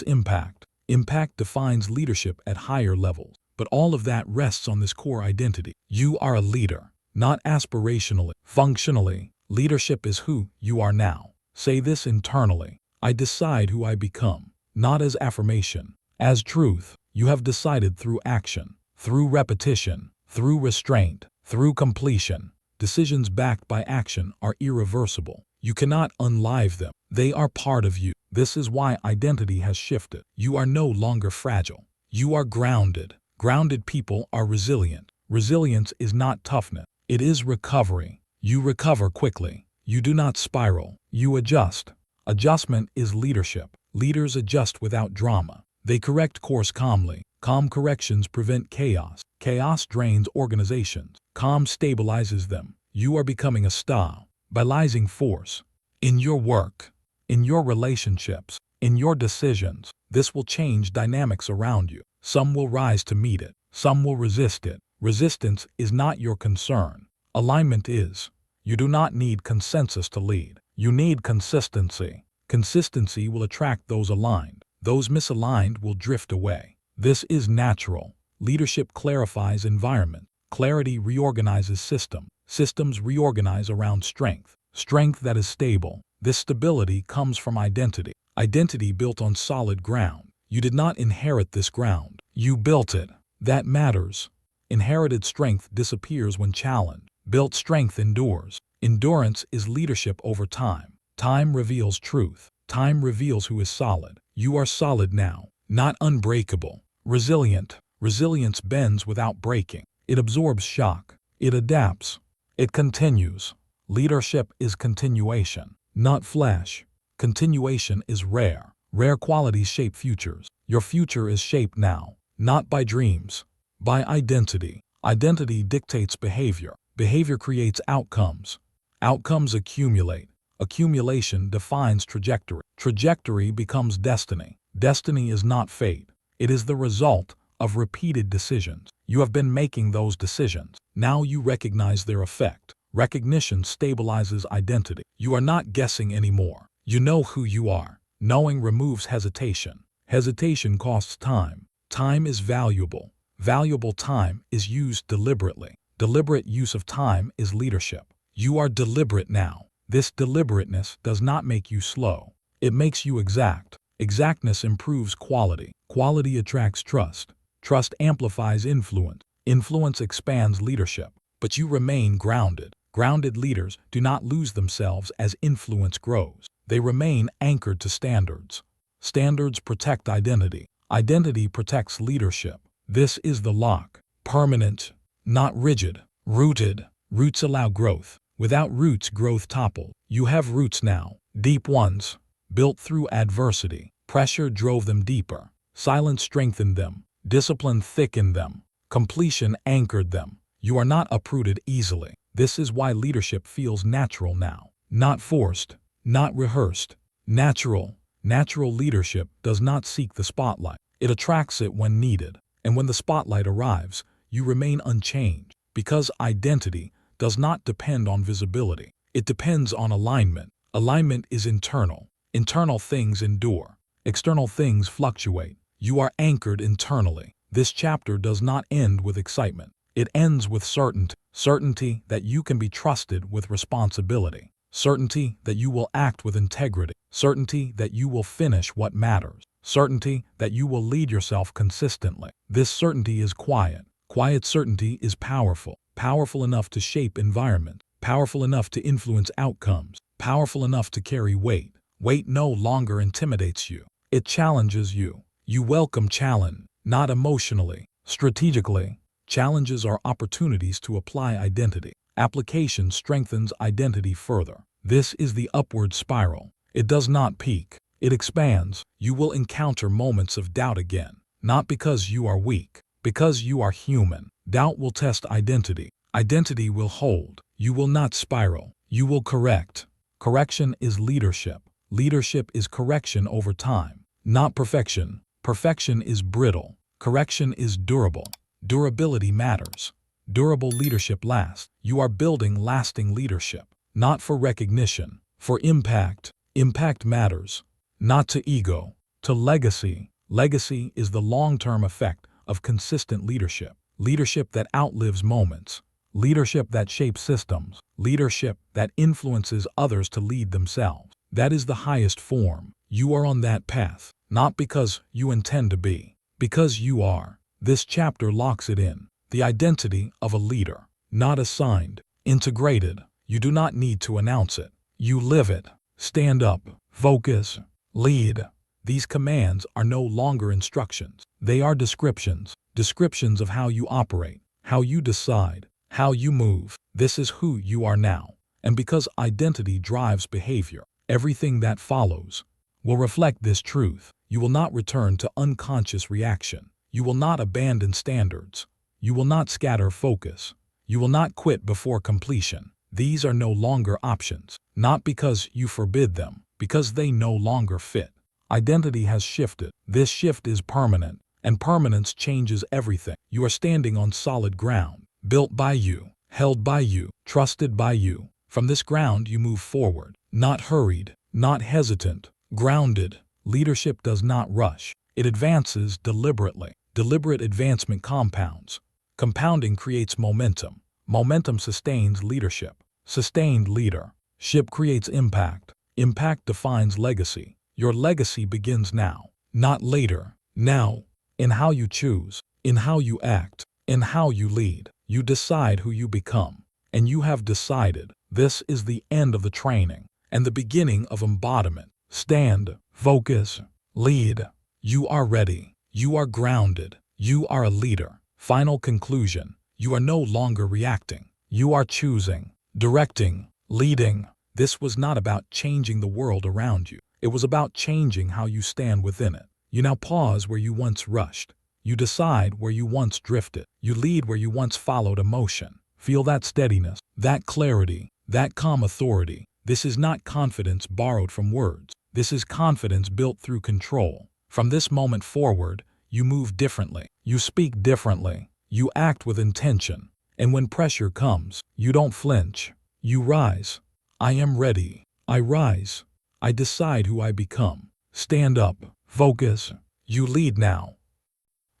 impact. Impact defines leadership at higher levels. But all of that rests on this core identity. You are a leader, not aspirationally, functionally. Leadership is who you are now. Say this internally. I decide who I become, not as affirmation, as truth. You have decided through action, through repetition, through restraint, through completion. Decisions backed by action are irreversible. You cannot unlive them. They are part of you. This is why identity has shifted. You are no longer fragile. You are grounded. Grounded people are resilient. Resilience is not toughness. It is recovery. You recover quickly. You do not spiral. You adjust. Adjustment is leadership. Leaders adjust without drama. They correct course calmly. Calm corrections prevent chaos. Chaos drains organizations. Calm stabilizes them. You are becoming a stabilizing force. In your work, in your relationships, in your decisions, this will change dynamics around you. Some will rise to meet it. Some will resist it. Resistance is not your concern. Alignment is. You do not need consensus to lead. You need consistency. Consistency will attract those aligned. Those misaligned will drift away. This is natural. Leadership clarifies environment. Clarity reorganizes system. Systems reorganize around strength. Strength that is stable. This stability comes from identity. Identity built on solid ground. You did not inherit this ground. You built it. That matters. Inherited strength disappears when challenged. Built strength endures. Endurance is leadership over time. Time reveals truth. Time reveals who is solid. You are solid now, not unbreakable. Resilient. Resilience bends without breaking. It absorbs shock. It adapts. It continues. Leadership is continuation, not flash. Continuation is rare. Rare qualities shape futures. Your future is shaped now, not by dreams, by identity. Identity dictates behavior. Behavior creates outcomes. Outcomes accumulate. Accumulation defines trajectory. Trajectory becomes destiny. Destiny is not fate. It is the result of repeated decisions. You have been making those decisions. Now you recognize their effect. Recognition stabilizes identity. You are not guessing anymore. You know who you are. Knowing removes hesitation. Hesitation costs time. Time is valuable. Valuable time is used deliberately. Deliberate use of time is leadership. You are deliberate now. This deliberateness does not make you slow. It makes you exact. Exactness improves quality. Quality attracts trust. Trust amplifies influence. Influence expands leadership. But you remain grounded. Grounded leaders do not lose themselves as influence grows. They remain anchored to standards. Standards protect identity. Identity protects leadership. This is the lock. Permanent, not rigid. Rooted. Roots allow growth. Without roots, growth topples. You have roots now. Deep ones. Built through adversity. Pressure drove them deeper. Silence strengthened them. Discipline thickened them. Completion anchored them. You are not uprooted easily. This is why leadership feels natural now. Not forced. Not rehearsed. Natural. Natural leadership does not seek the spotlight. It attracts it when needed. And when the spotlight arrives, you remain unchanged. Because identity does not depend on visibility. It depends on alignment. Alignment is internal. Internal things endure. External things fluctuate. You are anchored internally. This chapter does not end with excitement. It ends with certainty. Certainty that you can be trusted with responsibility. Certainty that you will act with integrity. Certainty that you will finish what matters. Certainty that you will lead yourself consistently. This certainty is quiet. Quiet certainty is powerful. Powerful enough to shape environment. Powerful enough to influence outcomes. Powerful enough to carry weight. Weight no longer intimidates you. It challenges you. You welcome challenge, not emotionally, strategically. Challenges are opportunities to apply identity. Application strengthens identity further. This is the upward spiral. It does not peak. It expands. You will encounter moments of doubt again. Not because you are weak, because you are human. Doubt will test identity. Identity will hold. You will not spiral. You will correct. Correction is leadership. Leadership is correction over time, not perfection. Perfection is brittle. Correction is durable. Durability matters. Durable leadership lasts. You are building lasting leadership. not for recognition, for impact. Impact matters. Not to ego, to legacy. Legacy is the long-term effect of consistent leadership. Leadership that outlives moments. Leadership that shapes systems. Leadership that influences others to lead themselves. That is the highest form. You are on that path, not because you intend to be, because you are. This chapter locks it in. The identity of a leader, not assigned, integrated. You do not need to announce it. You live it. Stand up, focus, lead. These commands are no longer instructions. They are descriptions. Descriptions of how you operate, how you decide, how you move. This is who you are now. And because identity drives behavior, everything that follows will reflect this truth. You will not return to unconscious reaction. You will not abandon standards. You will not scatter focus. You will not quit before completion. These are no longer options, not because you forbid them, because they no longer fit. Identity has shifted. This shift is permanent, and permanence changes everything. You are standing on solid ground, built by you, held by you, trusted by you. From this ground you move forward, not hurried, not hesitant, grounded. Leadership does not rush. It advances deliberately. Deliberate advancement compounds. Compounding creates momentum. Momentum sustains leadership. Sustained leadership creates impact. Impact defines legacy. Your legacy begins now, not later. Now, in how you choose, in how you act, in how you lead. You decide who you become, and you have decided. This is the end of the training and the beginning of embodiment. Stand, focus, lead. You are ready. You are grounded. You are a leader. Final conclusion. You are no longer reacting. You are choosing, directing, leading. This was not about changing the world around you. It was about changing how you stand within it. You now pause where you once rushed. You decide where you once drifted. You lead where you once followed emotion. Feel that steadiness, that clarity, that calm authority. This is not confidence borrowed from words. This is confidence built through control. From this moment forward, you move differently. You speak differently. You act with intention. And when pressure comes, you don't flinch. You rise. I am ready. I rise. I decide who I become. Stand up. Focus. You lead now.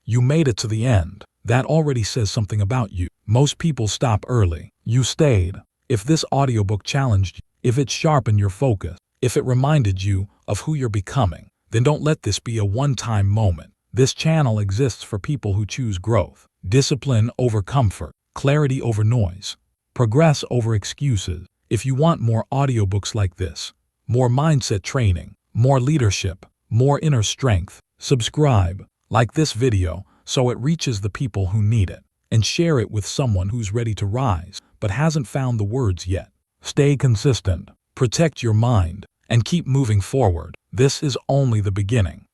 You made it to the end. That already says something about you. Most people stop early. You stayed. If this audiobook challenged you, if it sharpened your focus, if it reminded you of who you're becoming, then don't let this be a one-time moment. This channel exists for people who choose growth, discipline over comfort, clarity over noise, progress over excuses. If you want more audiobooks like this, more mindset training, more leadership, more inner strength, subscribe, like this video so it reaches the people who need it, and share it with someone who's ready to rise but hasn't found the words yet. Stay consistent, protect your mind, and keep moving forward. This is only the beginning.